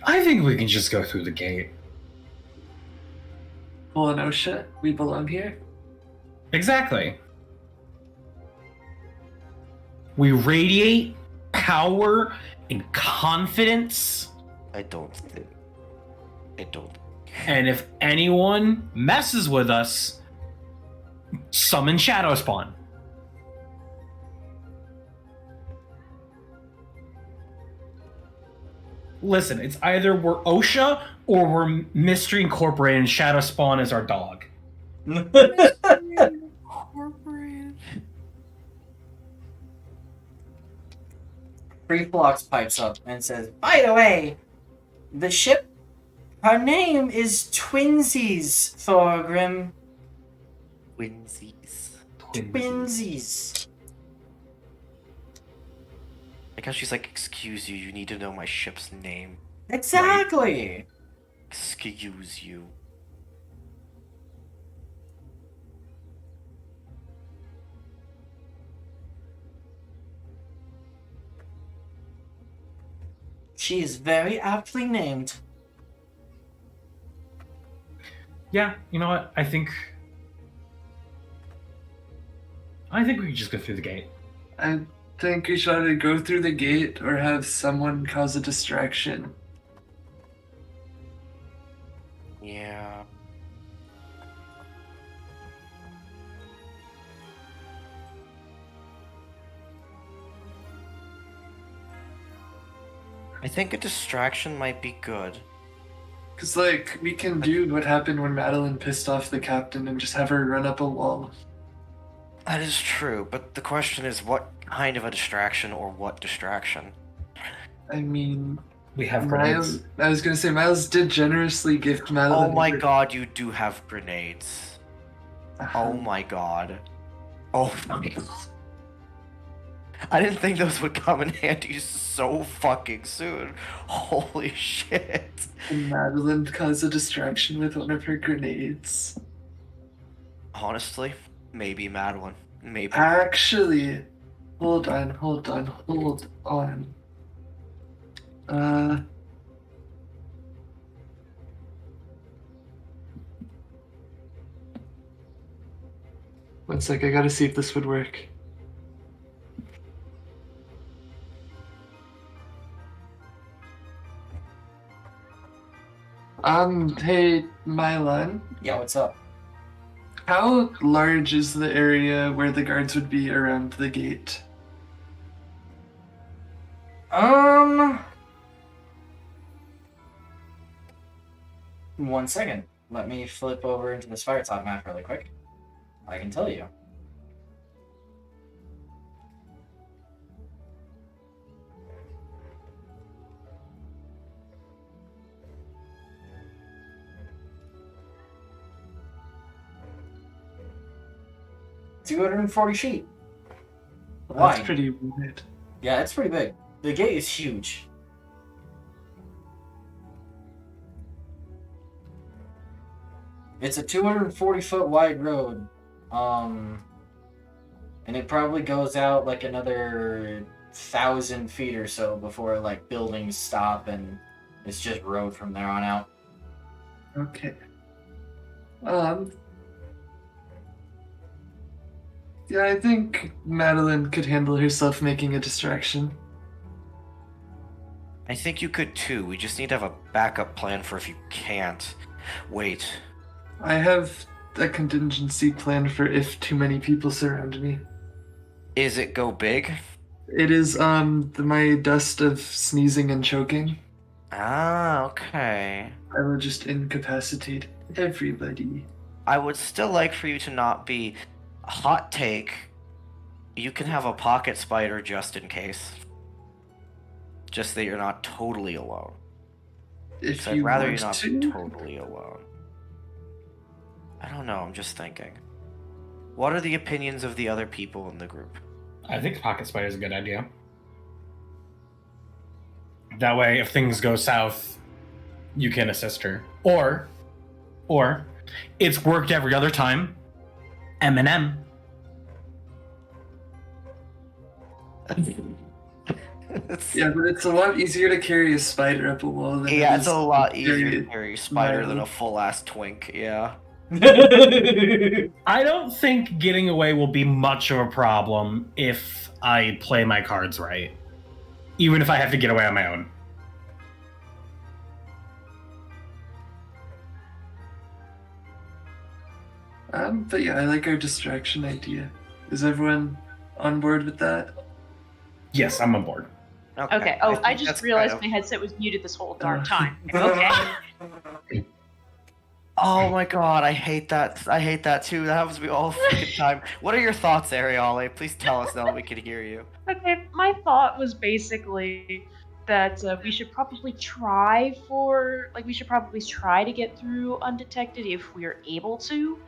I think we can just go through the gate. Well, and Osha, we belong here. Exactly. We radiate power and confidence. I don't. And if anyone messes with us, summon Shadow Spawn. Listen, it's either we're OSHA or we're Mystery Incorporated and Shadow Spawn is our dog. Free Phlox pipes up and says, "By the way, the ship, her name is Twinsies, Thorgrim. Twinsies. Twinsies." Like how she's like, excuse you, you need to know my ship's name. Exactly. Excuse you. She is very aptly named. Yeah, you know what? I think we can just go through the gate. I think we should either go through the gate or have someone cause a distraction. Yeah. I think a distraction might be good. Because, like, we can do what happened when Madeline pissed off the captain and just have her run up a wall. That is true, but the question is what kind of a distraction or what distraction? I mean, We have grenades. I was going to say, Miles did generously gift Madeline. Oh my god, you do have grenades. Oh my god. Oh my god. I didn't think those would come in handy so fucking soon. Holy shit. And Madeline caused a distraction with one of her grenades. Honestly, maybe Madeline. Maybe. Actually, hold on. One sec, I gotta see if this would work. Hey, Mylan, Yeah, what's up? how large is the area where the guards would be around the gate? 1 second. Let me flip over into this Firetalk map really quick. I can tell you. $240 feet. That's Wide. pretty wide. Yeah, it's pretty big. The gate is huge. It's a 240-foot wide road. And it probably goes out like another 1,000 feet or so before like buildings stop and it's just road from there on out. Okay. Yeah, I think Madeline could handle herself making a distraction. I think you could too. We just need to have a backup plan for if you can't. Wait. I have a contingency plan for if too many people surround me. Is it go big? It is my dust of sneezing and choking. Ah, okay. I will just incapacitate everybody. I would still like for you to not be hot take. You can have a pocket spider just in case. Just that you're not totally alone. If So I'd you rather want you not to. be totally alone. I don't know, I'm just thinking. What are the opinions of the other people in the group? I think Pocket Spider is a good idea. That way, if things go south, you can assist her. Or, it's worked every other time. Eminem. Yeah, but it's a lot easier to carry a spider up a wall than Yeah, it it's is a lot to easier to carry carry a spider than a Milo. full ass twink. Yeah. I don't think getting away will be much of a problem if I play my cards right. Even if I have to get away on my own. But yeah, I like our distraction idea. Is everyone on board with that? Yes, I'm on board. Okay. Oh, I think just that's realized kind of- my headset was muted this whole darn Oh. time. Okay. Oh my god, I hate that. I hate that too. That happens to me all the freaking time. What are your thoughts, Ariale? Please tell us now that we can hear you. Okay, my thought was basically that we should probably try to get through undetected if we're able to.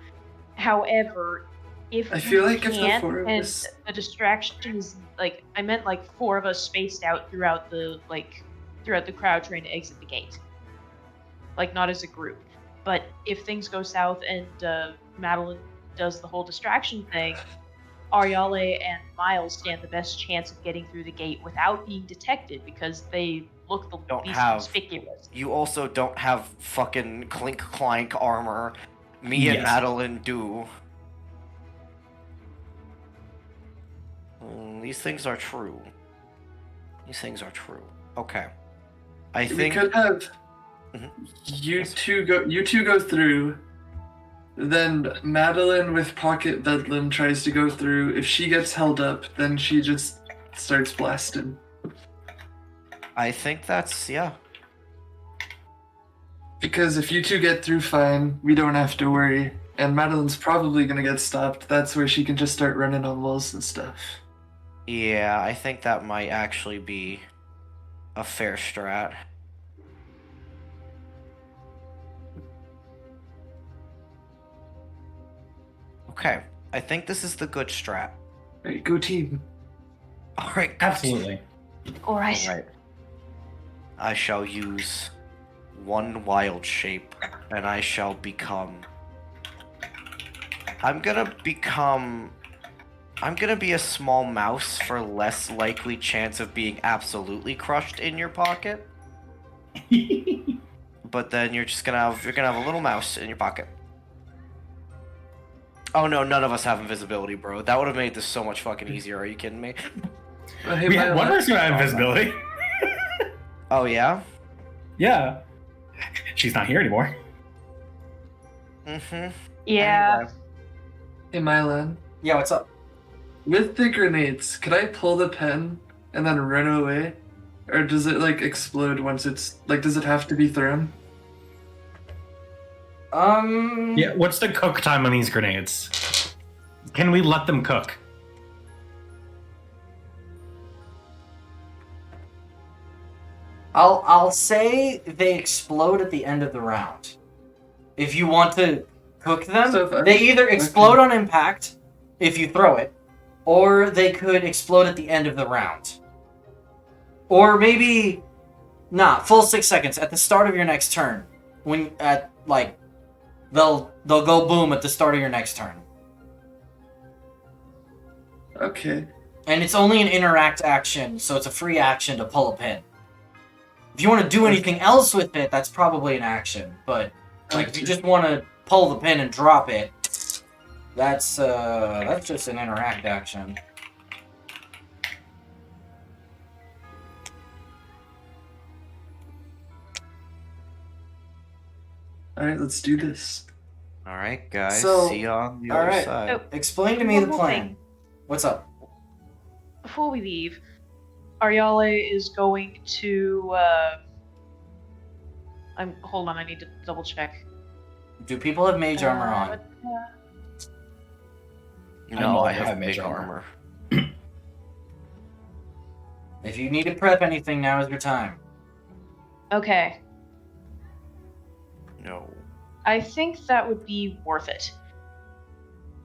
However, if I feel we like if the can't, four of and us, the distraction is like I meant like 4 of us spaced out throughout the crowd trying to exit the gate, like not as a group. But if things go south and Madeline does the whole distraction thing, Ariale and Miles stand the best chance of getting through the gate without being detected because they look the Don't least have- conspicuous. You also don't have fucking clink clank armor. Me and Yes. Madeline do. These things are true. These things are true. Okay. I we think could have Mhm. you Yes. two go through. Then Madeline with Pocket Bedlam tries to go through. If she gets held up, then she just starts blasting. that's yeah. Because if you two get through fine, we don't have to worry. And Madeline's probably gonna get stopped. That's where she can just start running on walls and stuff. Yeah, I think that might actually be a fair strat. Okay, I think this is the good strat. Alright, go team. All right, Absolutely. All right. All right. I shall use one wild shape, and I shall become. I'm gonna be a small mouse for less likely chance of being absolutely crushed in your pocket. But then you're gonna have a little mouse in your pocket. Oh no, none of us have invisibility, bro. That would have made this so much fucking easier. Are you kidding me? Hey, We had one Milo, person who had invisibility. Oh yeah. Yeah. She's not here anymore. Mm-hmm. Yeah. Anyway. hey Milo. Yeah, what's up? With the grenades, could I pull the pen and then run away? Or does it like explode once it's like does it have to be thrown? Yeah, what's the cook time on these grenades? Can we let them cook? I'll say they explode at the end of the round. If you want to cook them, So if I- they either explode on impact if you throw it, or they could explode at the end of the round. Or maybe full 6 seconds at the start of your next turn. When at like they'll go boom at the start of your next turn. Okay. And it's only an interact action, so it's a free action to pull a pin. If you want to do anything else with it, that's probably an action. But like if you just want to pull the pin and drop it, that's just an interact action. Alright, let's do this. All right, guys. So, see you on the all other right. side. Oh. Explain to me One the more plan. thing. What's up? Before we leave, Ariale is going to. Hold on. I need to double check. Do people have mage armor on? No, I have have mage big armor. armor. If you need to prep anything, now is your time. Okay. No. I think that would be worth it.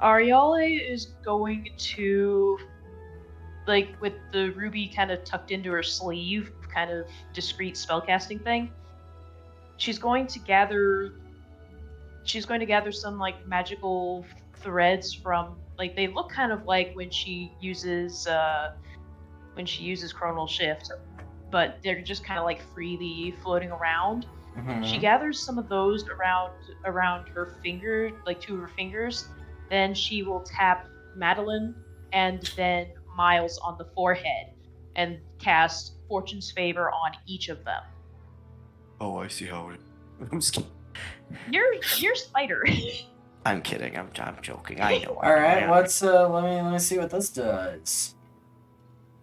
Ariale is going to, like, with the ruby kind of tucked into her sleeve, kind of discreet spellcasting thing. She's going to gather some like magical threads from, like, they look kind of like when she uses when she uses Chronal Shift, but they're just kind of like freely floating around. Mhm. She gathers some of those around her finger, like 2 of her fingers. Then she will tap Madeline and then Miles on the forehead and cast Fortune's Favor on each of them. Oh, I see how it. I'm just kidding. You're Spider. I'm kidding. I'm joking. I know. All right, what's let me see what this does.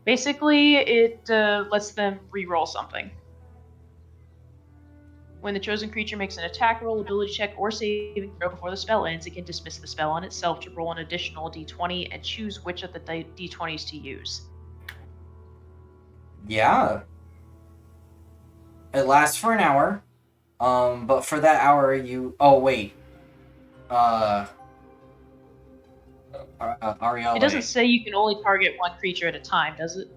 Basically, it lets them re-roll something. When the chosen creature makes an attack roll, ability check, or saving throw before the spell ends, it can dismiss the spell on itself to roll an additional d20 and choose which of the d20s to use. Yeah. It lasts for an hour. But for that hour, you. Oh wait. Ariella. It doesn't say you can only target one creature at a time, does it?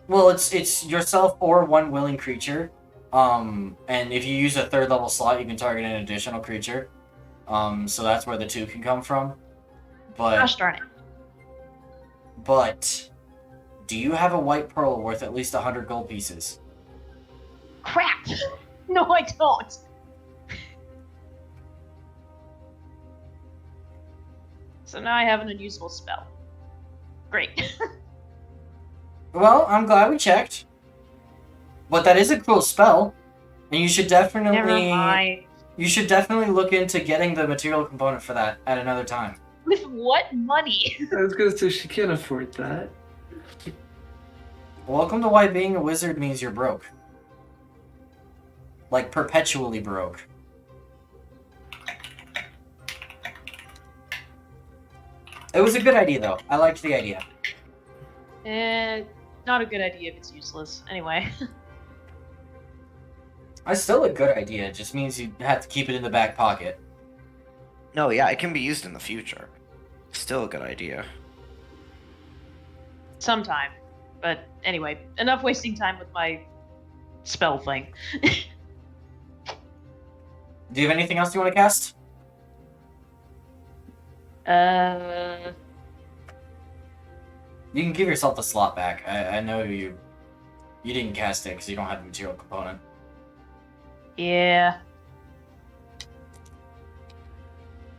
Well, it's yourself or one willing creature. And if you use a 3rd level slot, you can target an additional creature. So that's where the 2 can come from. Gosh darn it. But do you have a white pearl worth at least 100 gold pieces? Crap! No, I don't. So now I have an unusable spell. Great. Well, I'm glad we checked. But that is a cool spell, and you should definitely Never mind. you should definitely look into getting the material component for that at another time. With what money? I was gonna say she can't afford that. Welcome to why being a wizard means you're broke. Like perpetually broke. It was a good idea though. I liked the idea. Not a good idea if it's useless. Anyway. It's still a good idea. It just means you have to keep it in the back pocket. No, yeah, it can be used in the future. Still a good idea. Sometime. But anyway, enough wasting time with my spell thing. Do you have anything else you want to cast? You can give yourself the slot back. I know you didn't cast it because you don't have the material component. Yeah.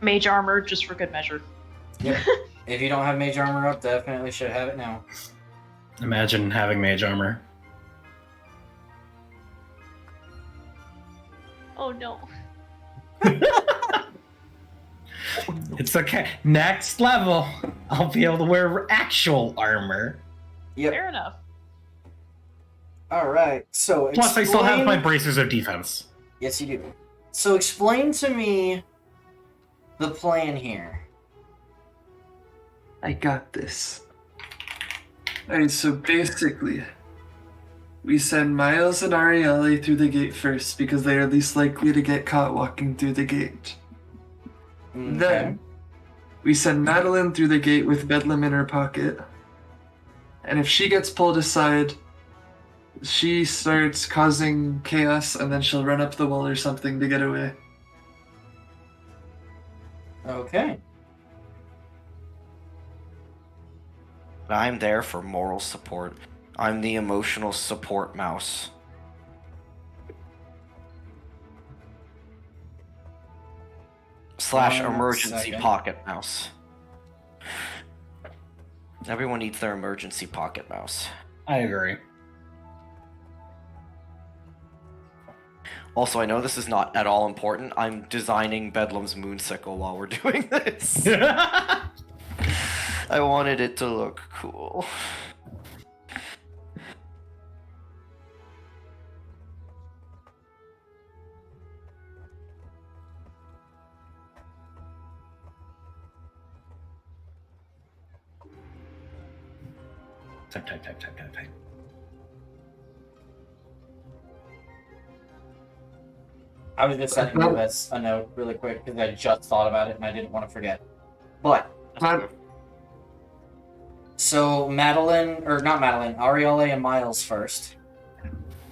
Mage armor, just for good measure. Yep. If you don't have mage armor up, definitely should have it now. Imagine having mage armor. Oh no. It's okay. Next level, I'll be able to wear actual armor. Yep. Fair enough. Alright, so Plus, I still have my explain- bracers of defense. Yes, you do. So explain to me the plan here. I got this. Alright, so basically, we send Miles and Arielle through the gate first because they are least likely to get caught walking through the gate. Okay. Then, we send Madeline through the gate with Bedlam in her pocket. And if she gets pulled aside, she starts causing chaos and then she'll run up the wall or something to get away. Okay. I'm there for moral support. I'm the emotional support mouse. Slash 1 emergency second. pocket mouse. Everyone needs their emergency pocket mouse. I agree. Also, I know this is not at all important. I'm designing Bedlam's moonsicle while we're doing this. I wanted it to look cool. Type. I was just sending you as a note really quick because I just thought about it and I didn't want to forget. But, so Madeline, or not Madeline, Arielle and Miles first.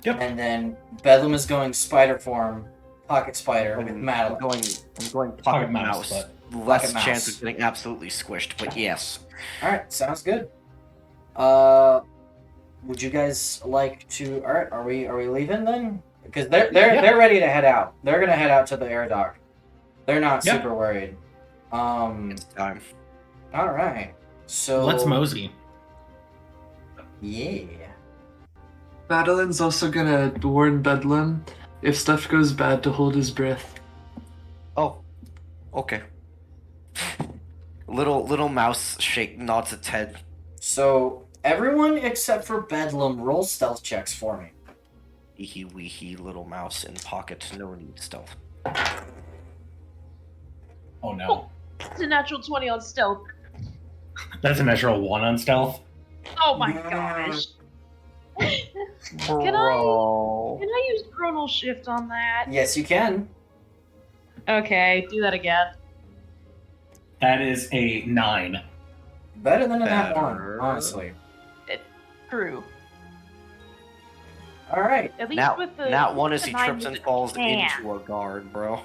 Yep. And then Bedlam is going spider form, pocket spider with I'm Madeline. going pocket Pocket mouse. mouse, Less Pocket mouse. chance of getting absolutely squished, but yes. Alright, sounds good. Would you guys like to? All right, are we leaving then? Because they're ready to head out. They're gonna head out to the air dock. They're not Yeah. super worried. It's time. All right. So Let's mosey. Yeah. Madeline's also gonna warn Bedlam if stuff goes bad to hold his breath. Oh, okay. Little mouse nods its head. So everyone except for Bedlam roll stealth checks for me. Weehee weehee little mouse in pocket, no need stealth. Oh no. It's a natural 20 on stealth. That's a natural 1 on stealth. Oh my gosh. Can I use chronal shift on that? Yes, you can. Okay, do that again. That is a 9. Better than that one, Better. honestly. True. All right. At least Now, with the that one is he nine trips with and the falls can. into a guard, bro.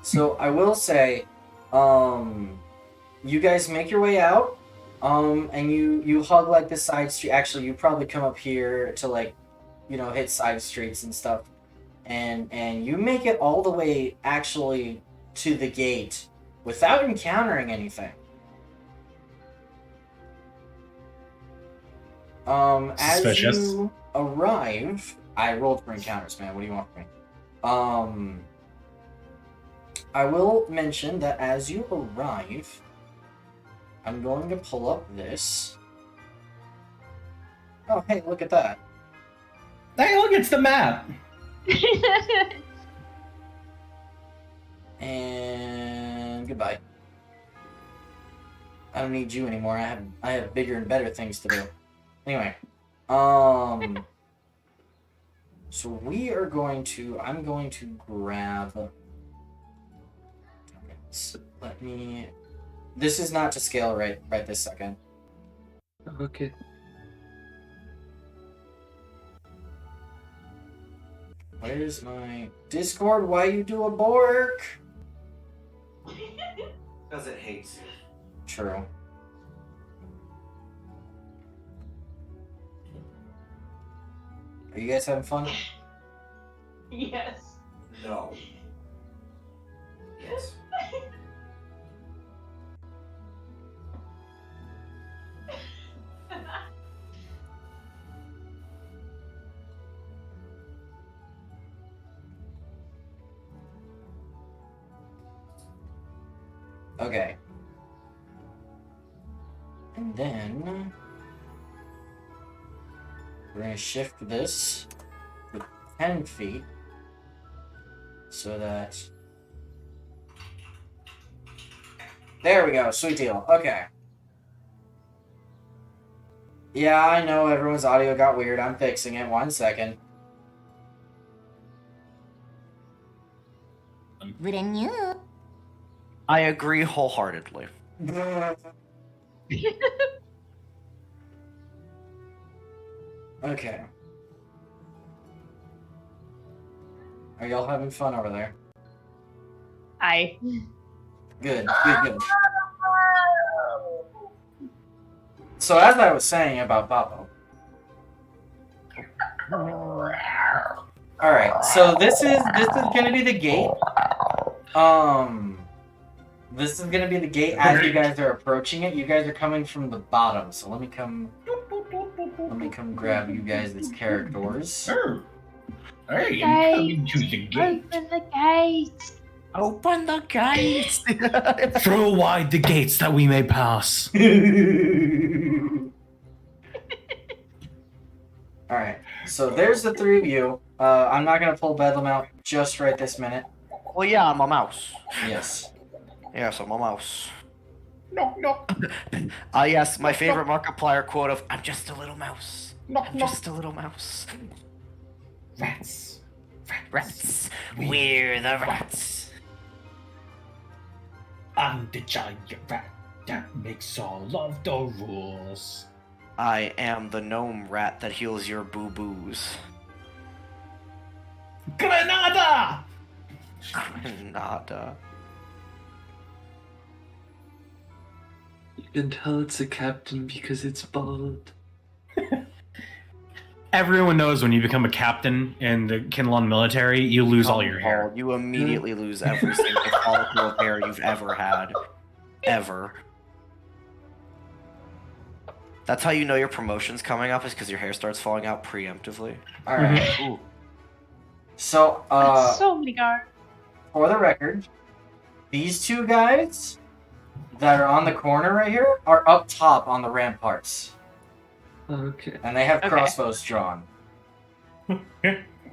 So I will say, you guys make your way out, and you hug like the side street. Actually, you probably come up here to like, hit side streets and stuff, and you make it all the way actually to the gate without encountering anything. As Suspicious. you arrive, I rolled for encounters, man. What do you want from me? I will mention that as you arrive, I'm going to pull up this. Oh, hey, look at that. Hey, look, it's the map. And goodbye. I don't need you anymore. I have bigger and better things to do. Anyway, so I'm going to grab. Let me. This is not to scale right this second. Okay. Where's my Discord? Why you do a bork? Because it hates you. True. Are you guys having fun? Yes. No. Yes. Okay. And then we're gonna shift this to 10 feet so that there we go, sweet deal. Okay. Yeah, I know everyone's audio got weird. I'm fixing it. 1 second. I agree wholeheartedly. Okay. Are y'all having fun over there? Aye. Good. So as I was saying about Babo. Alright, so this is gonna be the gate. This is gonna be the gate as you guys are approaching it. You guys are coming from the bottom, so let me come grab you guys as characters. Oh. Hey, Hey, I'm coming to the gate. Open the gate. Open the gates! Throw wide the gates that we may pass. Alright, so there's the three of you. I'm not gonna pull Bedlam out just right this minute. Well, yeah, I'm a mouse. Yes. Yes, I'm a mouse. No. Yes, my favorite Markiplier quote of, I'm just a little mouse. I'm just a little mouse. Rats. Rats. We're the rats. I'm the giant rat that makes all of the rules. I am the gnome rat that heals your boo-boos. Granada! Nada. You can tell it's a captain because it's bald. Everyone knows when you become a captain in the Kinlan military, you lose all your hair. Paul, you immediately lose every single follicle of hair you've ever had. Ever. That's how you know your promotion's coming up, is because your hair starts falling out preemptively. All right. Ooh. So, That's so many guards. for the record, these two guys that are on the corner right here are up top on the ramparts, Okay. and they have Okay. crossbows drawn.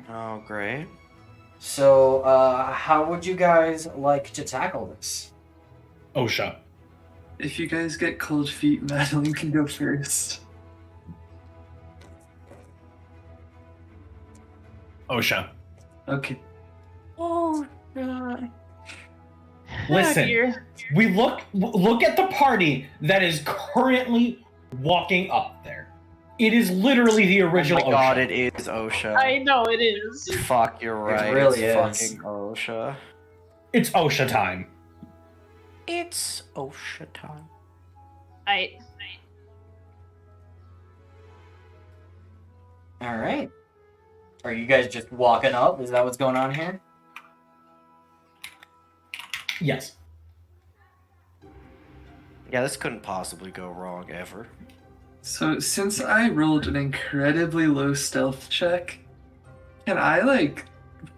Oh, great. So, how would you guys like to tackle this? OSHA. If you guys get cold feet, Madeline can go first. OSHA. Okay. Oh, God. Listen, Oh, dear. we look at the party that is currently walking up there. It is literally the original Oh my God, OSHA. it is OSHA. I know it is. Fuck, you're right. really it's is. fucking OSHA. It's OSHA time. It's OSHA time. All right. Are you guys just walking up? Is that what's going on here? Yes. Yeah, this couldn't possibly go wrong ever. So since I rolled an incredibly low stealth check, can I like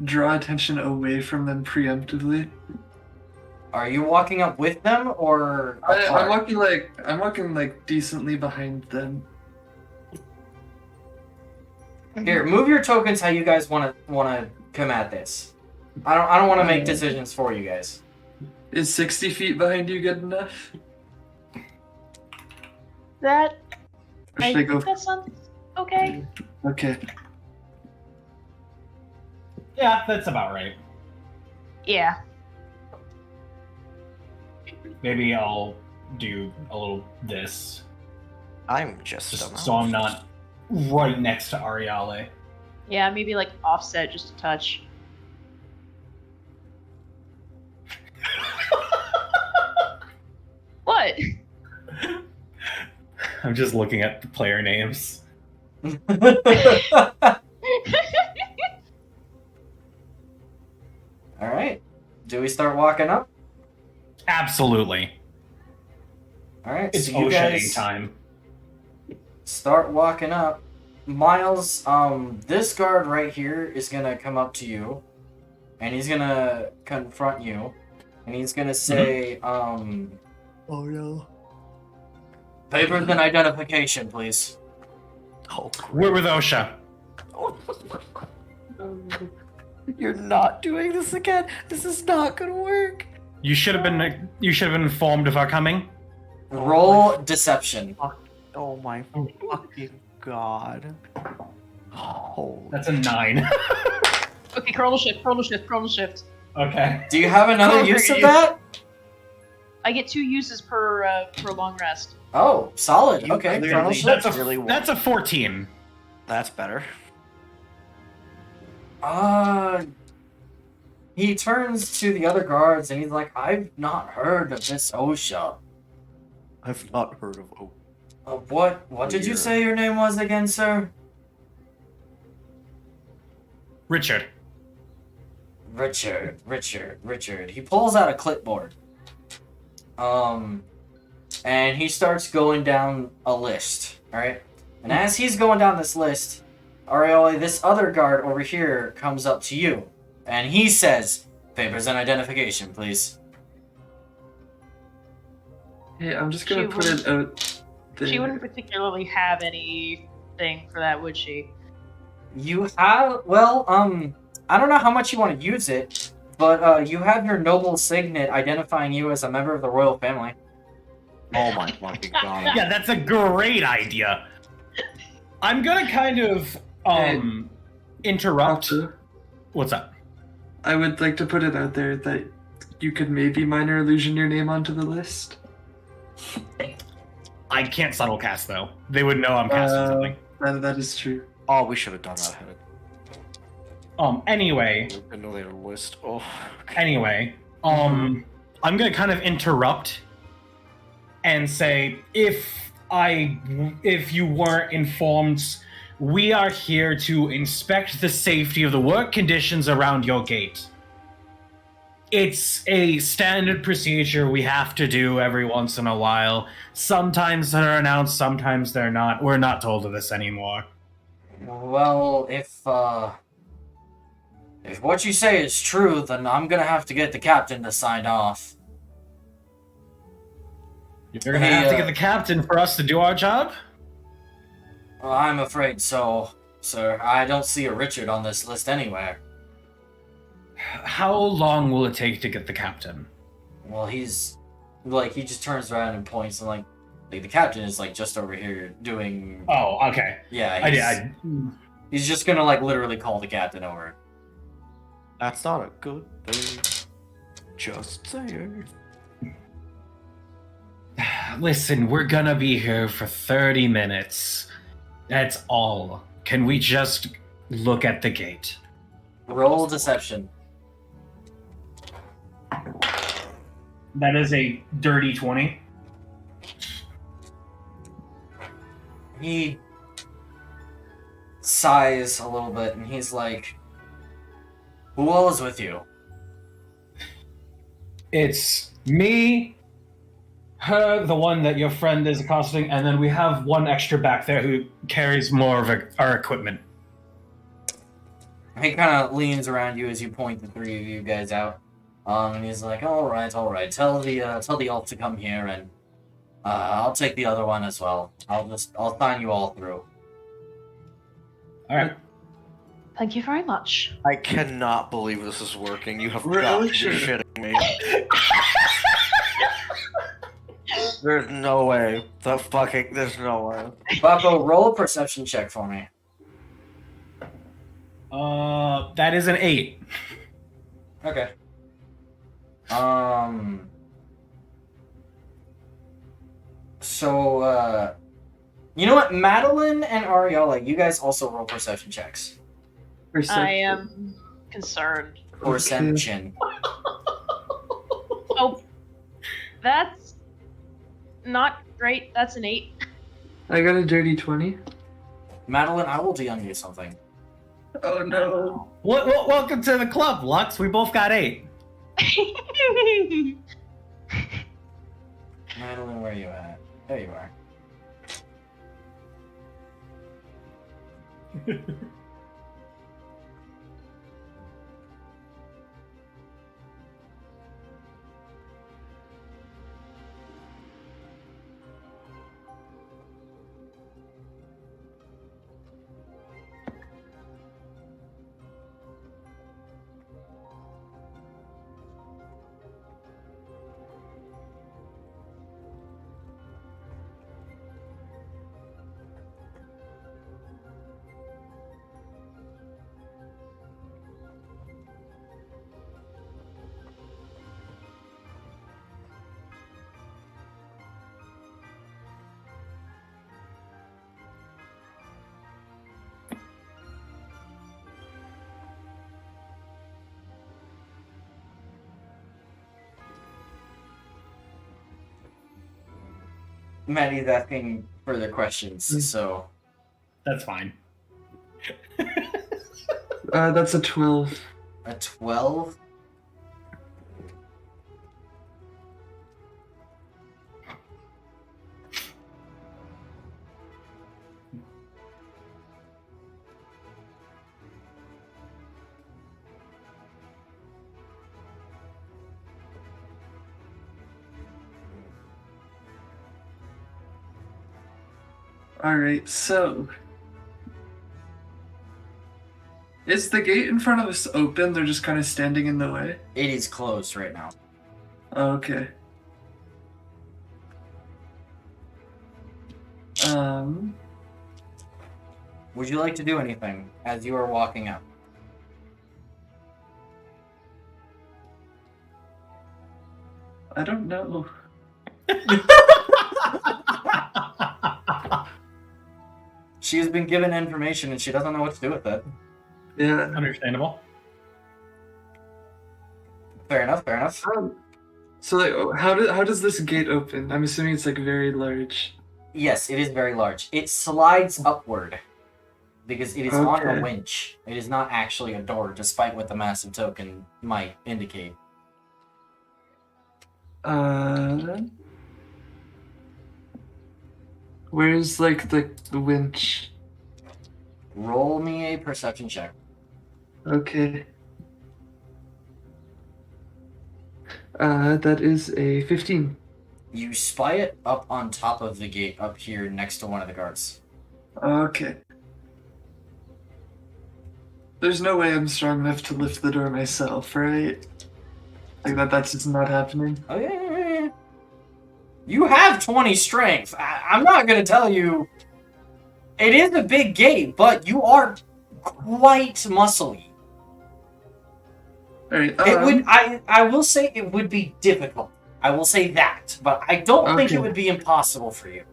draw attention away from them preemptively? Are you walking up with them or apart? I'm walking like decently behind them. Here, move your tokens how you guys want to come at this. I don't want to make decisions for you guys. Is 60 feet behind you good enough? That. Or I should I go? think that sounds okay. Okay. Yeah, that's about right. Yeah. Maybe I'll do a little this, I'm just just a so I'm not right next to Ariale. Yeah, maybe like offset just a touch. What? I'm just looking at the player names. All right. Do we start walking up? Absolutely. All right. It's so you OSHA guys time. start walking up. Miles, this guard right here is gonna come up to you, and he's gonna confront you, and he's gonna say, Oh no. papers and identification, please. Oh, We're with OSHA. You're not doing this again. This is not gonna work. You should have been informed of our coming. Roll deception. Oh my fucking God. Holy. That's a 9. Okay, chronal shift. Okay. Do you have another Cover use of you. that? I get 2 uses per long rest. Oh, solid. You Okay, clearly- chrono shift. That's a really that's a 14. That's better. He turns to the other guards and he's like, I've not heard of this OSHA. I've not heard of What did you Weird. say your name was again, sir? Richard. Richard. He pulls out a clipboard. And he starts going down a list, alright? And as he's going down this list, Ariole, this other guard over here comes up to you. And he says, papers and identification, please. Hey, I'm just gonna She put it out there. She wouldn't particularly have anything for that, would she? You have, well, I don't know how much you want to use it, but you have your noble signet identifying you as a member of the royal family. Oh my fucking God. Yeah, that's a great idea. I'm gonna kind of interrupt. Also, What's up? I would like to put it out there that you could maybe minor illusion your name onto the list. I can't subtle cast though. They would know I'm casting something. That is true. Oh, we should have done that ahead Anyway, of an later list. Oh. Anyway, I'm gonna kind of interrupt and say if you weren't informed We are here to inspect the safety of the work conditions around your gate. It's a standard procedure we have to do every once in a while. Sometimes they're announced, sometimes they're not. We're not told of this anymore. Well, if what you say is true, then I'm gonna have to get the captain to sign off. You're gonna have to get the captain for us to do our job? Well, I'm afraid so, sir. I don't see a Richard on this list anywhere. How long will it take to get the captain? Well, he's like he just turns around and points, and like the captain is like just over here doing. Oh, okay. Yeah, he's just gonna like literally call the captain over. That's not a good thing. Just saying. Listen, we're gonna be here for 30 minutes. That's all. Can we just look at the gate? Roll deception. That is a dirty 20. He sighs a little bit, and he's like, "Who all is with you?" It's me, her, the one that your friend is accosting, and then we have one extra back there who carries more of our equipment. He kind of leans around you as you point the three of you guys out. And he's like, all right. Tell the elf to come here, and I'll take the other one as well. I'll sign you all through." All right. Thank you very much. I cannot believe this is working. You have got Really? to be shitting me. There's no way. There's no way. Babo, roll a perception check for me. That is an 8. Okay. So, you know what? Madeline and Ariella, you guys also roll perception checks. I am concerned. Perception. Oh, that's not great. That's an 8. I got a dirty 20. Madeline, I will DM you something. Oh no. Welcome to the club, Lux. We both got 8. Madeline, where are you at? There you are. Maddie's asking further questions, so... That's fine. That's a 12. A 12? Alright, so. Is the gate in front of us open? They're just kind of standing in the way? It is closed right now. Okay. Would you like to do anything as you are walking out? I don't know. She has been given information and she doesn't know what to do with it. Yeah. Understandable. Fair enough, fair enough. So, like, how does this gate open? I'm assuming it's, like, very large. Yes, it is very large. It slides upward. because it is on a Okay. winch. It is not actually a door, despite what the massive token might indicate. Where's like the winch? Roll me a perception check. Okay. That is a 15. You spy it up on top of the gate, up here next to one of the guards. Okay. There's no way I'm strong enough to lift the door myself, right? Like that's just not happening. Oh yeah. You have 20 strength. I'm not gonna tell you. It is a big gate, but you are quite muscly. Alright, It would. I will say it would be difficult. I will say that, but I don't think it Okay. would be impossible for you.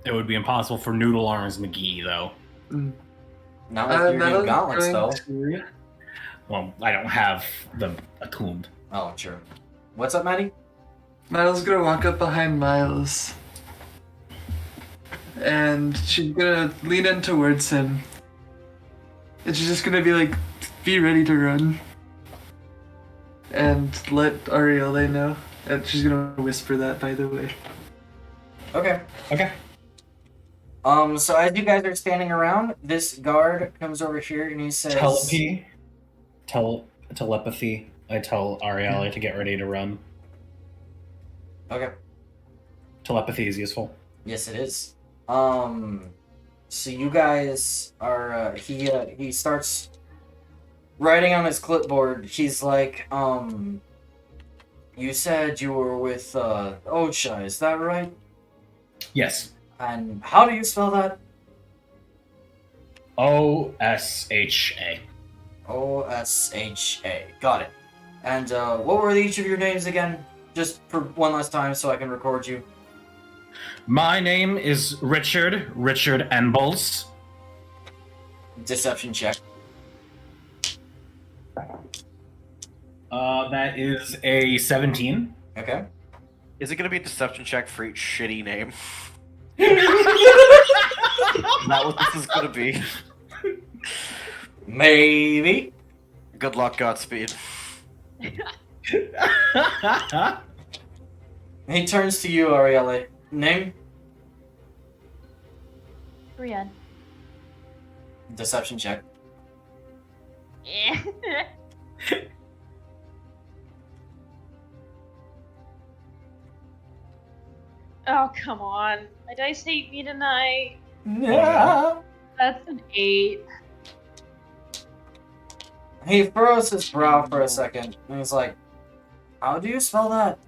It would be impossible for Noodle Arms McGee, though. Not with your new Madeline's gauntlets, though. going to- Well, I don't have them attuned. Oh, sure. What's up, Maddie? Miles gonna walk up behind Miles. And she's gonna lean in towards him. And she's just gonna be like, be ready to run. And let Arielle know. And she's gonna whisper that, by the way. Okay. Okay. So as you guys are standing around, this guard comes over here and he says, Telepathy. I tell Arielle to get ready to run. Okay. Telepathy is useful. Yes, it is. So you guys are, he starts writing on his clipboard. He's like, you said you were with, Osha, is that right? Yes. And how do you spell that? OSHA. Osha. Got it. And, what were each of your names again? Just for one last time so I can record you. My name is Richard Enbels. Deception check. That is a 17. Okay. Is it gonna be a deception check for each shitty name? Maybe. Is that what this is gonna be? Good luck, Godspeed. He turns to you, Arielle. Name? Brienne. Deception check. Oh, come on. My dice hate me tonight. Yeah. That's an 8. He furrows his brow for a second, and he's like, how do you spell that?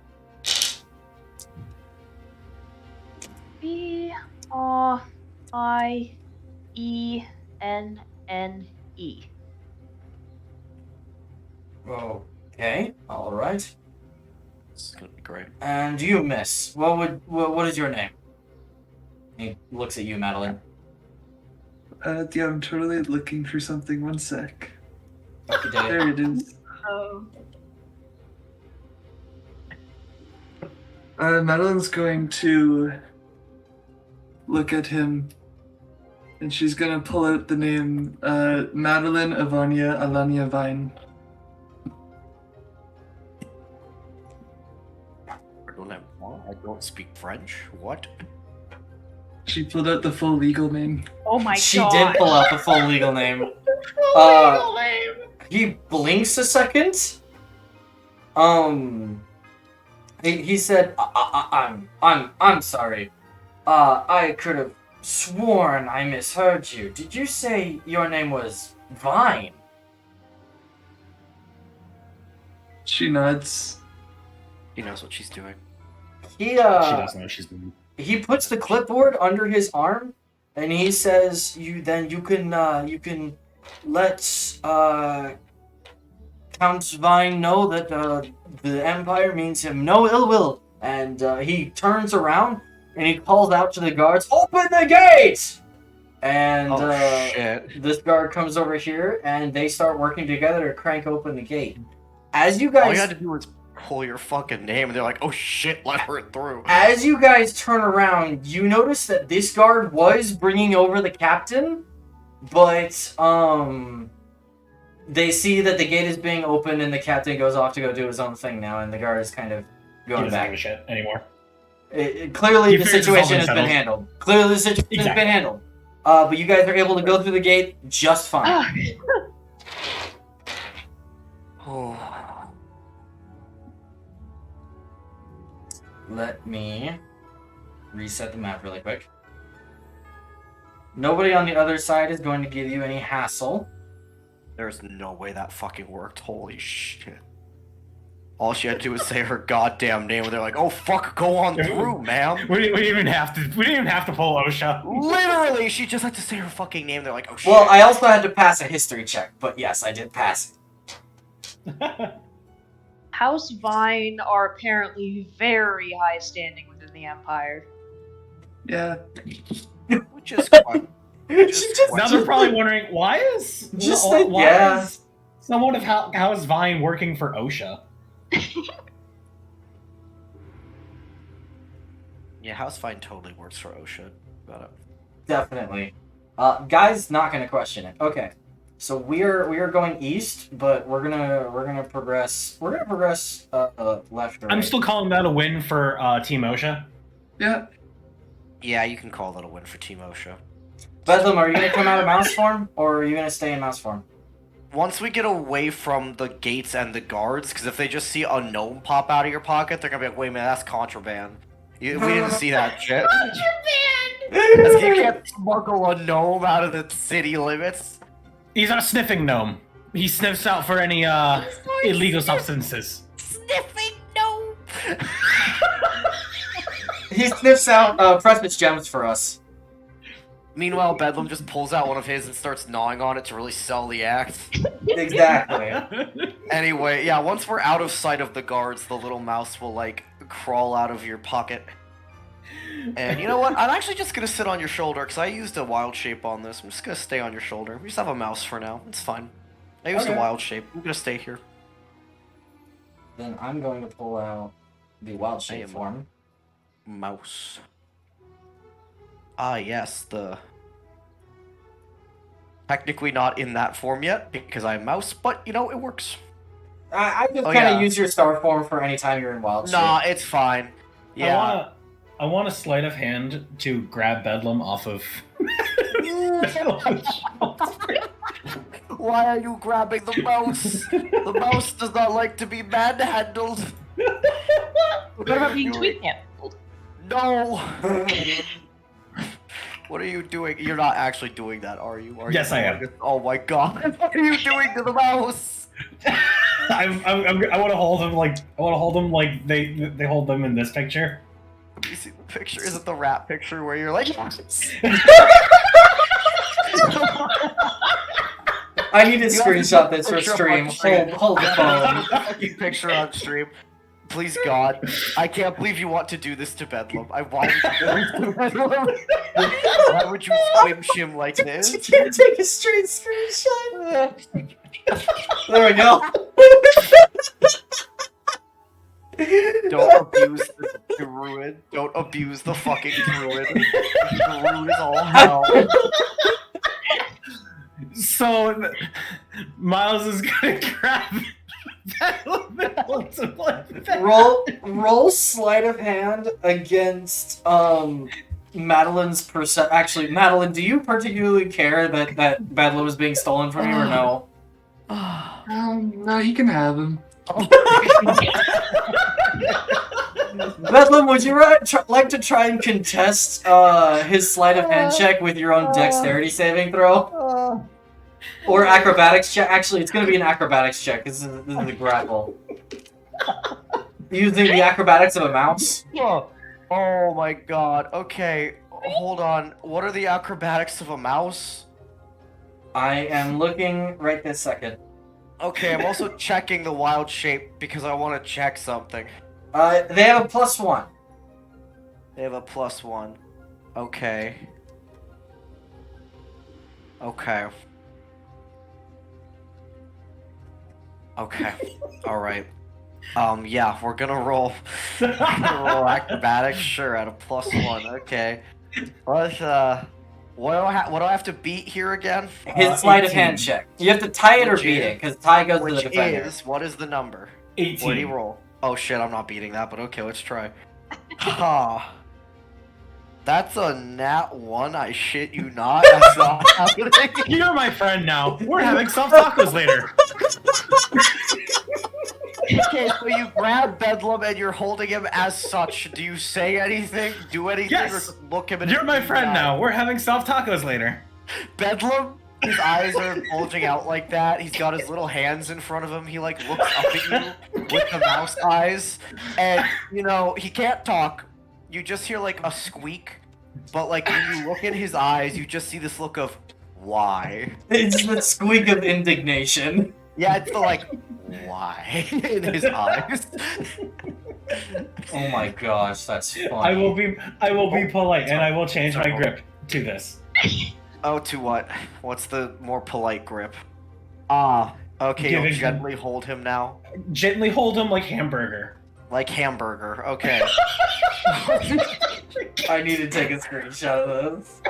Brienne. Okay, alright. This is gonna be great. And you, miss. What is your name? He looks at you, Madeline. Yeah, I'm totally looking for something. One sec. Okay, There it is. Oh. Madeline's going to look at him, and she's gonna pull out the name, Madeline Ivania Alania Vine. I don't speak French. What? She pulled out the full legal name. Oh my She god. did pull out the full legal name. He blinks a second. He said, I'm sorry. I could have sworn I misheard you. Did you say your name was Vine? She nods. He knows what she's doing. He She doesn't know she's doing. he puts the clipboard under his arm, and he says, you can let Count Vine know that the Empire means him no ill will. And he turns around and he calls out to the guards, "Open the gate!" And Shit. this guard comes over here, and they start working together to crank open the gate. As you All you guys, had to do was pull your fucking name, and they're like, "Oh shit, let her through." As you guys turn around, you notice that this guard was bringing over the captain, but they see that the gate is being opened and the captain goes off to go do his own thing now, and the guard is kind of He going doesn't give a back. shit anymore. Clearly, He the figures it's all situation been has been settled. handled. Clearly, the situation has Exactly. been handled. But you guys are able to go through the gate just fine. Ah, Oh. Let me reset the map really quick. Nobody on the other side is going to give you any hassle. There's no way that fucking worked. Holy shit. All she had to do was say her goddamn name, and they're like, "Oh fuck, go on through, ma'am." We didn't even have to pull OSHA. Literally, she just had to say her fucking name. They're like, "Oh shit." Well, I also had to pass a history check, but yes, I did pass it. House Vine are apparently very high standing within the Empire. Yeah. Which is quite. She just- Now they're probably wondering why is yeah. is someone of House Vine working for OSHA? Yeah, House Fine totally works for OSHA. Got it. Definitely. Guy's not gonna question it. Okay. So we are going east, but we're gonna progress left or right. I'm still calling that a win for Team OSHA. Yeah. Yeah, you can call that a win for Team OSHA. Bedlam, are you gonna come out of mouse form or are you gonna stay in mouse form? Once we get away from the gates and the guards, because if they just see a gnome pop out of your pocket, they're gonna be like, "Wait a minute, that's contraband." We didn't see that shit. Contraband! You can't smuggle a gnome out of the city limits. He's not a sniffing gnome. He sniffs out for any illegal substances. Sniffing gnome! He sniffs out precious gems for us. Meanwhile, Bedlam just pulls out one of his and starts gnawing on it to really sell the act. Exactly. Anyway, yeah, once we're out of sight of the guards, the little mouse will, like, crawl out of your pocket. And you know what? I'm actually just gonna sit on your shoulder, because I used a wild shape on this. I'm just gonna stay on your shoulder. We just have a mouse for now. It's fine. I used a Okay. wild shape. I'm gonna stay here. Then I'm going to pull out the wild I shape am- form. Mouse. Ah, yes, the... Technically not in that form yet, because I'm mouse, but, you know, it works. I just Oh, kind of yeah. use your star form for any time you're in wild shape. Nah, it's fine. Yeah. I want a sleight of hand to grab Bedlam off of. Why are you grabbing the mouse? The mouse does not like to be manhandled. What about being tweet handled? No. What are you doing? You're not actually doing that, are you? Are Yes, you? I am. Oh my god! What are you doing to the mouse? I want to hold him like they hold them in this picture. You see the picture? Is it the rat picture where you're like? I need to You have to screenshot put this for picture up stream. on stream. Hold the phone. Fucking picture on stream. Please God, I can't believe you want to do this to Bedlam. Why would you do this to Bedlam? Why would you swim shim like You this? can't take a straight screenshot. There we go. Don't abuse the druid. Don't abuse the fucking druid. The druid is all hell. So Miles is gonna grab Bedlam to play with that. Roll sleight of hand against Madeline's percent. Actually, Madeline, do you particularly care that Bedlam is being stolen from you or no? No, he can have him. Bedlam, would you like to try and contest his sleight of hand check with your own dexterity saving throw? Or acrobatics check? Actually, it's going to be an acrobatics check. This is a grapple. Using the acrobatics of a mouse? Oh my god. Okay, hold on. What are the acrobatics of a mouse? I am looking right this second. Okay, I'm also checking the wild shape because I want to check something. They have a +1. They have a +1. Okay. Okay. Okay. Alright. Yeah, we're gonna roll. We're gonna roll acrobatics, sure, at a +1. Okay. What what do I have to beat here again? His sleight of 18. hand check. You have to tie it or Which beat is- it, because tie goes to the Which defender. is what is the number? 18. What do you roll? Oh shit, I'm not beating that, but okay, let's try. Ha. That's a nat 1, I shit you not. That's not happening. You're my friend now. We're having soft tacos later. Okay, so you grab Bedlam and you're holding him as such. Do you say anything? Do anything? Or Yes. just look him in You're my the friend eye? now. We're having soft tacos later. Bedlam, his eyes are bulging out like that. He's got his little hands in front of him. He like looks up at you with the mouse eyes, and you know he can't talk. You just hear like a squeak, but like when you look in his eyes, you just see this look of why. It's the squeak of indignation. Yeah, it's the like why in his eyes. Oh my gosh, that's funny. I will be polite and I will change my grip to this. Oh, to what? What's the more polite grip? Ah, okay. You'll Giving him- gently hold him now, Gently hold him like hamburger. like hamburger. Okay. I need to take a screenshot of this.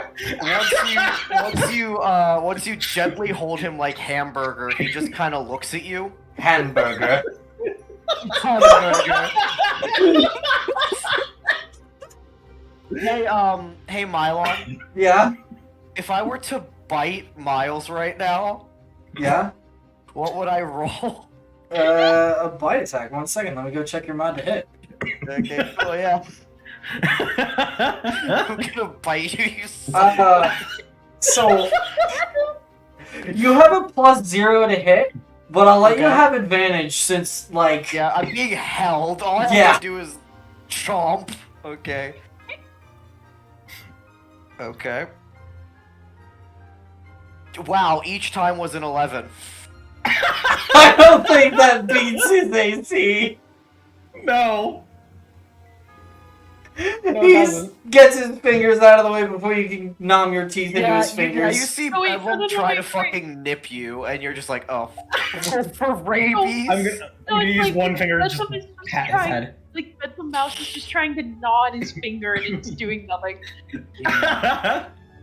Once you gently hold him like hamburger, he just kind of looks at you. Hamburger. Hamburger. Hey Mylon. Yeah? If I were to bite Miles right now, Yeah? what would I roll? A bite attack. 1 second, let me go check your mod to hit. Okay, cool, yeah. I'm gonna bite you, you son. So you have a +0 to hit, but I'll let you Okay. have advantage since, like, Yeah, I'm being held. All I have Yeah. to do is chomp. Okay. Okay. Wow, each time was an 11. I don't think that beats his AC. No. No, it He doesn't. gets his fingers out of the way before you can numb your teeth into his fingers. you see Oh, wait, Bevel no, try to wait. fucking nip you, and you're just like, oh. For rabies? I'm No, gonna it's use like- one finger to that's just what it's just pat his trying- head. Like, the mouse is just trying to gnaw on his finger and it's doing nothing.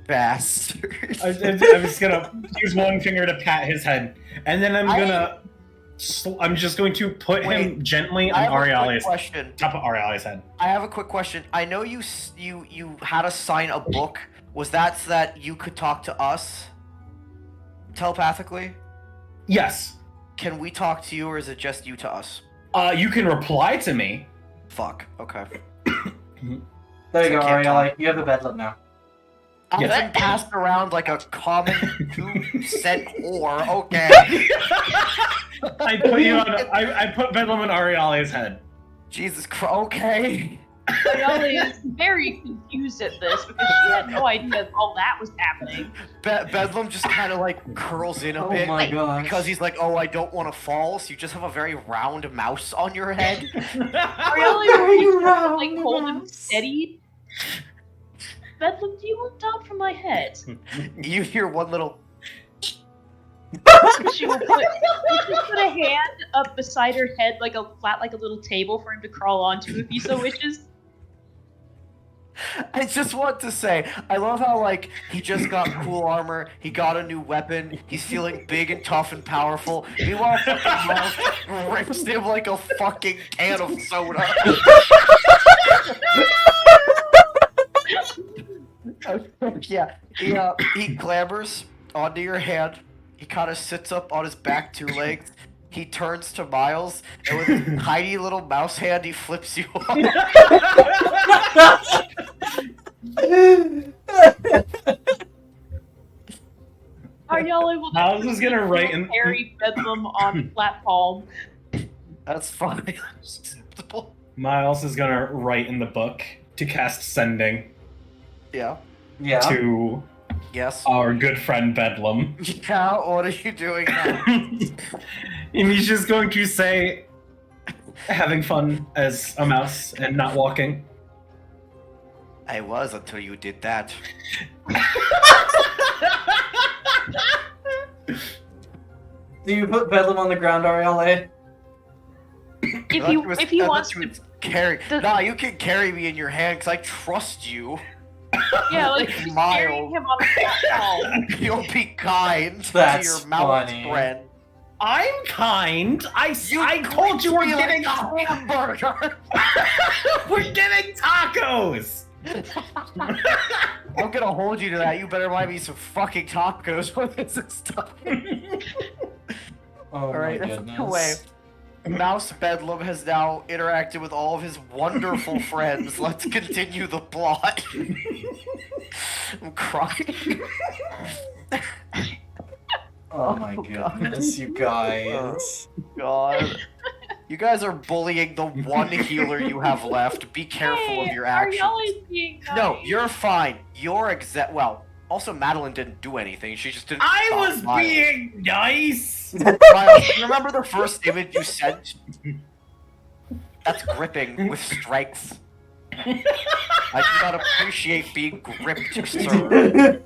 Bastard. I'm just gonna use one finger to pat his head, and then I'm just going to put him Wait, gently I on have a quick Aurealia's question. top of Aurealia's head. I have a quick question. I know you had us sign a book. Was that so that you could talk to us telepathically? Yes. Can we talk to you, or is it just you to us? You can reply to me. Fuck. Okay. There you go, I can't Ariella. You have a bedlam now. I've Yes. been passed around like a common 2-cent whore. Okay. I put you on. I put Bedlam on Aurealia's head. Jesus Christ. Okay. Ayala is very confused at this because she had no idea all that was happening. Bedlam just kind of like curls in a Oh bit. my gosh. Because he's like, oh, I don't want to fall, so you just have a very round mouse on your head. Ayala, were you round like hold him mouse. steady? Bedlam, do you want down from my head? You hear one little. She will put a hand up beside her head like a little table for him to crawl onto if he so wishes. I just want to say, I love how, like, he just got cool armor, he got a new weapon, he's feeling big and tough and powerful. Meanwhile, fucking Miles rips him like a fucking can of soda. Yeah, he clambers onto your hand, he kind of sits up on his back 2 legs, he turns to Miles, and with his tiny little mouse hand, he flips you off. Ariella will Miles is gonna write in- carry Bedlam on flat palm. That's fine. That's acceptable. Miles is gonna write in the book to cast sending Yeah. Yeah. to Yes. our good friend Bedlam. Yeah, what are you doing now? And he's just going to say, having fun as a mouse and not walking. I was until you did that. Do you put bedlam on the ground, Ariella? if he wants to, carry. the- Nah, you can carry me in your hand because I trust you. yeah, like Like just Miles. carrying him on a platform. You'll be kind That's to your mouse funny. friend. I'm kind. I told you we're getting a hamburger. we're getting tacos. I'm gonna hold you to that. You better buy me some fucking tacos when this is done. Oh Alright, my that's goodness. the way. Mouse Bedlam has now interacted with all of his wonderful friends. Let's continue the plot. I'm crying. Oh my Oh, God. goodness, you guys. God. You guys are bullying the one healer you have left. Be careful of your Are actions. y'all being nice? No, you're fine. You're well. Also, Madeline didn't do anything. She just didn't. I stop was Miles. being nice. Miles, you remember the first image you sent? That's gripping with strength. I do not appreciate being gripped, sir.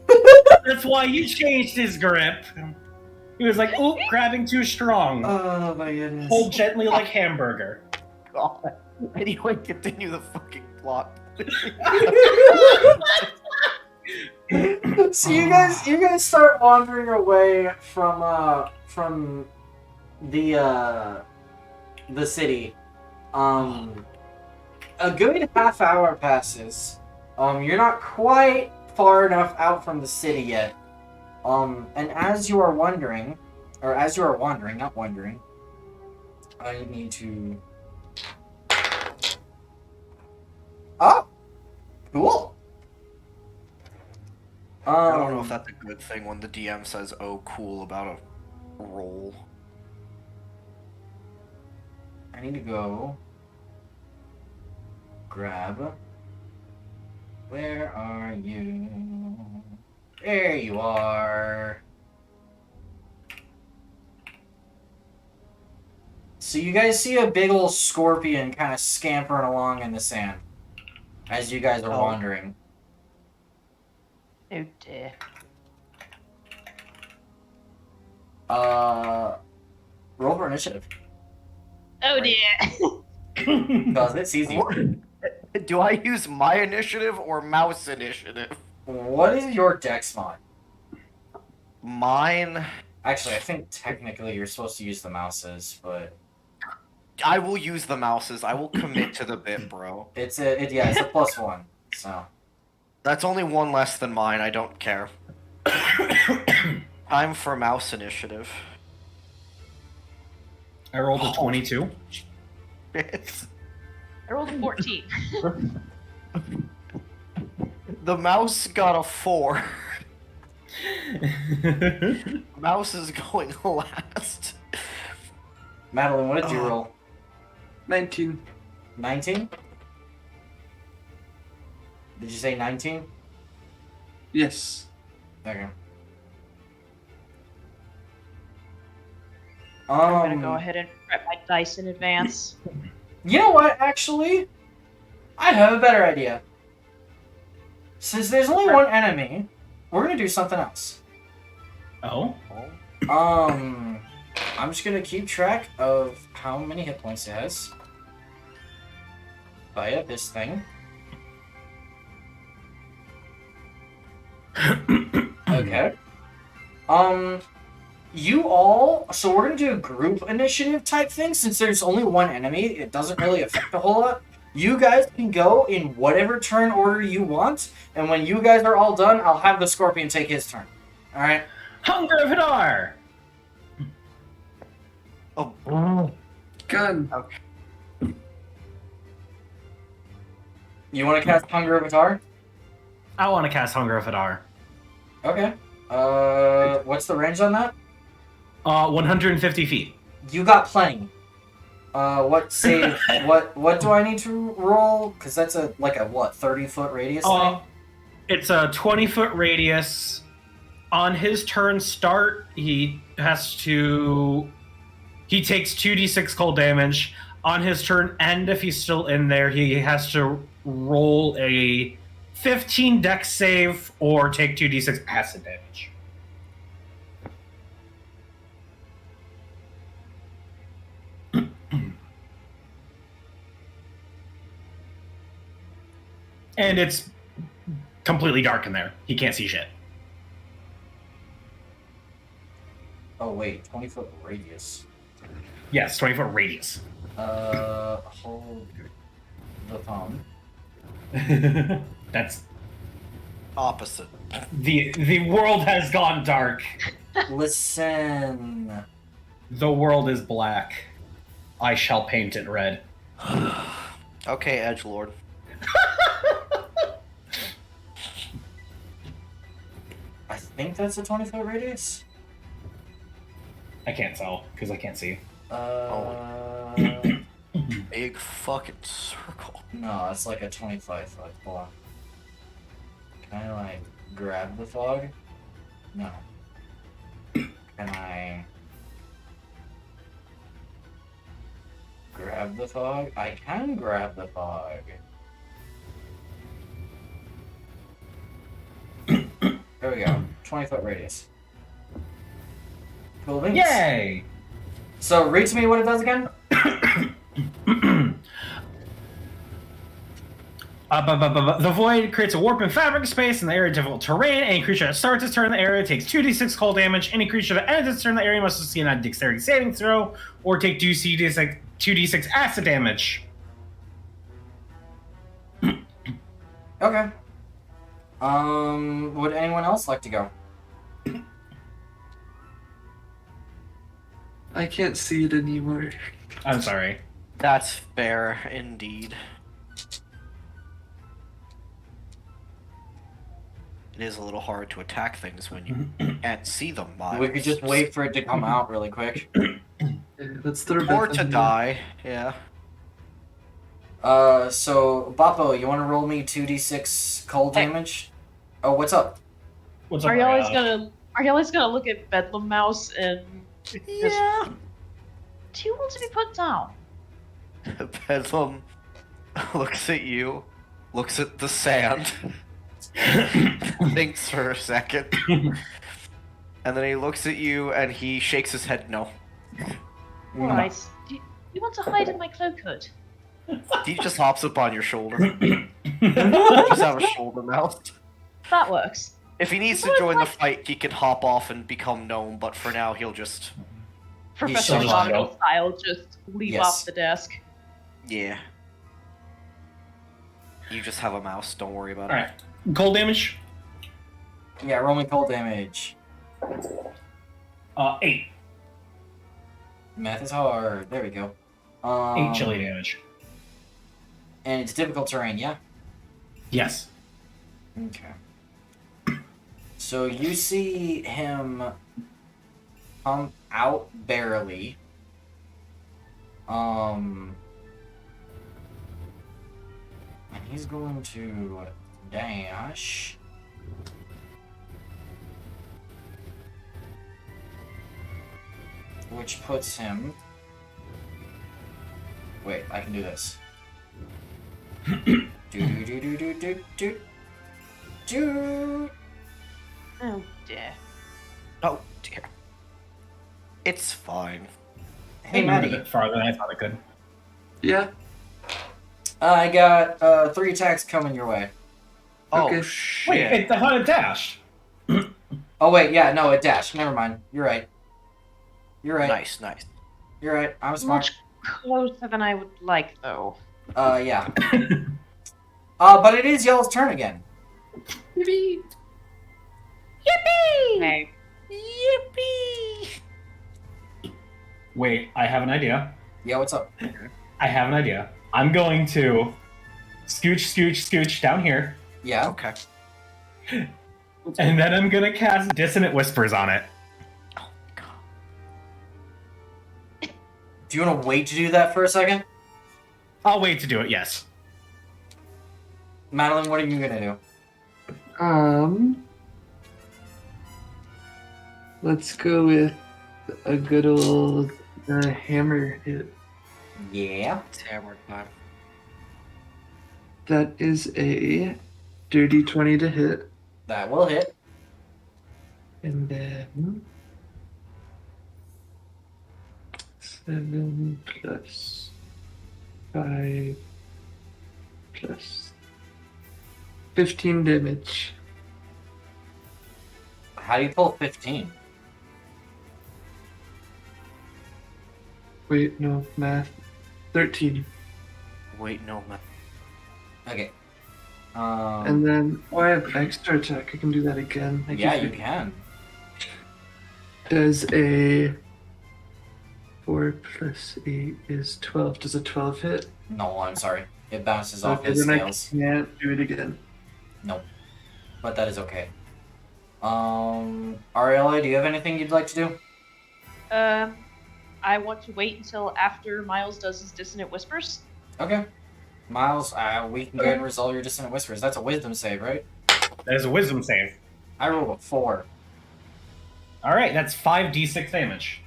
That's why you changed his grip. He was like, "Oop, grabbing too strong. Oh my goodness. Hold gently like hamburger." God. Anyway, continue the fucking plot. So you guys start wandering away from the city. A good half hour passes. You're not quite far enough out from the city yet. And as you are wandering, not wondering, I need to. Oh, cool. I don't know if that's a good thing when the DM says, "Oh, cool" about a roll. I need to go grab. Where are you? There you are. So you guys see a big old scorpion kind of scampering along in the sand as you guys are Oh. wandering. Oh dear. Roll for initiative. Oh dear. Because it sees you. Do I use my initiative or mouse initiative? What is your dex mod? Mine. Actually, I think technically you're supposed to use the mouses, but I will use the mouses. I will commit to the bit, bro. it's a +1. So That's only one less than mine. I don't care. Time for mouse initiative. I rolled a 22. It's... I rolled a 14. The mouse got a 4. Mouse is going last. Madeline, what did you roll? 19. 19? Did you say 19? Yes. Okay. I'm gonna go ahead and prep my dice in advance. You know what, actually? I have a better idea. Since there's only one enemy, we're gonna do something else. Oh? I'm just gonna keep track of how many hit points it has. Via this thing. Okay. You all, so we're gonna do a group initiative type thing. Since there's only one enemy, it doesn't really affect a whole lot. You guys can go in whatever turn order you want, and when you guys are all done, I'll have the scorpion take his turn. Alright? Hunger of Hadar! Oh, Gun. You want to cast Hunger of Atar? I want to cast Hunger of Hadar. Okay. What's the range on that? 150 feet. You got plenty. What save? what do I need to roll? Because that's a 30-foot radius thing. It's a 20-foot radius. On his turn start, he takes 2d6 cold damage. On his turn end, if he's still in there, he has to roll a 15 dex save or take 2d6 acid damage. And it's completely dark in there. He can't see shit. Oh wait, 20-foot radius. Yes, 20-foot radius. Hold the phone. That's Opposite. the world has gone dark. Listen. The world is black. I shall paint it red. Okay, edgelord. I think that's a 20-foot radius. I can't tell because I can't see. Big fucking circle. No, it's like a 25-foot block. Can I like grab the fog? No. Can I grab the fog? I can grab the fog. There we go. 20-foot radius. Cool beans. Yay! So read to me what it does again. The void creates a warp and fabric space in the area of difficult terrain. Any creature that starts its turn in the area takes 2d6 cold damage. Any creature that ends its turn in the area must succeed on a dexterity saving throw or take 2d6 acid damage. Okay. Would anyone else like to go? I can't see it anymore. I'm sorry. That's fair, indeed. It is a little hard to attack things when you can't see them. We could just wait for it to come out really quick. Let's throw Or Bethlehem to in. die, yeah. So Boppo, you want to roll me 2d6 cold Hey. damage? Oh, what's up? What's up, Are you always Mariana? gonna look at Bedlam Mouse and Yeah. do you want to be put down? Bedlam looks at you, looks at the sand, thinks for a second, and then he looks at you and he shakes his head no. Alright. Do you want to hide in my cloak hood? He just hops up on your shoulder. Just have a shoulder mount. That works. If he needs to What join the if fight, he can hop off and become gnome, but for now he'll just... Professor so McGonagall style, just leave Yes. off the desk. Yeah. You just have a mouse, don't worry about Alright. Cold damage? Yeah, roll me cold damage. 8. Math is hard. There we go. 8 chili damage. And it's difficult terrain, yeah? Yes. Okay. So you see him come out barely. And he's going to dash. Which puts him... Wait, I can do this. do do do do do do do do. Oh dear. Oh dear. It's fine. Hey, A Maddie. bit farther than I thought it could. Yeah. I got 3 attacks coming your way. Oh Okay. shit. Wait, I thought it dashed. Oh wait, yeah, no, it dashed. Never mind. You're right. You're right. Nice, nice. You're right. I'm smart. Much closer than I would like, though. Yeah. But it is Yellow's turn again. Yippee! Hey. Yippee! Wait, I have an idea. Yeah, what's up? I have an idea. I'm going to scooch down here, Yeah. Okay. and then I'm gonna cast Dissonant Whispers on it. Oh god. Do you want to wait to do that for a second? I'll wait to do it, yes. Madeline, what are you gonna do? Let's go with a good old hammer hit. Yeah. It's hammer time. That is a dirty 20 to hit. That will hit. And then 7 plus 5 plus 15 damage. How do you pull 15? Wait, no, math. 13. Wait, no, man. Okay. And then, oh, I have extra attack. I can do that again. I Yeah, keep you forgetting. can. Does a 4 plus 8 is 12. Does a 12 hit? No, I'm sorry. It bounces off Okay, his then scales. I can't do it again. Nope. But that is okay. Ariella, do you have anything you'd like to do? I want to wait until after Miles does his dissonant whispers. Okay. Miles, we can go ahead and resolve your dissonant whispers. That's a wisdom save, right? That is a wisdom save. I rolled a 4. All right, that's 5d6 damage.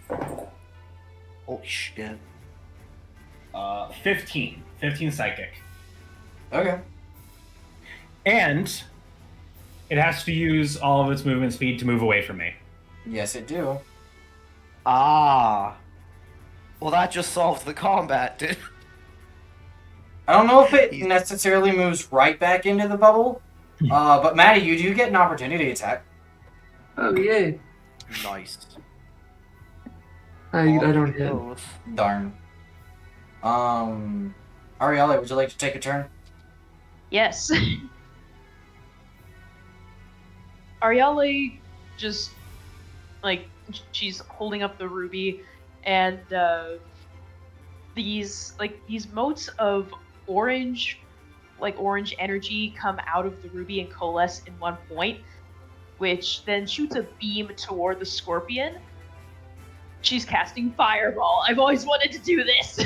Holy shit. 15. 15 psychic. Okay. And it has to use all of its movement speed to move away from me. Yes, it do. Ah. Well, that just solved the combat, dude. I don't know if it necessarily moves right back into the bubble, but Maddie, you do get an opportunity attack. Oh, yay. Nice. I don't hit. Darn. Ariella, would you like to take a turn? Yes. Arielle just, like, she's holding up the ruby, and these motes of orange energy come out of the ruby and coalesce in one point, which then shoots a beam toward the scorpion. She's casting Fireball. I've always wanted to do this.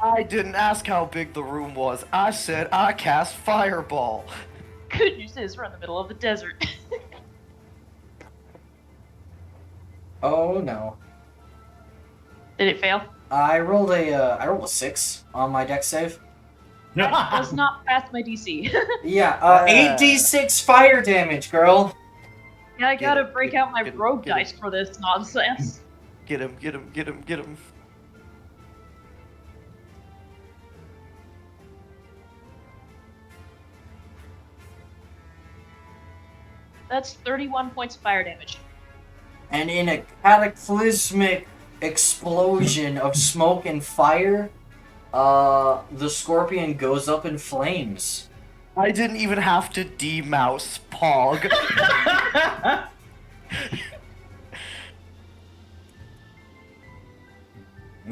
I didn't ask how big the room was. I said I cast Fireball. Good news is we're in the middle of the desert. Oh no. Did it fail? I rolled a 6 on my dex save. That does not pass my DC. Yeah, 8d6 fire damage, girl. Yeah, I gotta it, break get out my it, rogue get it. dice for this nonsense. Get him, get him, get him, get him. That's 31 points of fire damage. And in a cataclysmic explosion of smoke and fire, the scorpion goes up in flames. I didn't even have to demouse Pog.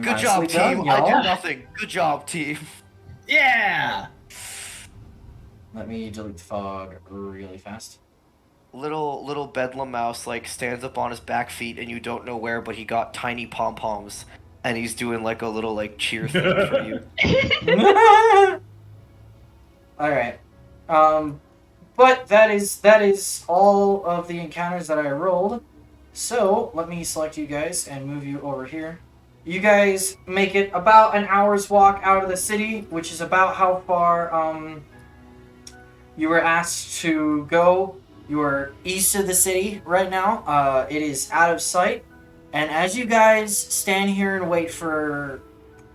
Good job, Nicely done, team. I y'all. did nothing. Good job, team. Yeah! Let me delete the fog really fast. Little Bedlam mouse like stands up on his back feet and you don't know where, but he got tiny pom poms and he's doing like a little like cheer thing for you. Alright. But that is all of the encounters that I rolled. So let me select you guys and move you over here. You guys make it about an hour's walk out of the city, which is about how far you were asked to go. You are east of the city right now. It is out of sight. And as you guys stand here and wait for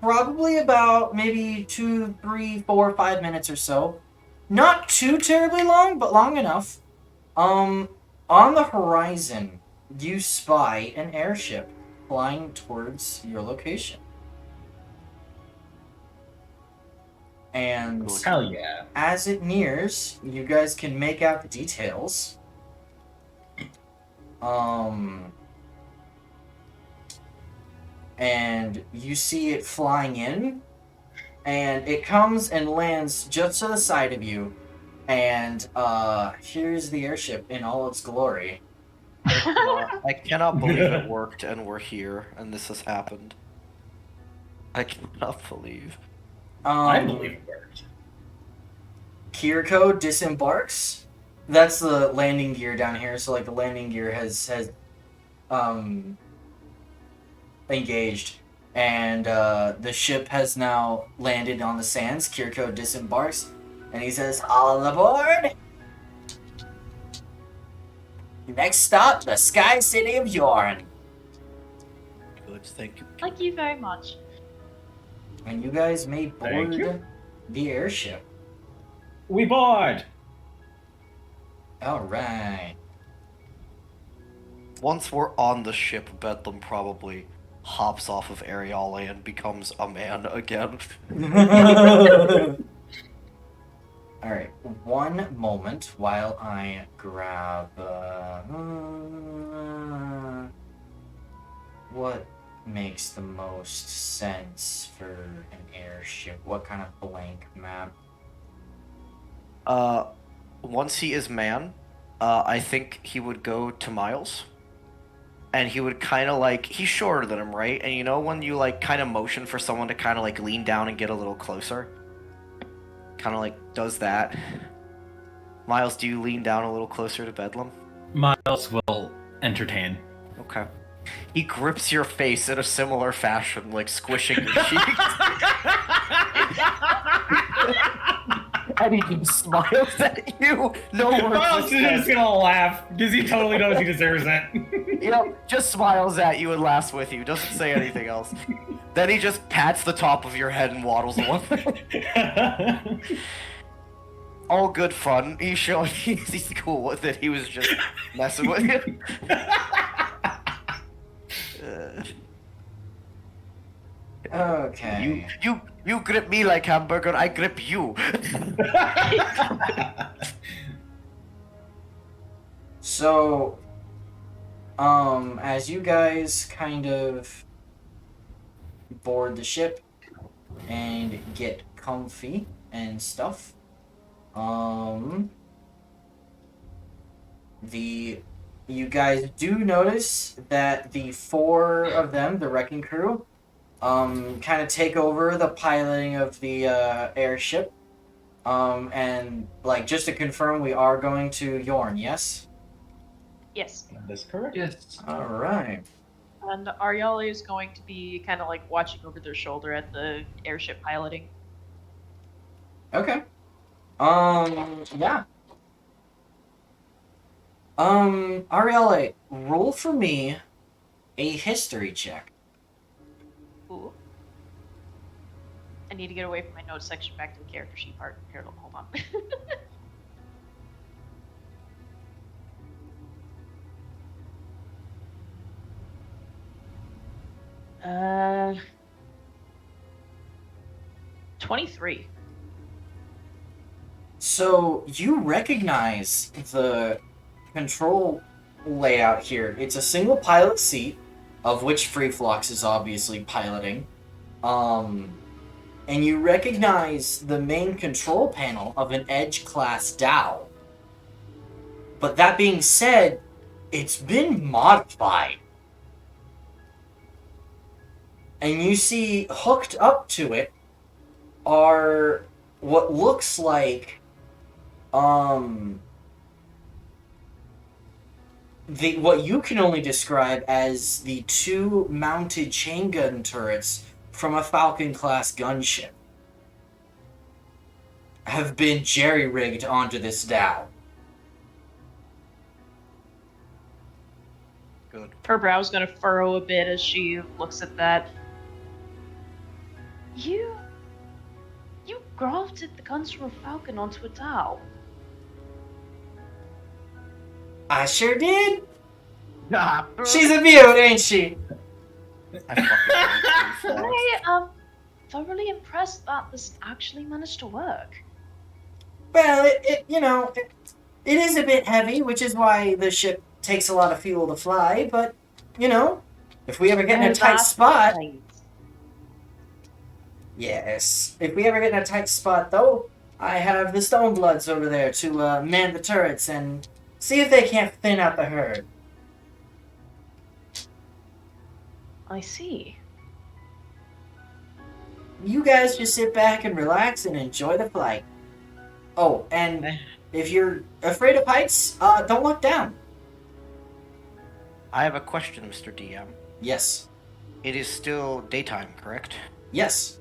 probably about maybe 2, 3, 4, 5 minutes or so, not too terribly long, but long enough, on the horizon, you spy an airship flying towards your location. And Hell yeah. as it nears, you guys can make out the details. And you see it flying in, and it comes and lands just to the side of you. And here's the airship in all its glory. I cannot believe it worked and we're here and this has happened. I cannot believe. I believe it worked. Kiriko disembarks. That's the landing gear down here. So like the landing gear has engaged, and the ship has now landed on the sands. Kiriko disembarks, and he says, "All aboard! Next stop, the Sky City of Yorn." Good, thank you. Thank you very much. And you guys may Thank board you. the airship. We board! Alright. Once we're on the ship, Bedlam probably hops off of Ariale and becomes a man again. Alright, one moment while I grab. What makes the most sense for an airship? What kind of blank map? Once he is man, I think he would go to Miles. And he would kind of like, he's shorter than him, right? And you know when you like kind of motion for someone to kind of like lean down and get a little closer? Kind of like does that. Miles, do you lean down a little closer to Bedlam? Miles will entertain. Okay. He grips your face in a similar fashion, like squishing your cheeks. And he just smiles at you. No words. Miles is just gonna laugh because he totally knows he deserves it. Yep, just smiles at you and laughs with you. Doesn't say anything else. Then he just pats the top of your head and waddles away. All good fun. He's showing he's cool with it. He was just messing with you. Okay. You grip me like hamburger, I grip you. So, as you guys kind of board the ship and get comfy and stuff, you guys do notice that the four of them, the wrecking crew, kind of take over the piloting of the airship. And like just to confirm, we are going to Yorn, yes? Yes. That is correct. Yes. All right. And Ariale is going to be kind of like watching over their shoulder at the airship piloting. Okay. Yeah. Arielle, roll for me a history check. Ooh. I need to get away from my notes section back to the character sheet part. Here, hold on. 23. So you recognize the control layout here. It's a single pilot seat, of which Freeflux is obviously piloting. And you recognize the main control panel of an Edge class Dow. But that being said, it's been modified. And you see hooked up to it are what looks like what you can only describe as the two mounted chain gun turrets from a Falcon class gunship have been jerry-rigged onto this Dow. Good. Her brow's gonna furrow a bit as she looks at that. You grafted the guns from a Falcon onto a Dow. I sure did. Ah, She's a beaut, ain't she? I fucking hate I am thoroughly impressed that this actually managed to work. Well, it is a bit heavy, which is why the ship takes a lot of fuel to fly, but, if we ever get in a tight spot... Yes. If we ever get in a tight spot, though, I have the Stonebloods over there to man the turrets and see if they can't thin out the herd. I see. You guys just sit back and relax and enjoy the flight. Oh, and if you're afraid of heights, don't look down. I have a question, Mr. DM. Yes. It is still daytime, correct? Yes.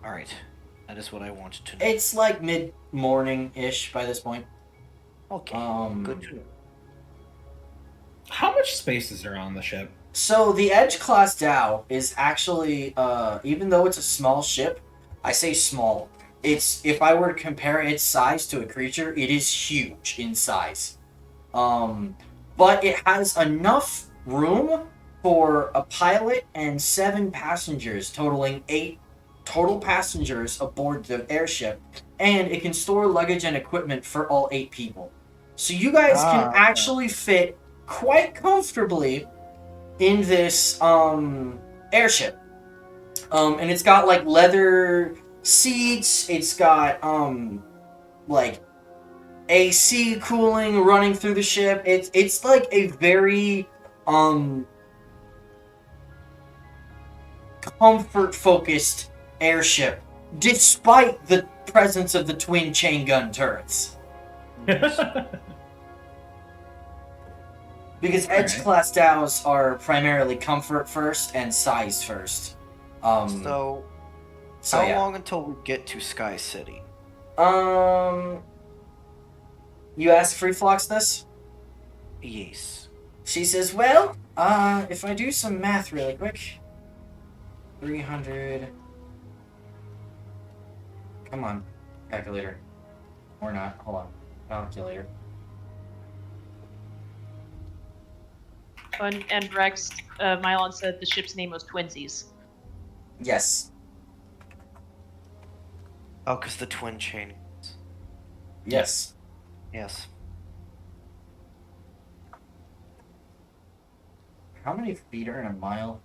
Alright. That is what I wanted to know. It's like mid-morning-ish by this point. Okay. Good to know. How much space is there on the ship? So the Edge class Dow is actually, even though it's a small ship, I say small, if I were to compare its size to a creature, it is huge in size. But it has enough room for a pilot and 7 passengers, totaling 8 total passengers aboard the airship, and it can store luggage and equipment for all 8 people. So you guys can okay. actually fit quite comfortably in this airship. And it's got like leather seats, it's got like AC cooling running through the ship. It's like a very comfort focused airship, despite the presence of the twin chain gun turrets. Because Edge Alright. class DAOs are primarily comfort first and size first. So, So how yeah. long until we get to Sky City? You ask Free Flux this? Yes. She says, well, if I do some math really quick. 300. Come on, calculator. Or not. Hold on. Calculator. And Rex, Mylon said the ship's name was Twinsies. Yes. Oh, because the twin chain. Yes. Yes. How many feet are in a mile?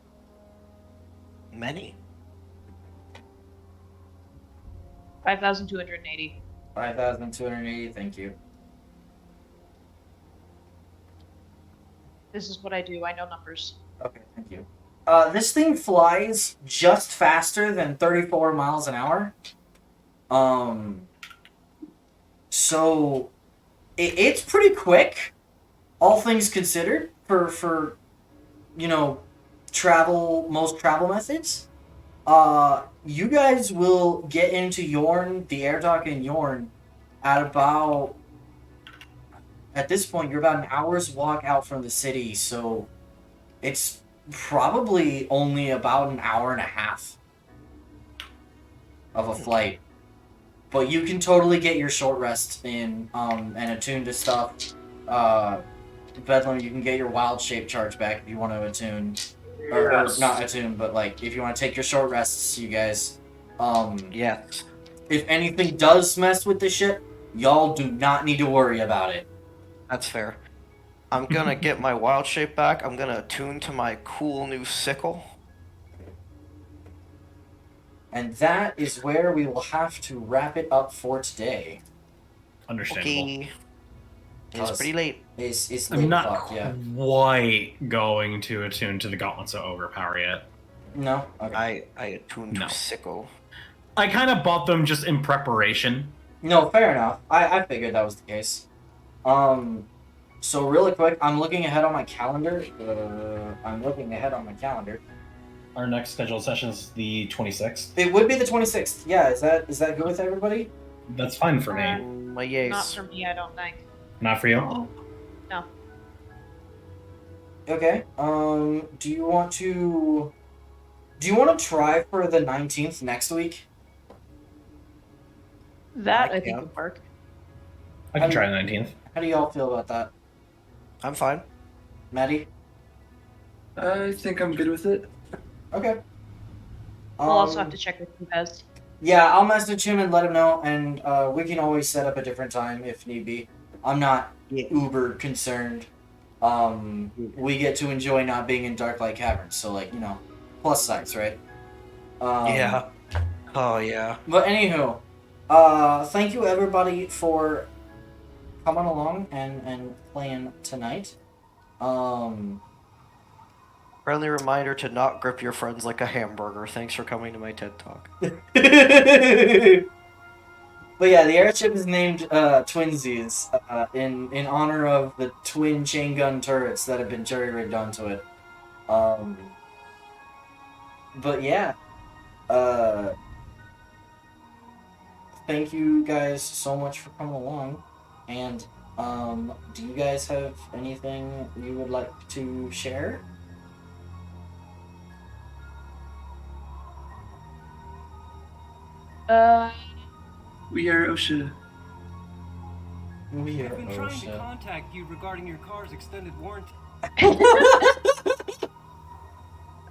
Many. 5,280. 5,280, thank you. This is what I do. I know numbers. Okay, thank you. This thing flies just faster than 34 miles an hour. So it's pretty quick, all things considered, for most travel methods. You guys will get into Yorn, the air dock in Yorn, at this point, you're about an hour's walk out from the city, so it's probably only about an hour and a half of a flight. But you can totally get your short rest in and attune to stuff. Bedlam, you can get your wild shape charge back if you want to attune. Or not attune, but like if you want to take your short rests, you guys. Yes. If anything does mess with the ship, y'all do not need to worry about it. That's fair. I'm gonna get my wild shape back. I'm gonna attune to my cool new sickle. And that is where we will have to wrap it up for today. Understandable. Okay. It's pretty late. It's late I'm not fuck, yeah. quite going to attune to the Gauntlets of Overpower yet. No? Okay. I attuned No. to sickle. I kind of bought them just in preparation. No, fair enough. I figured that was the case. So really quick, I'm looking ahead on my calendar. Our next scheduled session is the 26th. It would be the 26th. Yeah, is that good with everybody? That's fine for me. My yes. Not for me, I don't think. Not for you? No. Okay. Do you want to try for the 19th next week? That I I think can. would work. I can try the 19th. How do y'all feel about that? I'm fine. Maddie? I think I'm good with it. Okay. I'll also have to check with you guys. Yeah, I'll message him and let him know, and we can always set up a different time if need be. I'm not Yeah. uber concerned. We get to enjoy not being in Darklight Caverns, so like, plus sides, right? Yeah. Oh yeah. But anywho, thank you everybody for coming along and playing tonight. Friendly reminder to not grip your friends like a hamburger. Thanks for coming to my TED Talk. But yeah, the airship is named Twinsies in honor of the twin chain gun turrets that have been jury rigged onto it. But yeah, thank you guys so much for coming along. And do you guys have anything you would like to share? We are OSHA. We are I've been trying to OSHA. contact you regarding your car's extended warranty.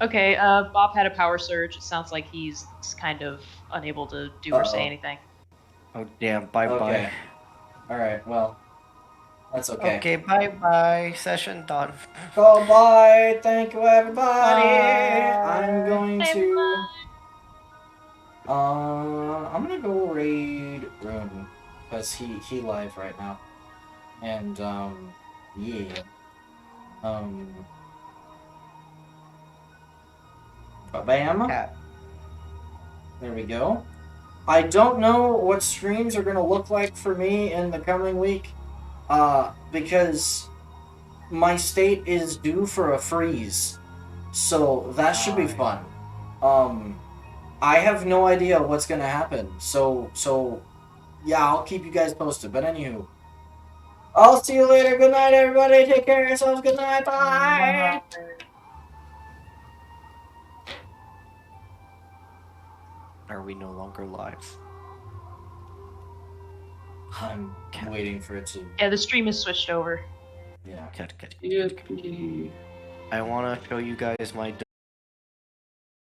Okay, Bob had a power surge. It sounds like he's kind of unable to do or say Uh-oh. anything. Oh damn! Bye Okay. Alright, well. That's okay. Okay, bye bye. Session done. Goodbye. Thank you, everybody. Bye. I'm going Bye, to. I'm gonna go raid Rune because he live right now, and yeah, bam. Cat. There we go. I don't know what streams are gonna look like for me in the coming week, because my state is due for a freeze, so that should be fun. I have no idea what's gonna happen, so yeah, I'll keep you guys posted. But anywho, I'll see you later. Good night, everybody. Take care of yourselves. Good night. Bye. Are we no longer live? I'm waiting for it to. Yeah, the stream is switched over. Yeah. Good. Yippee. I want to show you guys my